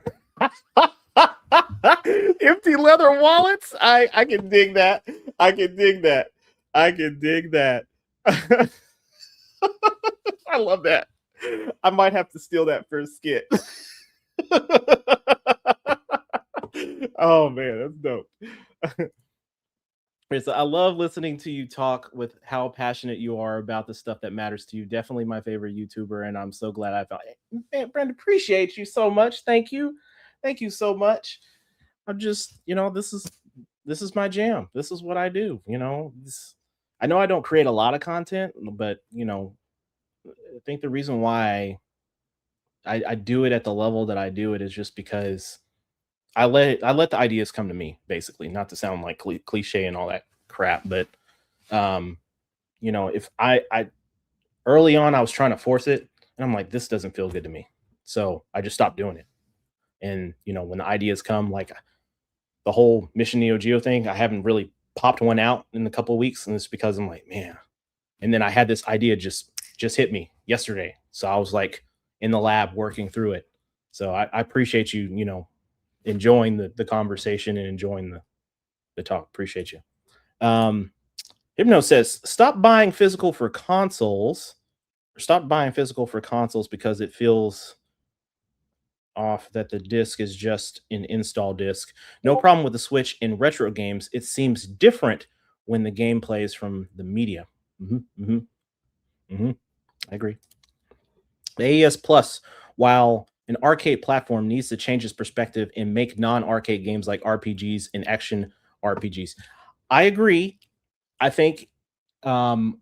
Empty leather wallets. I can dig that. I can dig that. I can dig that. I love that. I might have to steal that for a skit. Oh man, that's dope. So I love listening to you talk with how passionate you are about the stuff that matters to you. Definitely my favorite YouTuber, and I'm so glad I found. Man, Brenda, appreciate you so much. Thank you so much. I'm just, this is my jam. This is what I do. I know I don't create a lot of content, but I think the reason why I do it at the level that I do it is just because I let the ideas come to me, basically, not to sound like cliche and all that crap, but um, if I early on I was trying to force it, and I'm like, this doesn't feel good to me, so I just stopped doing it. And when the ideas come, like the whole Mission Neo Geo thing, I haven't really popped one out in a couple of weeks, and it's because I'm like, man. And then I had this idea just hit me yesterday, so I was like in the lab working through it. So I appreciate you, enjoying the conversation and enjoying the talk. Appreciate you. Um, Hypno says, stop buying physical for consoles, or stop buying physical for consoles because it feels off that the disc is just an install disc. No problem with the Switch in retro games. It seems different when the game plays from the media. Mm-hmm, mm-hmm, mm-hmm. I agree. The AES Plus, while an arcade platform, needs to change its perspective and make non-arcade games like RPGs and action RPGs. I agree. I think um,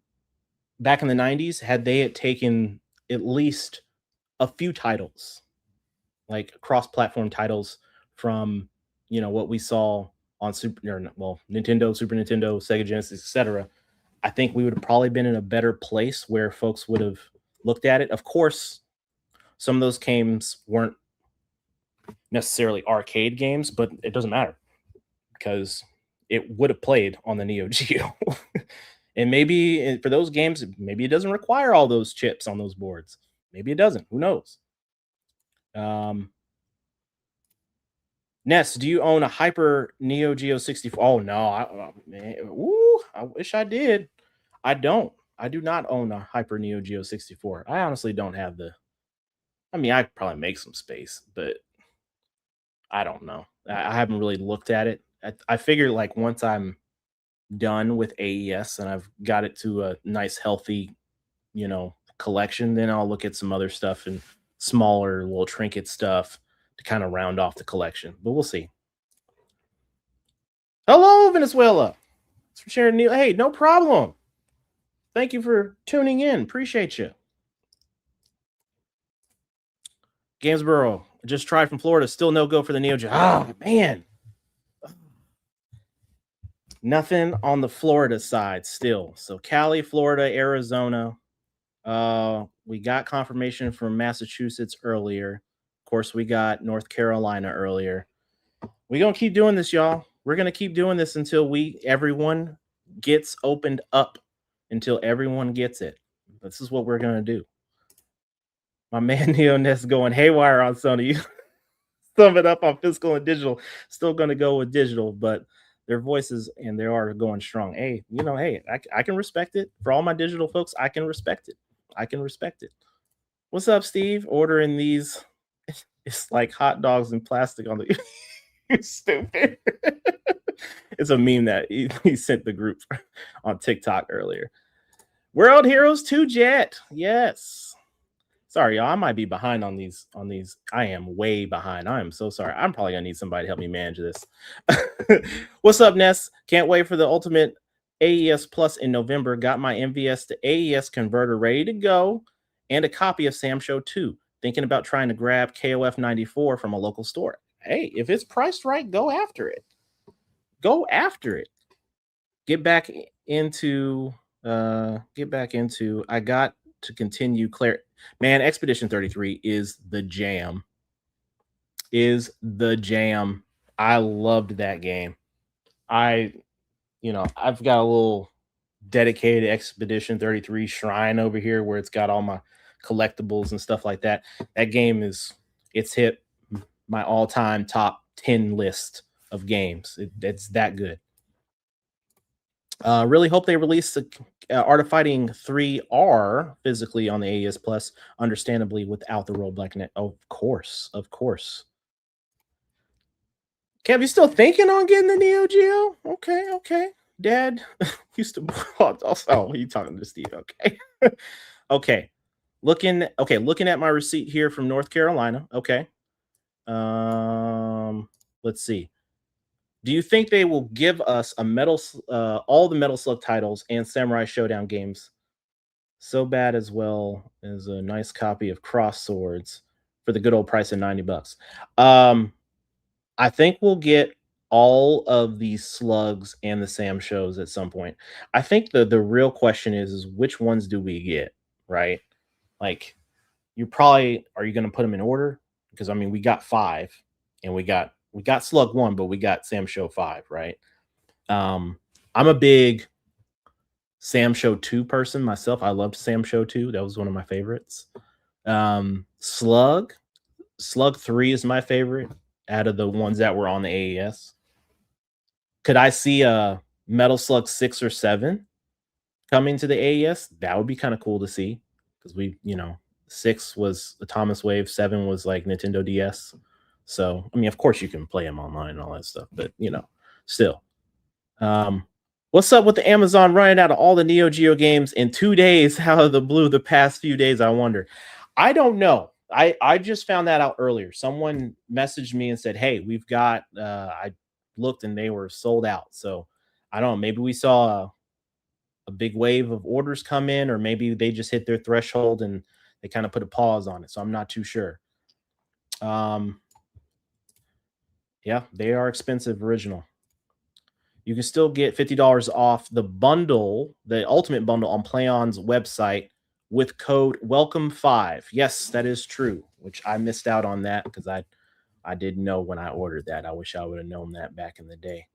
back in the 90s, had they had taken at least a few titles, like cross-platform titles from what we saw on Nintendo, Super Nintendo, Sega Genesis, etc. I think we would have probably been in a better place where folks would have looked at it. Of course, some of those games weren't necessarily arcade games, but it doesn't matter because it would have played on the Neo Geo. And maybe for those games, maybe it doesn't require all those chips on those boards. Maybe it doesn't. Who knows? Um, Ness, do you own a Hyper Neo Geo 64? Oh no, man, I wish I did. I don't. I do not own a Hyper Neo Geo 64. I honestly don't have the. I mean, I probably make some space, but I don't know. I haven't really looked at it. I figure like once I'm done with AES and I've got it to a nice, healthy, collection, then I'll look at some other stuff and smaller little trinket stuff to kind of round off the collection. But we'll see. Hello, Venezuela. Thanks for sharing. Hey, no problem. Thank you for tuning in. Appreciate you. Gamesboro, just tried from Florida. Still no go for the Neo Geo. Ah, man. Nothing on the Florida side still. So Cali, Florida, Arizona. We got confirmation from Massachusetts earlier. Of course, we got North Carolina earlier. We're gonna keep doing this, y'all. We're gonna keep doing this until everyone gets opened up, until everyone gets it. This is what we're gonna do. My man Neo Ness going haywire on Sony. Sum it up on physical and digital. Still gonna go with digital, but their voices and they are going strong. Hey, hey, I can respect it. For all my digital folks, I can respect it. I can respect it. What's up, Steve? Ordering these. It's like hot dogs and plastic on the. You're stupid. It's a meme that he sent the group on TikTok earlier. World Heroes 2 Jet. Yes. Sorry, y'all. I might be behind on these. I am way behind. I am so sorry. I'm probably gonna need somebody to help me manage this. What's up, Ness? Can't wait for the ultimate AES Plus in November. Got my MVS to AES converter ready to go, and a copy of Sam Show 2. Thinking about trying to grab KOF 94 from a local store. Hey, if it's priced right, go after it. Go after it. Get back into. I got to continue clear. Man, Expedition 33 is the jam. I loved that game. I've got a little dedicated Expedition 33 shrine over here where it's got all my collectibles and stuff like that. That game it's hit my all-time top 10 list of games. It's that good. Really hope they release the Art of Fighting 3R physically on the AES Plus, understandably without the rollback net. Of course, of course. Kev, you still thinking on getting the Neo Geo? Okay, okay. Dad used to. Oh, you talking to Steve? Okay, okay. Looking at my receipt here from North Carolina. Okay. Let's see. Do you think they will give us all the Metal Slug titles and Samurai Showdown games so bad as well as a nice copy of Cross Swords for the good old price of $90? I think we'll get all of these slugs and the Sam shows at some point. I think the real question is which ones do we get, right? Like are you going to put them in order? Because I mean, we got 5 and we got slug 1, but we got Sam show 5, right? I'm a big Sam Show 2 person myself. I loved Sam Show 2. That was one of my favorites. Slug 3 is my favorite out of the ones that were on the AES. Could I see a Metal Slug 6 or 7 coming to the AES? That would be kind of cool to see because 6 was the Thomas Wave, 7 was like Nintendo DS. So, I mean, of course you can play them online and all that stuff, but still. What's up with the Amazon running out of all the Neo Geo games in 2 days out of the blue the past few days? I wonder. I don't know. I just found that out earlier. Someone messaged me and said, "Hey, we've got." I looked and they were sold out. So I don't know. Maybe we saw a big wave of orders come in, or maybe they just hit their threshold and they kind of put a pause on it. So I'm not too sure. Yeah, they are expensive original. You can still get $50 off the bundle, the ultimate bundle on PlayOn's website with code welcome5. Yes, that is true, which I missed out on that because I didn't know when I ordered that. I wish I would have known that back in the day.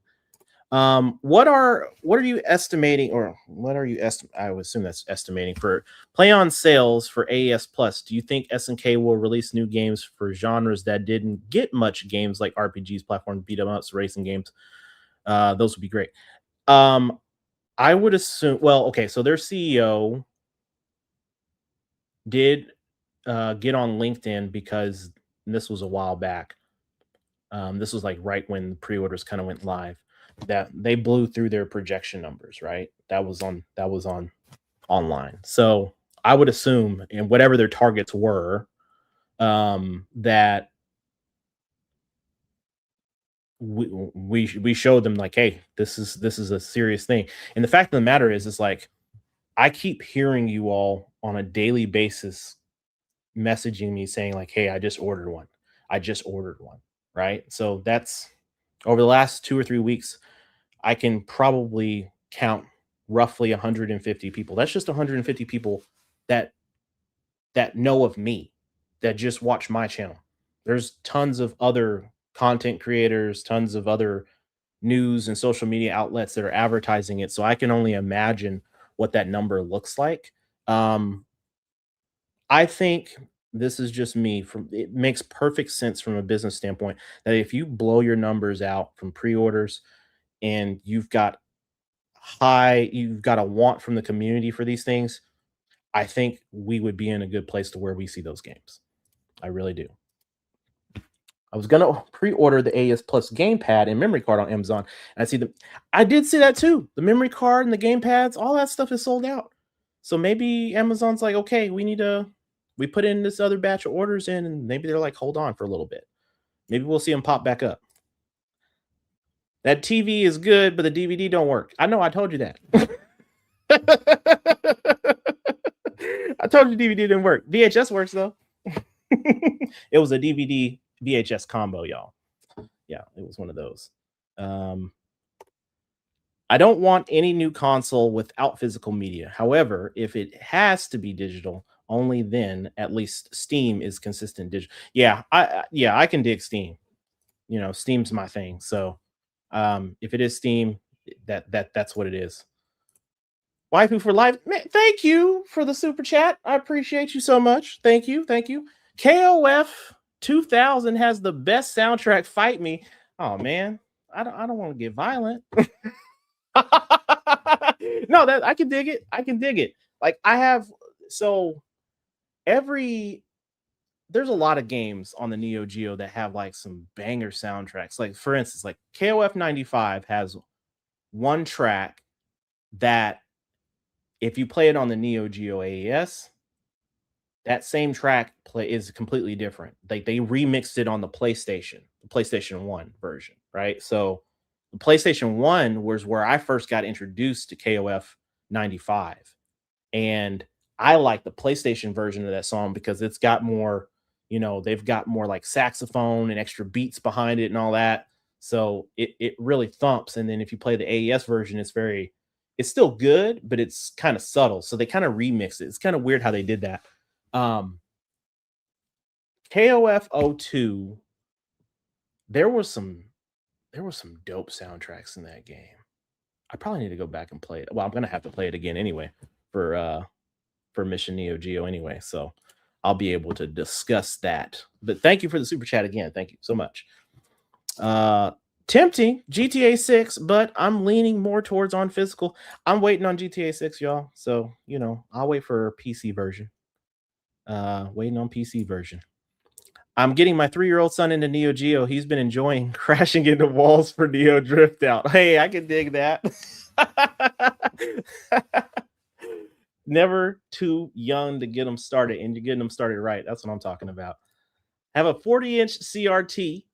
What are you estimating, or what are you I would assume that's estimating for PlayOn sales for AES Plus? Do you think SNK will release new games for genres that didn't get much games like RPGs, platform beat 'em ups, racing games? Those would be great. I would assume. Well, okay, so their CEO did get on LinkedIn because this was a while back. This was like right when pre-orders kind of went live. That they blew through their projection numbers, right? That was on online. So I would assume, and whatever their targets were, that we showed them like, hey, this is a serious thing. And the fact of the matter is like, I keep hearing you all on a daily basis messaging me saying like, hey, I just ordered one. Right? So that's over the last 2 or 3 weeks, I can probably count roughly 150 people. That's just 150 people that know of me, that just watch my channel. There's tons of other content creators, tons of other news and social media outlets that are advertising it. So I can only imagine what that number looks like. I think this is just me. It makes perfect sense from a business standpoint that if you blow your numbers out from pre-orders and you've got a want from the community for these things, I think we would be in a good place to where we see those games. I really do. I was gonna pre-order the AES Plus gamepad and memory card on Amazon. And I did see that too. The memory card and the gamepads, all that stuff is sold out. So maybe Amazon's like, okay, we put in this other batch of orders in, and maybe they're like, hold on for a little bit. Maybe we'll see them pop back up. That TV is good, but the DVD don't work. I know, I told you that. I told you DVD didn't work. VHS works though. It was a DVD VHS combo, y'all. Yeah, it was one of those. I don't want any new console without physical media. However, if it has to be digital, only then at least Steam is consistent digital. Yeah, I can dig Steam. Steam's my thing. So if it is Steam, that's what it is. Waifu for life. Man, thank you for the super chat. I appreciate you so much. Thank you. Thank you. KOF 2000 has the best soundtrack. Fight me. Oh man, I don't want to get violent. No, that I can dig it. I can dig it. Like I have so every there's a lot of games on the Neo Geo that have like some banger soundtracks. Like for instance, like KOF 95 has one track that if you play it on the Neo Geo AES, that same track play is completely different. They remixed it on the PlayStation 1 version, right? So the PlayStation 1 was where I first got introduced to KOF 95. And I like the PlayStation version of that song because it's got more, they've got more like saxophone and extra beats behind it and all that. So it really thumps. And then if you play the AES version, it's still good, but it's kind of subtle. So they kind of remix it. It's kind of weird how they did that. Um KOF 02, there was some dope soundtracks in that game. I probably need to go back and play it. Well, I'm gonna have to play it again anyway for Mission Neo Geo anyway. So I'll be able to discuss that. But thank you for the super chat again. Thank you so much. Tempting GTA 6, but I'm leaning more towards on physical. I'm waiting on GTA 6, y'all. So, I'll wait for a PC version. Waiting on PC version. I'm getting my 3-year-old son into Neo Geo. He's been enjoying crashing into walls for Neo Drift Out. Hey, I can dig that. Never too young to get them started, and you're getting them started right. That's what I'm talking about. Have a 40-inch CRT.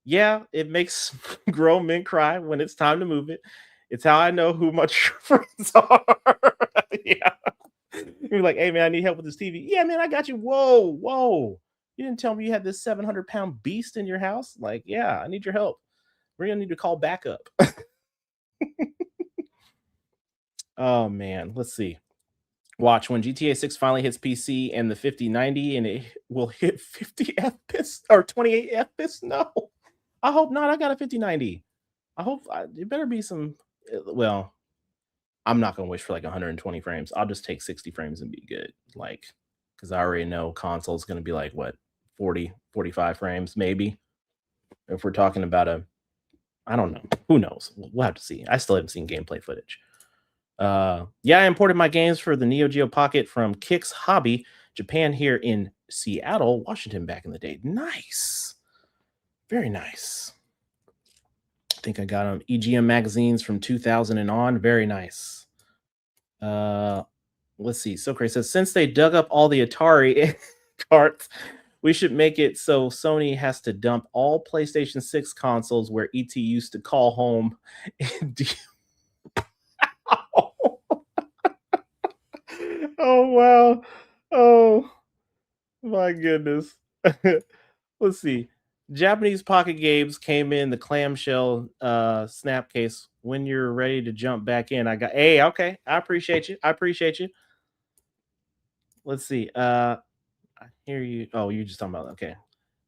Yeah, it makes grown men cry when it's time to move it. It's how I know who my true friends are. Yeah. You're like, hey man, I need help with this TV. Yeah, man, I got you. Whoa, whoa. You didn't tell me you had this 700-pound beast in your house. Like, yeah, I need your help. We're gonna need to call backup. Oh man, let's see. Watch when GTA 6 finally hits PC and the 5090 and it will hit 50 FPS or 28 FPS. No, I hope not. I got a 5090. It better be some. Well, I'm not gonna wish for like 120 frames. I'll just take 60 frames and be good. Like, because I already know console's gonna be like what 40, 45 frames maybe. If we're talking about I don't know. Who knows? We'll have to see. I still haven't seen gameplay footage. Yeah, I imported my games for the Neo Geo Pocket from Kix Hobby, Japan, here in Seattle, Washington, back in the day. Nice. Very nice. I think I got them EGM magazines from 2000 and on. Very nice. Let's see. Socrates says, since they dug up all the Atari carts, we should make it so Sony has to dump all PlayStation 6 consoles where ET used to call home and oh wow. Oh my goodness. Let's see. Japanese pocket games came in the clamshell snap case. When you're ready to jump back in, okay. I appreciate you. I appreciate you. Let's see. I hear you. Oh, you're just talking about okay.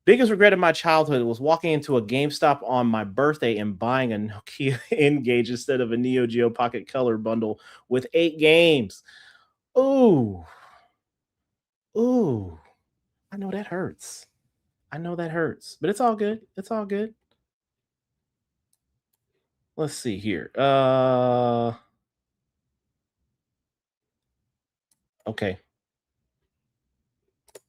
Biggest regret of my childhood was walking into a GameStop on my birthday and buying a Nokia N-Gage instead of a Neo Geo Pocket Color bundle with 8 games. Ooh. Ooh. I know that hurts. I know that hurts, but it's all good. It's all good. Let's see here. Okay.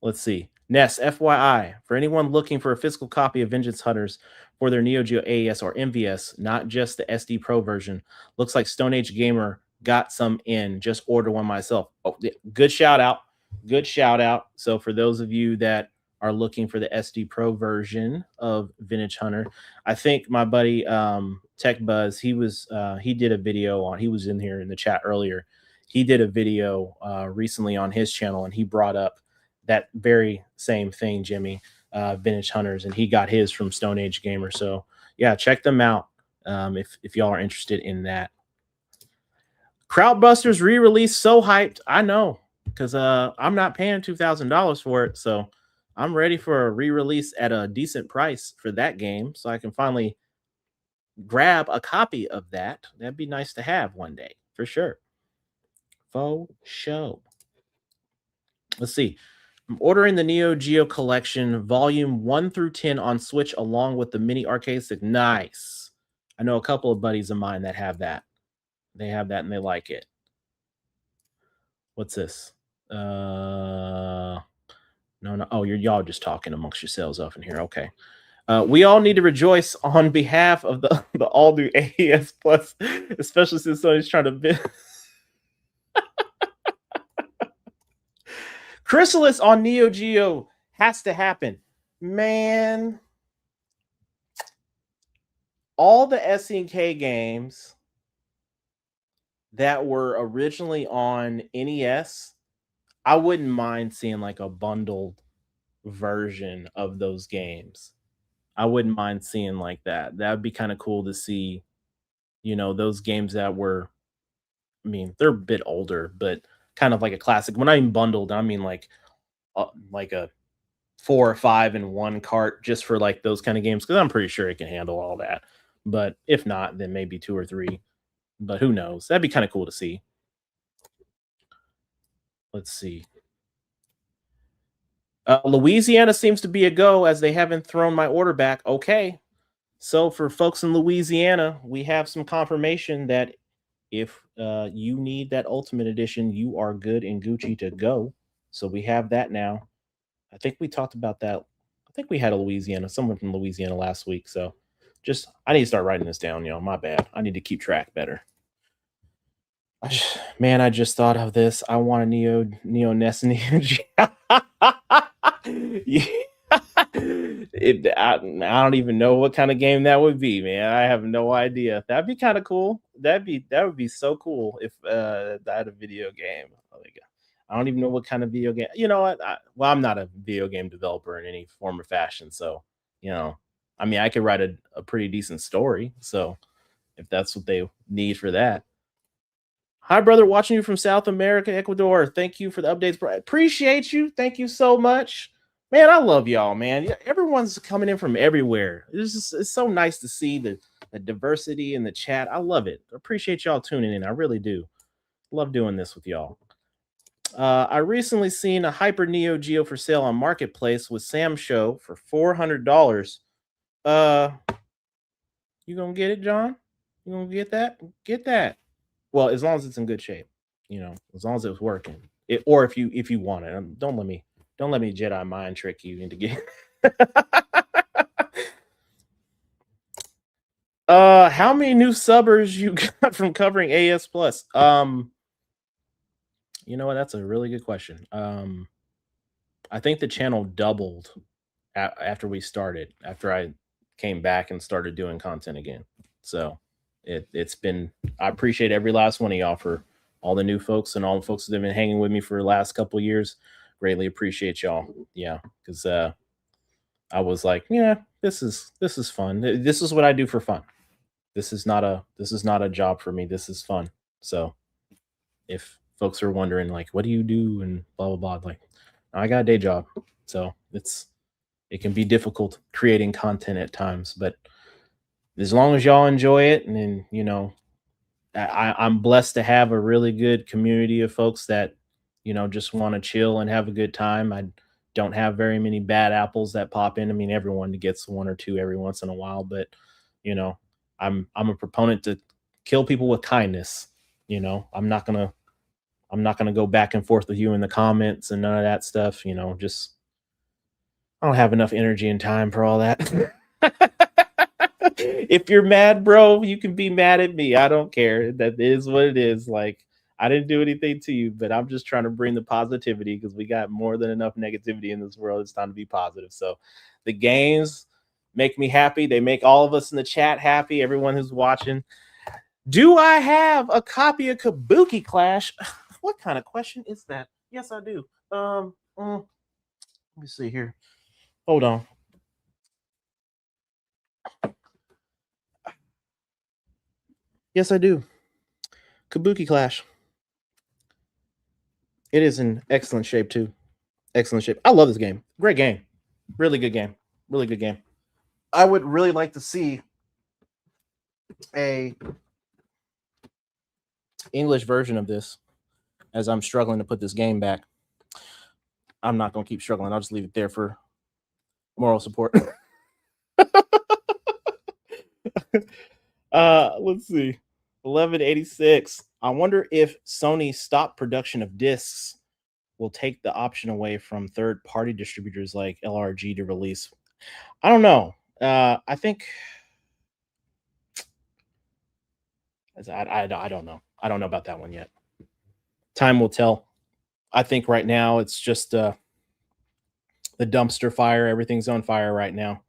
Let's see. Ness, FYI, for anyone looking for a physical copy of Vengeance Hunters for their Neo Geo AES or MVS, not just the SD Pro version, looks like Stone Age Gamer got some in. Just order one myself. Oh, yeah. Good shout out. Good shout out. So for those of you that are looking for the SD Pro version of Vintage Hunter, I think my buddy Tech Buzz, he did a video on, he was in here in the chat earlier. He did a video recently on his channel and he brought up that very same thing, Jimmy, Vintage Hunters, and he got his from Stone Age Gamer. So yeah, check them out if y'all are interested in that. Crowdbusters re-release, so hyped. I know, because I'm not paying $2,000 for it, so I'm ready for a re-release at a decent price for that game, so I can finally grab a copy of that. That'd be nice to have one day, for sure. Faux show. Let's see. I'm ordering the Neo Geo Collection, Volume 1 through 10 on Switch, along with the mini arcade stick. Nice. I know a couple of buddies of mine that have that. They have that and they like it. What's this? No. Oh, y'all just talking amongst yourselves up in here. Okay. We all need to rejoice on behalf of the all new AES Plus, especially since Sony's trying to bid. Chrysalis on Neo Geo has to happen, man. All the SNK games that were originally on NES, I wouldn't mind seeing like a bundled version of those games. I wouldn't mind seeing like that. That would be kind of cool to see, those games that were, I mean, they're a bit older, but kind of like a classic. When I mean bundled, I mean like a 4 or 5 in one cart just for like those kind of games, because I'm pretty sure it can handle all that. But if not, then maybe 2 or 3. But who knows? That'd be kind of cool to see. Let's see. Louisiana seems to be a go, as they haven't thrown my order back. Okay. So for folks in Louisiana, we have some confirmation that if you need that Ultimate Edition, you are good and Gucci to go. So we have that now. I think we talked about that. I think we had someone from Louisiana last week. So I need to start writing this down, my bad. I need to keep track better. I just thought of this. I want a Neo Ness Neo Geo. I don't even know what kind of game that would be, man. I have no idea. That'd be kind of cool. That would be so cool if I had a video game. Oh my God. I don't even know what kind of video game. You know what? I'm not a video game developer in any form or fashion, so I mean, I could write a pretty decent story. So if that's what they need for that. Hi, brother. Watching you from South America, Ecuador. Thank you for the updates, bro. Appreciate you. Thank you so much. Man, I love y'all, man. Everyone's coming in from everywhere. It's so nice to see the diversity in the chat. I love it. Appreciate y'all tuning in. I really do. Love doing this with y'all. I recently seen a Hyper Neo Geo for sale on Marketplace with Sam Show for $400. You gonna get it, John? You gonna get that? Get that. Well, as long as it's in good shape, as long as it's working. Or if you want it, don't let me Jedi mind trick you into getting. How many new subbers you got from covering AS Plus? You know what? That's a really good question. I think the channel doubled after we started. After I came back and started doing content again, so it's been. I appreciate every last one of y'all for all the new folks and all the folks that have been hanging with me for the last couple of years. Greatly appreciate y'all. Yeah, because I was like, yeah, this is fun. This is what I do for fun. This is not a job for me. This is fun. So if folks are wondering like, what do you do and blah blah blah, like, I got a day job, so it can be difficult creating content at times, but as long as y'all enjoy it, and then I'm blessed to have a really good community of folks that just want to chill and have a good time. I don't have very many bad apples that pop in. I mean, everyone gets 1 or 2 every once in a while, but I'm a proponent to kill people with kindness. I'm not gonna go back and forth with you in the comments and none of that stuff. Just I don't have enough energy and time for all that. If you're mad, bro, you can be mad at me. I don't care. That is what it is. Like, I didn't do anything to you, but I'm just trying to bring the positivity, because we got more than enough negativity in this world. It's time to be positive. So the games make me happy. They make all of us in the chat happy. Everyone who's watching. Do I have a copy of Kabuki Clash? What kind of question is that? Yes, I do. Let me see here. Hold on. Yes, I do. Kabuki Clash. It is in excellent shape too. Excellent shape. I love this game. Great game. Really good game. Really good game. I would really like to see a English version of this. as I'm struggling to put this game back. I'm not going to keep struggling. I'll just leave it there for moral support. Let's see. 1186. I wonder if Sony stop production of discs will take the option away from third-party distributors like LRG to release. I don't know. I think I don't know. I don't know about that one yet. Time will tell. I think right now it's just the dumpster fire. Everything's on fire right now.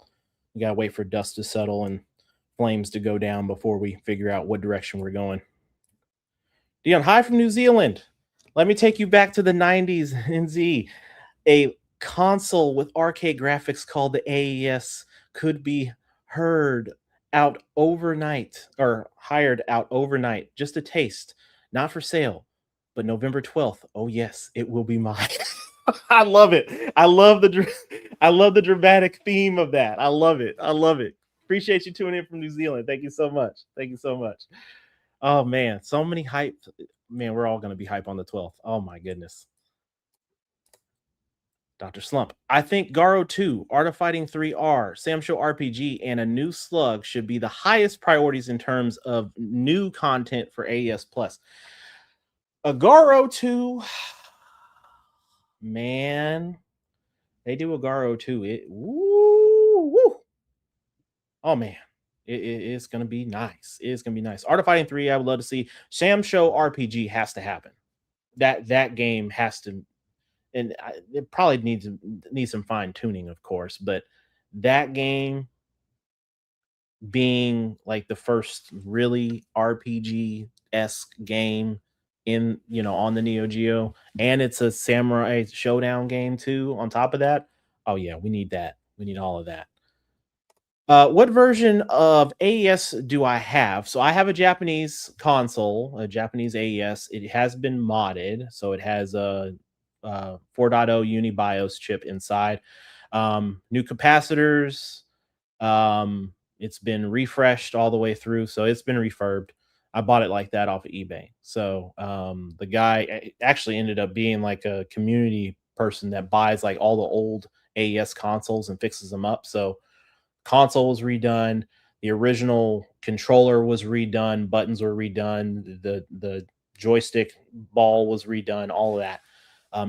We gotta wait for dust to settle and flames to go down before we figure out what direction we're going. Dion, hi from New Zealand. Let me take you back to the 90s, NZ. A console with arcade graphics called the AES could be heard out overnight or hired out overnight. Just a taste, not for sale, but November 12th. Oh yes, it will be mine. I love it. I love the dramatic theme of that. I love it. I love it. Appreciate you tuning in from New Zealand. Thank you so much. Thank you so much. Oh man, so many hype. Man, we're all going to be hype on the 12th. Oh my goodness. Dr. Slump. I think Garo 2, Art of Fighting 3R, Sam Show RPG, and a new slug should be the highest priorities in terms of new content for AES Plus. A Garo 2, man, they do a Garo 2. Woo. Oh man, it's gonna be nice. It's gonna be nice. Art of Fighting 3, I would love to see. Sam Show RPG has to happen. That game has to, and it probably needs some fine tuning, of course, but that game being like the first really RPG esque game in on the Neo Geo, and it's a samurai showdown game too. On top of that, oh yeah, we need that. We need all of that. What version of AES do I have? So I have a Japanese console, a Japanese AES. It has been modded, so it has a 4.0 UniBIOS chip inside. New capacitors. It's been refreshed all the way through, so it's been refurbed. I bought it like that off of eBay. So the guy actually ended up being like a community person that buys like all the old AES consoles and fixes them up. So console was redone, the original controller was redone, buttons were redone, the joystick ball was redone, all of that.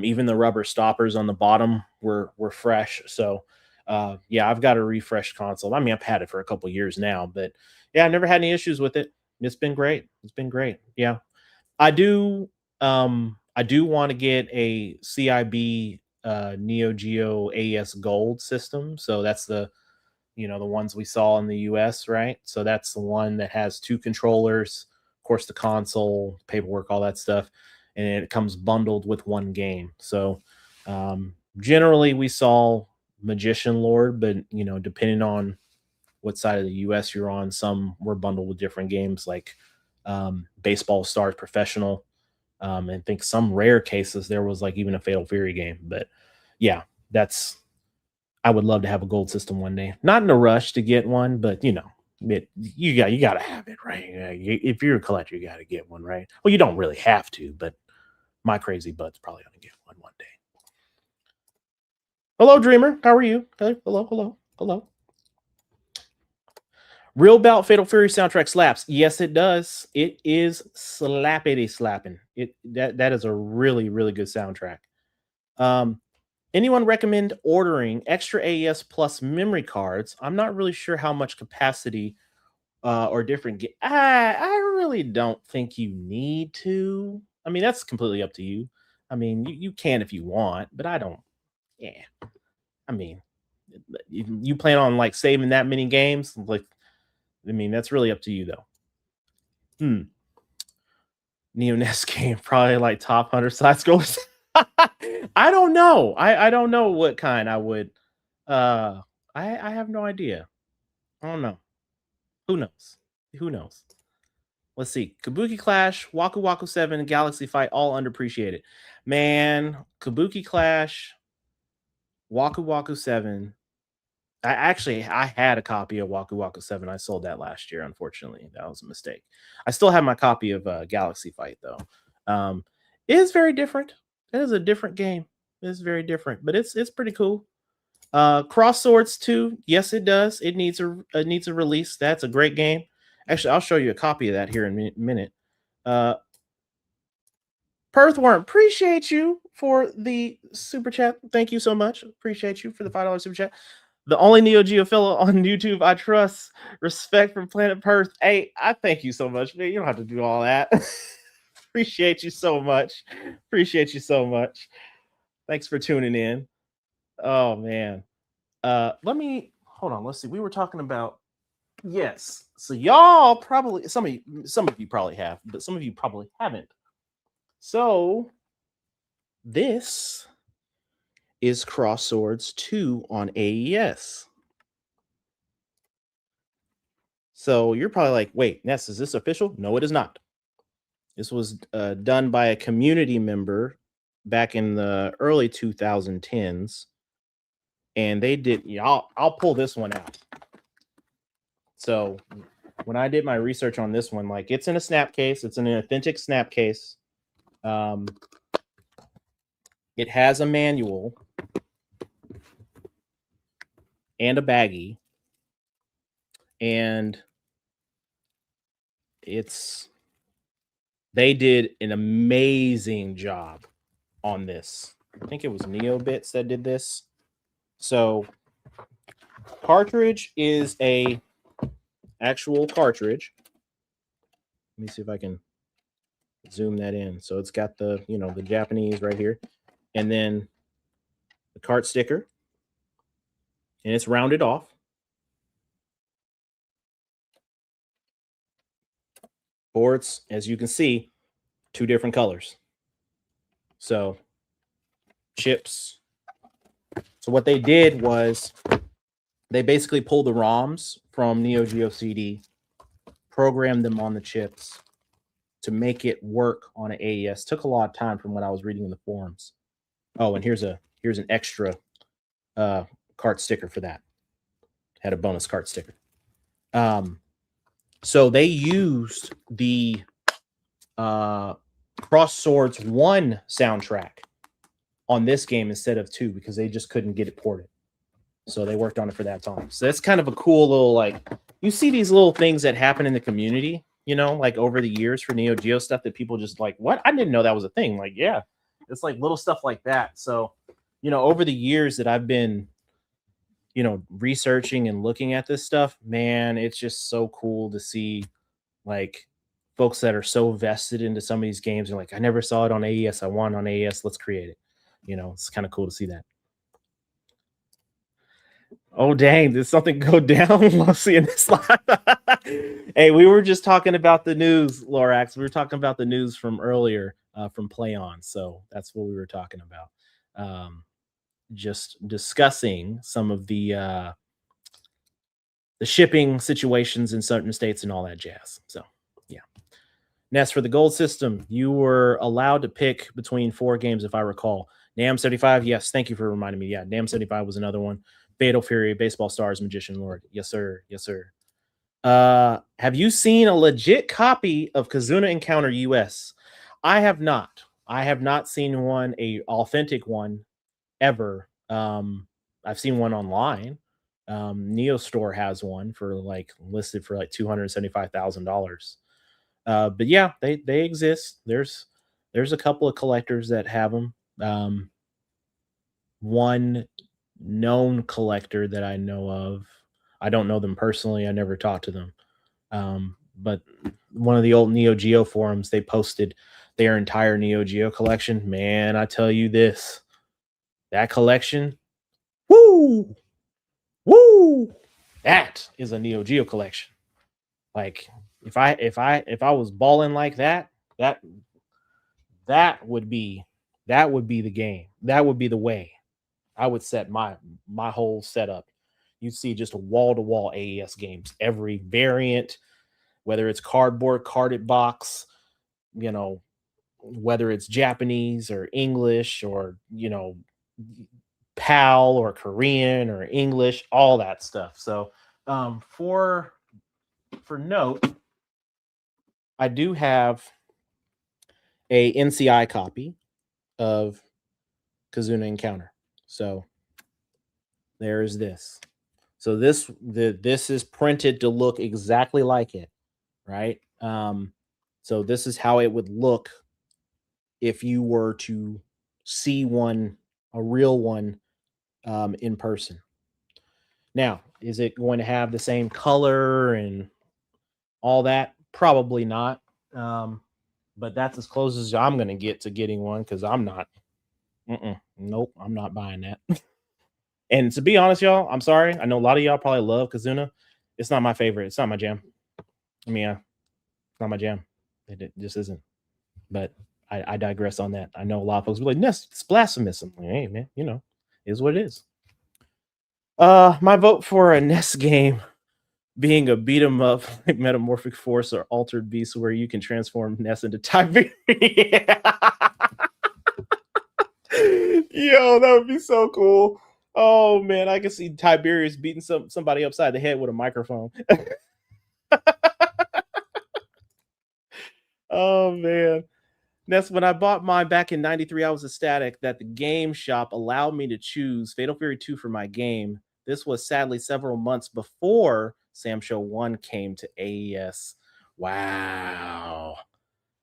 Even the rubber stoppers on the bottom were fresh. So yeah, I've got a refreshed console. I mean, I've had it for a couple years now, but yeah, I never had any issues with it. It's been great. It's been great. Yeah. I do want to get a CIB Neo Geo AES Gold system. So that's the the ones we saw in the US, right? So that's the one that has two controllers, of course, the console, paperwork, all that stuff, and it comes bundled with one game. So generally, we saw Magician Lord, but depending on what side of the US you're on, some were bundled with different games like Baseball Stars Professional, and I think some rare cases there was like even a Fatal Fury game. But yeah, I would love to have a gold system one day. Not in a rush to get one, but you got to have it, right? If you're a collector, you got to get one, right? Well, you don't really have to, but my crazy butt's probably gonna get one day. Hello, Dreamer. How are you? Hello. Real Bout Fatal Fury soundtrack slaps. Yes, it does. It is slappity slapping. That is a really really good soundtrack. Anyone recommend ordering extra AES Plus memory cards? I'm not really sure how much capacity or different. I really don't think you need to. I mean, that's completely up to you. I mean, you can if you want, but I don't. Yeah. I mean, you plan on like saving that many games? Like, I mean, that's really up to you though. Neo Ness game, probably like top 100 side scrollers. I don't know. I don't know what kind I would. I have no idea. I don't know. Who knows? Who knows? Let's see. Kabuki Clash, Waku Waku 7, Galaxy Fight, all underappreciated. Man, Kabuki Clash, Waku Waku 7. I had a copy of Waku Waku 7. I sold that last year, unfortunately. That was a mistake. I still have my copy of Galaxy Fight though. It is very different. It is a different game. It's very different, but it's pretty cool. Cross Swords 2, yes, it does. It needs a release. That's a great game. Actually, I'll show you a copy of that here in a minute. Uh, Perthworm, appreciate you for the super chat. Thank you so much. Appreciate you for the $5 super chat. The only Neo Geo fellow on YouTube I trust. Respect from Planet Perth. Hey, I thank you so much, man. You don't have to do all that. Appreciate you so much. Appreciate you so much. Thanks for tuning in. Oh man. Let me hold on. Let's see. We were talking about yes. So y'all probably some of you probably have, but some of you probably haven't. So this is Cross Swords 2 on AES. So you're probably like, wait, Ness, is this official? No, it is not. This was done by a community member back in the early 2010s. And they did, I'll pull this one out. So when I did my research on this one, like it's in a snap case, it's in an authentic snap case. It has a manual and a baggie, and they did an amazing job on this. I think it was NeoBits that did this. So cartridge is a actual cartridge. Let me see if I can zoom that in. So it's got the, the Japanese right here, and then the cart sticker, and it's rounded off. Boards, as you can see, 2 different colors. So chips. So what they did was they basically pulled the ROMs from Neo Geo CD, programmed them on the chips to make it work on an AES. Took a lot of time from what I was reading in the forums. Oh, and here's an extra cart sticker for that. Had a bonus cart sticker. So they used the Cross Swords 1 soundtrack on this game instead of 2 because they just couldn't get it ported. So they worked on it for that time. So that's kind of a cool little, like, you see these little things that happen in the community, like over the years for Neo Geo stuff that people just like, what? I didn't know that was a thing. Like, yeah, it's like little stuff like that. So, over the years that I've been, researching and looking at this stuff, man, it's just so cool to see like folks that are so vested into some of these games and like, I never saw it on AES. I want it on AES. Let's create it. It's kind of cool to see that. Oh dang! Did something go down while seeing this live? Hey, we were just talking about the news, Lorax. We were talking about the news from earlier from Play On, so that's what we were talking about. Just discussing some of the shipping situations in certain states and all that jazz. So, yeah. Ness, for the gold system, you were allowed to pick between 4 games, if I recall. NAM 75, yes. Thank you for reminding me. Yeah, NAM 75 was another one. Fatal Fury, Baseball Stars, Magician Lord. Yes, sir. Yes, sir. Have you seen a legit copy of Kazuna Encounter US? I have not. I have not seen one, a authentic one, ever. I've seen one online. Neo Store has one for like listed for like $275,000. But yeah, they exist. There's a couple of collectors that have them. One known collector that I know of. I don't know them personally. I never talked to them. But one of the old Neo Geo forums, they posted their entire Neo Geo collection. Man, I tell you this, that collection, woo, woo, that is a Neo Geo collection. Like if I was balling like that would be the game. That would be the way I would set my whole setup. You'd see just wall to wall AES games, every variant, whether it's cardboard, carded box, whether it's Japanese or English or, PAL or Korean or English, all that stuff. So for note, I do have a NCI copy of Kazuna Encounter. So there's this. So this is printed to look exactly like it, right? So this is how it would look if you were to see one, a real one, in person. Now, is it going to have the same color and all that? Probably not. But that's as close as I'm going to get to getting one because I'm not. Nope, I'm not buying that. And to be honest, y'all, I'm sorry. I know a lot of y'all probably love Kazuna. It's not my favorite. It's not my jam. I mean, it's not my jam. It just isn't. But I digress on that. I know a lot of folks be like, Ness, it's blasphemous. I'm like, hey, man, is what it is. My vote for a Ness game being a beat 'em up like Metamorphic Force or Altered Beast where you can transform Ness into Tiberius. Yo, that would be so cool. Oh man, I can see Tiberius beating somebody upside the head with a microphone. Oh man. That's when I bought mine back in 93. I was ecstatic that the game shop allowed me to choose Fatal Fury 2 for my game. This was sadly several months before Sam Show 1 came to AES. Wow.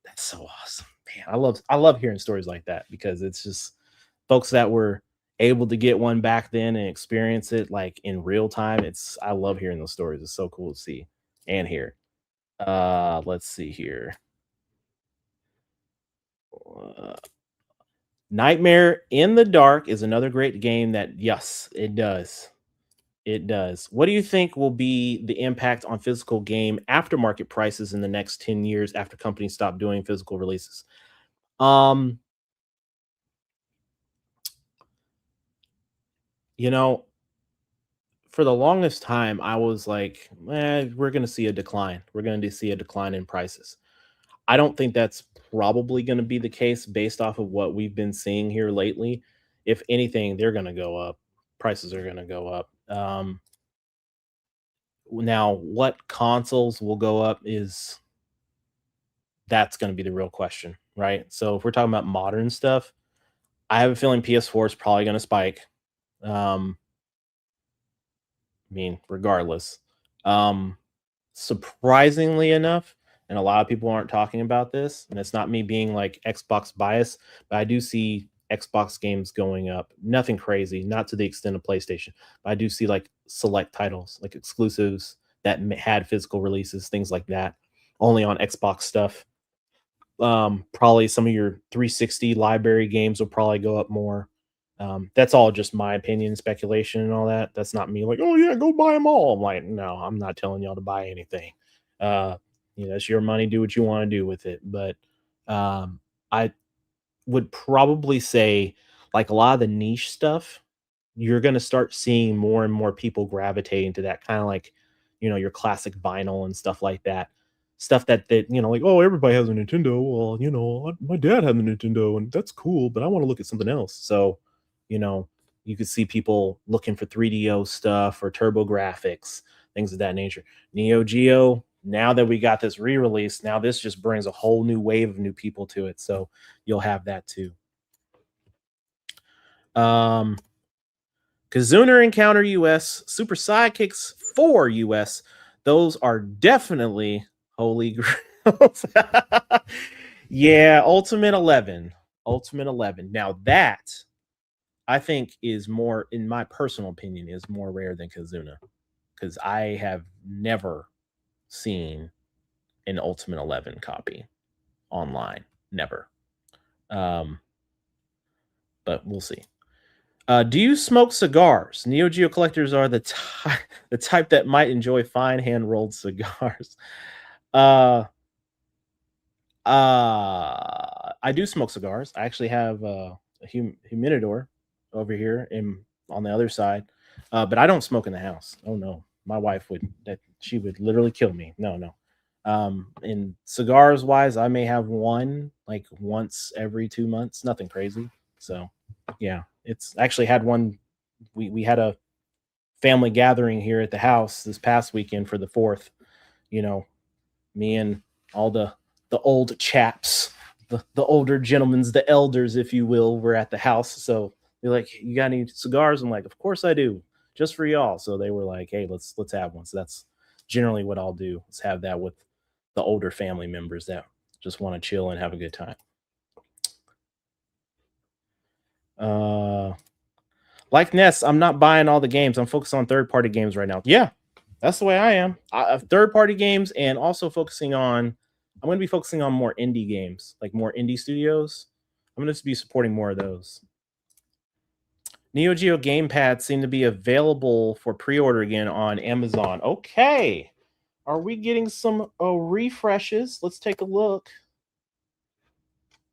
That's so awesome. Man, I love hearing stories like that because it's just folks that were able to get one back then and experience it like in real time. I love hearing those stories. It's so cool to see and hear. Let's see here. Uh, Nightmare in the Dark is another great game that, yes, it does. It does. What do you think will be the impact on physical game aftermarket prices in the next 10 years after companies stop doing physical releases? Um, you know, for the longest time, I was like, we're going to see a decline. We're going to see a decline in prices. I don't think that's probably going to be the case based off of what we've been seeing here lately. If anything, they're going to go up. Prices are going to go up. Now, what consoles will go up is that's going to be the real question, right? So if we're talking about modern stuff, I have a feeling PS4 is probably going to spike. Um, I mean, regardless. Um, Surprisingly enough, and a lot of people aren't talking about this, and it's not me being like Xbox bias, but I do see Xbox games going up. Nothing crazy, not to the extent of PlayStation, but I do see like select titles, like exclusives that had physical releases, things like that, only on Xbox stuff. Probably some of your 360 library games will probably go up more. That's all just my opinion, speculation, and all that. That's not me like, oh yeah, go buy them all. I'm like, no, I'm not telling y'all to buy anything. Uh, it's your money. Do what you want to do with it. But I would probably say like a lot of the niche stuff, you're going to start seeing more and more people gravitating to that kind of like, your classic vinyl and stuff like that. Stuff that like, oh, everybody has a Nintendo. Well, my dad had a Nintendo and that's cool, but I want to look at something else. So, you know, you could see people looking for 3DO stuff or turbo graphics, things of that nature. Neo Geo, now that we got this re-release, now this just brings a whole new wave of new people to it. So you'll have that too. Um, Kazuner Encounter US, Super Sidekicks 4 US. Those are definitely holy grails. Yeah, Ultimate 11. Ultimate 11. Now that I think is more, in my personal opinion, is more rare than Kazuna. Because I have never seen an Ultimate 11 copy online. Never. Um, but we'll see. Do you smoke cigars? Neo Geo collectors are the type that might enjoy fine hand rolled cigars. Uh, I do smoke cigars. I actually have a humidor over here on the other side, but I don't smoke in the house. Oh no, my wife would that she would literally kill me. No, no. In cigars wise, I may have one like once every 2 months. Nothing crazy. So yeah, it's actually had one. We had a family gathering here at the house this past weekend for the 4th. You know, me and all the old chaps the older gentlemen's, the elders, if you will, were at the house. So they're like, "You got any cigars?" I'm like, "Of course I do, just for y'all." So they were like, "Hey, let's have one." So that's generally what I'll do, is have that with the older family members that just want to chill and have a good time. Uh, like Ness, I'm not buying all the games. I'm focused on third party games right now. Yeah, that's the way I am. Third party games, and also focusing on. I'm going to be focusing on more indie games, like more indie studios. I'm going to be supporting more of those. Neo Geo gamepads seem to be available for pre-order again on Amazon. Okay. Are we getting some refreshes? Let's take a look.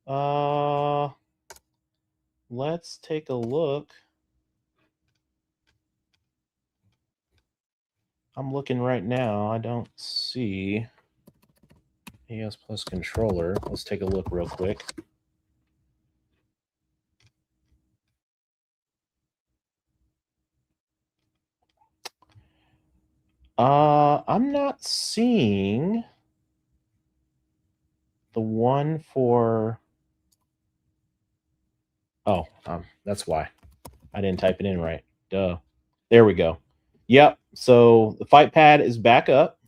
Uh let's take a look. I'm looking right now. I don't see AES Plus controller. Let's take a look real quick. I'm not seeing the one for. Oh, that's why I didn't type it in right. Duh. There we go. Yep. So the fight pad is back up.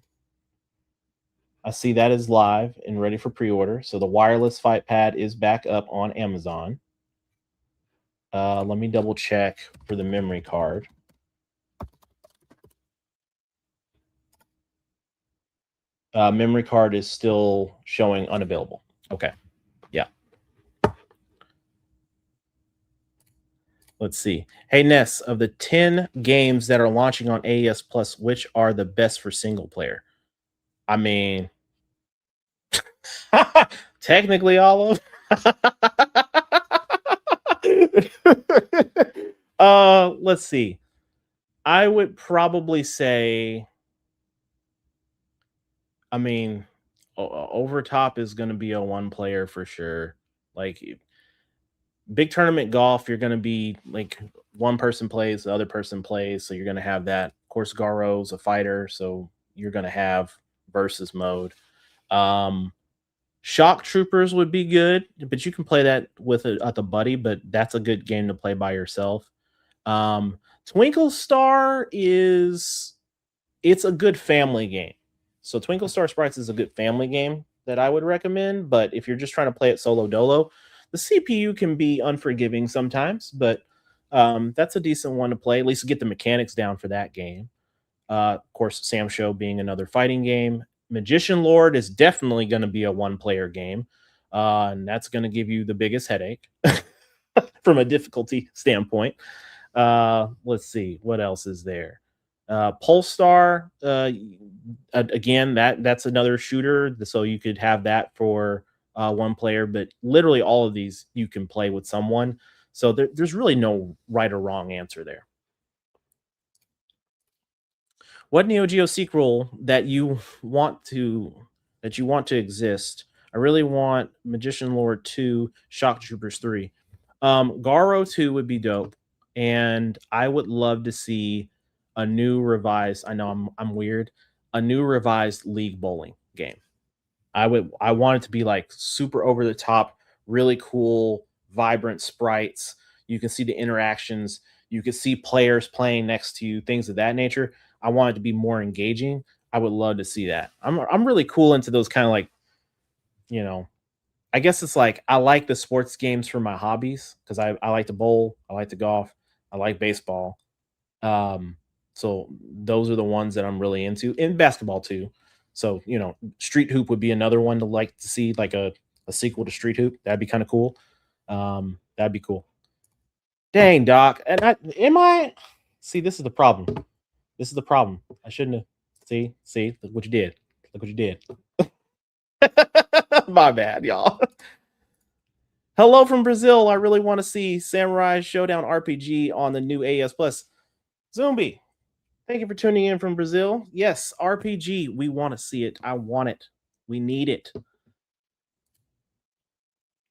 I see that is live and ready for pre-order. So the wireless fight pad is back up on Amazon. Let me double check for the memory card. Memory card is still showing unavailable. Okay. Yeah. Let's see. Hey Ness, of the 10 games that are launching on AES Plus, which are the best for single player? I mean, technically all of let's see. I would probably say, I mean, Overtop is going to be a one player for sure. Like big tournament golf, you're going to be like one person plays, the other person plays, so you're going to have that. Of course, Garo's a fighter, so you're going to have versus mode. Um, Shock Troopers would be good, but you can play that with a buddy. But that's a good game to play by yourself. Twinkle Star is it's a good family game. So Twinkle Star Sprites is a good family game that I would recommend. But if you're just trying to play it solo dolo, the CPU can be unforgiving sometimes. But that's a decent one to play. At least get the mechanics down for that game. Of course, Sam Show being another fighting game. Magician Lord is definitely going to be a one-player game, and that's going to give you the biggest headache from a difficulty standpoint. Let's see what else is there. Polestar, again, that's another shooter, so you could have that for one player. But literally all of these you can play with someone, so there's really no right or wrong answer there. What Neo Geo sequel that you want to exist? I really want Magician Lord 2, Shock Troopers 3. Garo 2 would be dope. And I would love to see a new revised, I know I'm weird, a new revised League Bowling game. I want it to be like super over the top, really cool, vibrant sprites. You can see the interactions. You can see players playing next to you, things of that nature. I want it to be more engaging. I would love to see that. I'm really cool into those kind of like, you know, I guess it's like I like the sports games for my hobbies because I like to bowl, I like to golf, I like baseball. Um, so those are the ones that I'm really into, in basketball too. So, Street Hoop would be another one to like to see, like a sequel to Street Hoop. That'd be kind of cool. That'd be cool. Dang, Doc. And am I see, this is the problem. This is the problem. I shouldn't have see, look what you did. Look what you did. My bad, y'all. Hello from Brazil. I really want to see Samurai Showdown RPG on the new AS Plus. Zombie, thank you for tuning in from Brazil. Yes, RPG. We want to see it. I want it. We need it.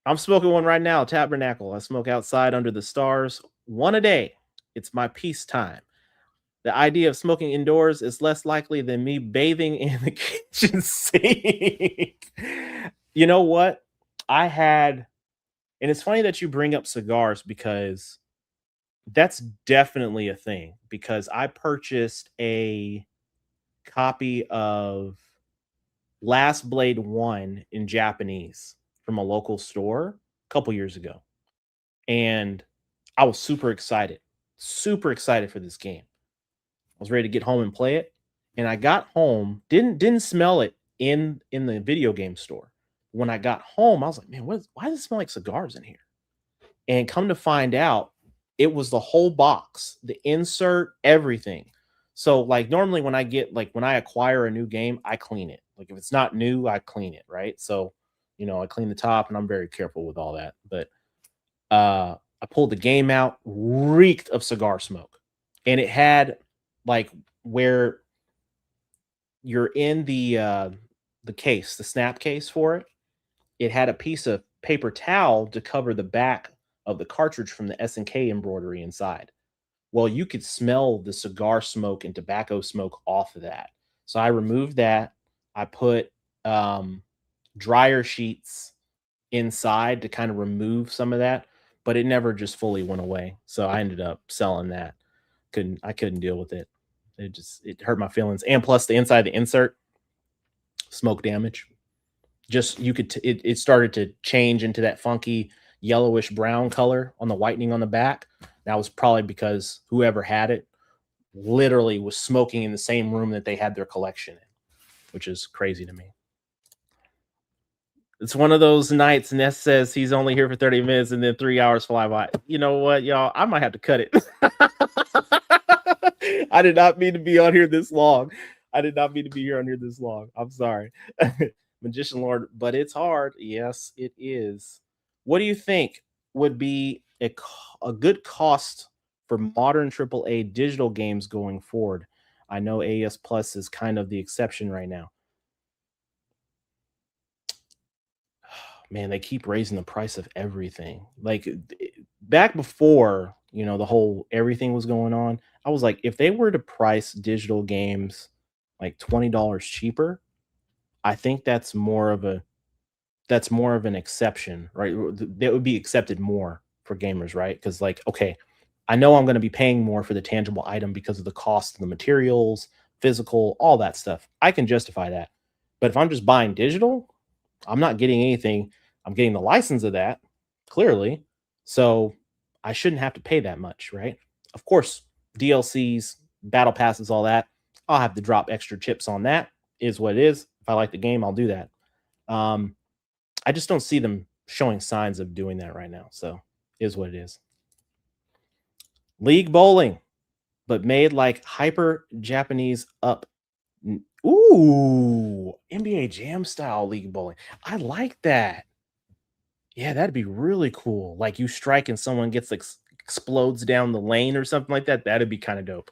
I'm smoking one right now, Tabernacle. I smoke outside under the stars, one a day. It's my peace time. The idea of smoking indoors is less likely than me bathing in the kitchen sink. You know what? I had, and it's funny that you bring up cigars because that's definitely a thing. Because I purchased a copy of Last Blade 1 in Japanese from a local store a couple years ago. And I was super excited for this game. I was ready to get home and play it. And I got home, didn't smell it in the video game store. When I got home, I was like, man, why does it smell like cigars in here? And come to find out, it was the whole box, the insert, everything. So like normally when I get like when I acquire a new game, I clean it. Like if it's not new, I clean it, right? So, I clean the top and I'm very careful with all that. But I pulled the game out, reeked of cigar smoke. And it had like where you're in the case, the snap case for it, it had a piece of paper towel to cover the back of the cartridge from the S&K embroidery inside. Well, you could smell the cigar smoke and tobacco smoke off of that. So I removed that. I put um, dryer sheets inside to kind of remove some of that, but it never just fully went away. So I ended up selling that. I couldn't deal with it. It hurt my feelings. And plus the inside of the insert, smoke damage. Just you could it started to change into that funky yellowish brown color on the whitening on the back. That was probably because whoever had it literally was smoking in the same room that they had their collection in, which is crazy to me. It's one of those nights. Ness says he's only here for 30 minutes and then 3 hours fly by. You know what, y'all? I might have to cut it. I did not mean to be on here this long. I did not mean to be here on here this long. I'm sorry. Magician Lord, but it's hard. Yes, it is. What do you think would be a good cost for modern AAA digital games going forward? I know AES Plus is kind of the exception right now. Man, they keep raising the price of everything. Like back before, the whole everything was going on, I was like, if they were to price digital games like $20 cheaper, I think that's more of an exception, right? That would be accepted more for gamers, right? Because like, okay, I know I'm going to be paying more for the tangible item because of the cost of the materials, physical, all that stuff. I can justify that. But if I'm just buying digital, I'm not getting anything. I'm getting the license of that, clearly. So I shouldn't have to pay that much, right? Of course, DLCs, battle passes, all that. I'll have to drop extra chips on that. Is what it is. If I like the game, I'll do that. Um, I just don't see them showing signs of doing that right now. So is what it is. League bowling, but made like hyper Japanese up. Ooh, NBA Jam style league bowling. I like that. Yeah, that'd be really cool. Like you strike and someone gets like explodes down the lane or something like that. That'd be kind of dope.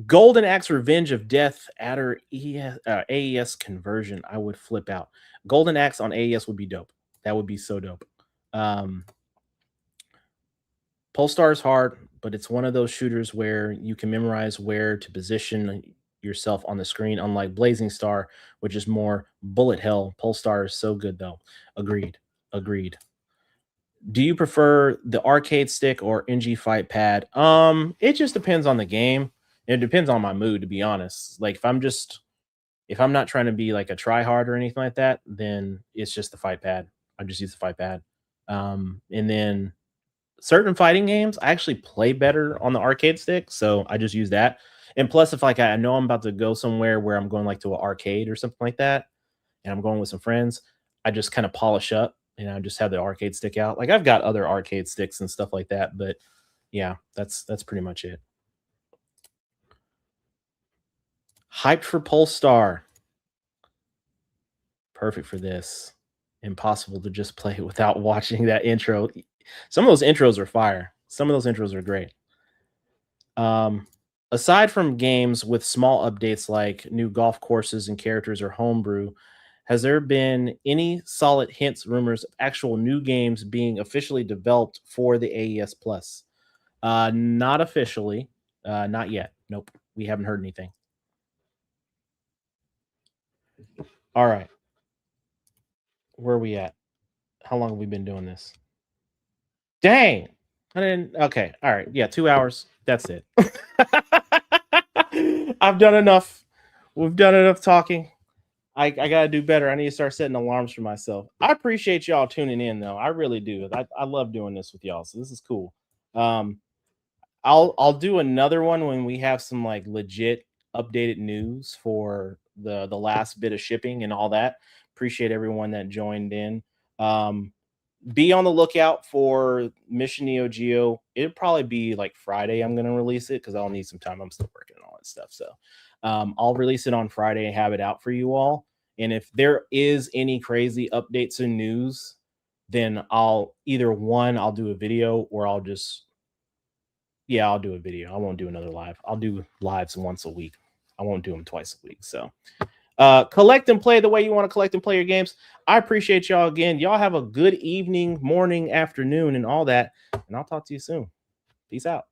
Golden Axe Revenge of Death adder AES conversion. I would flip out. Golden Axe on AES would be dope. That would be so dope. Um, Polestar is hard, but it's one of those shooters where you can memorize where to position yourself on the screen, unlike Blazing Star, which is more bullet hell. Polestar is so good though. Agreed. Agreed. Do you prefer the arcade stick or NG Fight pad? It just depends on the game. It depends on my mood, to be honest. Like if I'm not trying to be like a try hard or anything like that, then it's just the fight pad. I just use the fight pad. And then certain fighting games, I actually play better on the arcade stick, so I just use that. And plus, if like I know I'm about to go somewhere where I'm going like to an arcade or something like that, and I'm going with some friends, I just kind of polish up and I just have the arcade stick out. Like I've got other arcade sticks and stuff like that, but yeah, that's pretty much it. Hyped for Polestar. Perfect for this. Impossible to just play without watching that intro. Some of those intros are fire. Some of those intros are great. Um, Aside from games with small updates like new golf courses and characters or homebrew, has there been any solid hints, rumors of actual new games being officially developed for the AES Plus? Not officially. Not yet. Nope. We haven't heard anything. All right. Where are we at? How long have we been doing this? Dang. I didn't. Okay. All right. Yeah, 2 hours. That's it. I've done enough. We've done enough talking. I gotta do better. I need to start setting alarms for myself. I appreciate y'all tuning in though. I really do. I love doing this with y'all. So this is cool. Um, I'll do another one when we have some like legit updated news for the last bit of shipping and all that. Appreciate everyone that joined in. Um, be on the lookout for Mission Neo Geo. It'll probably be like Friday. I'm gonna release it because I'll need some time. I'm still working on all that stuff. So I'll release it on Friday and have it out for you all. And if there is any crazy updates and news, then I'll either one, I'll do a video or I'll just yeah, I'll do a video. I won't do another live. I'll do lives once a week. I won't do them twice a week. So collect and play the way you want to collect and play your games. I appreciate y'all again. Y'all have a good evening, morning, afternoon, and all that. And I'll talk to you soon. Peace out.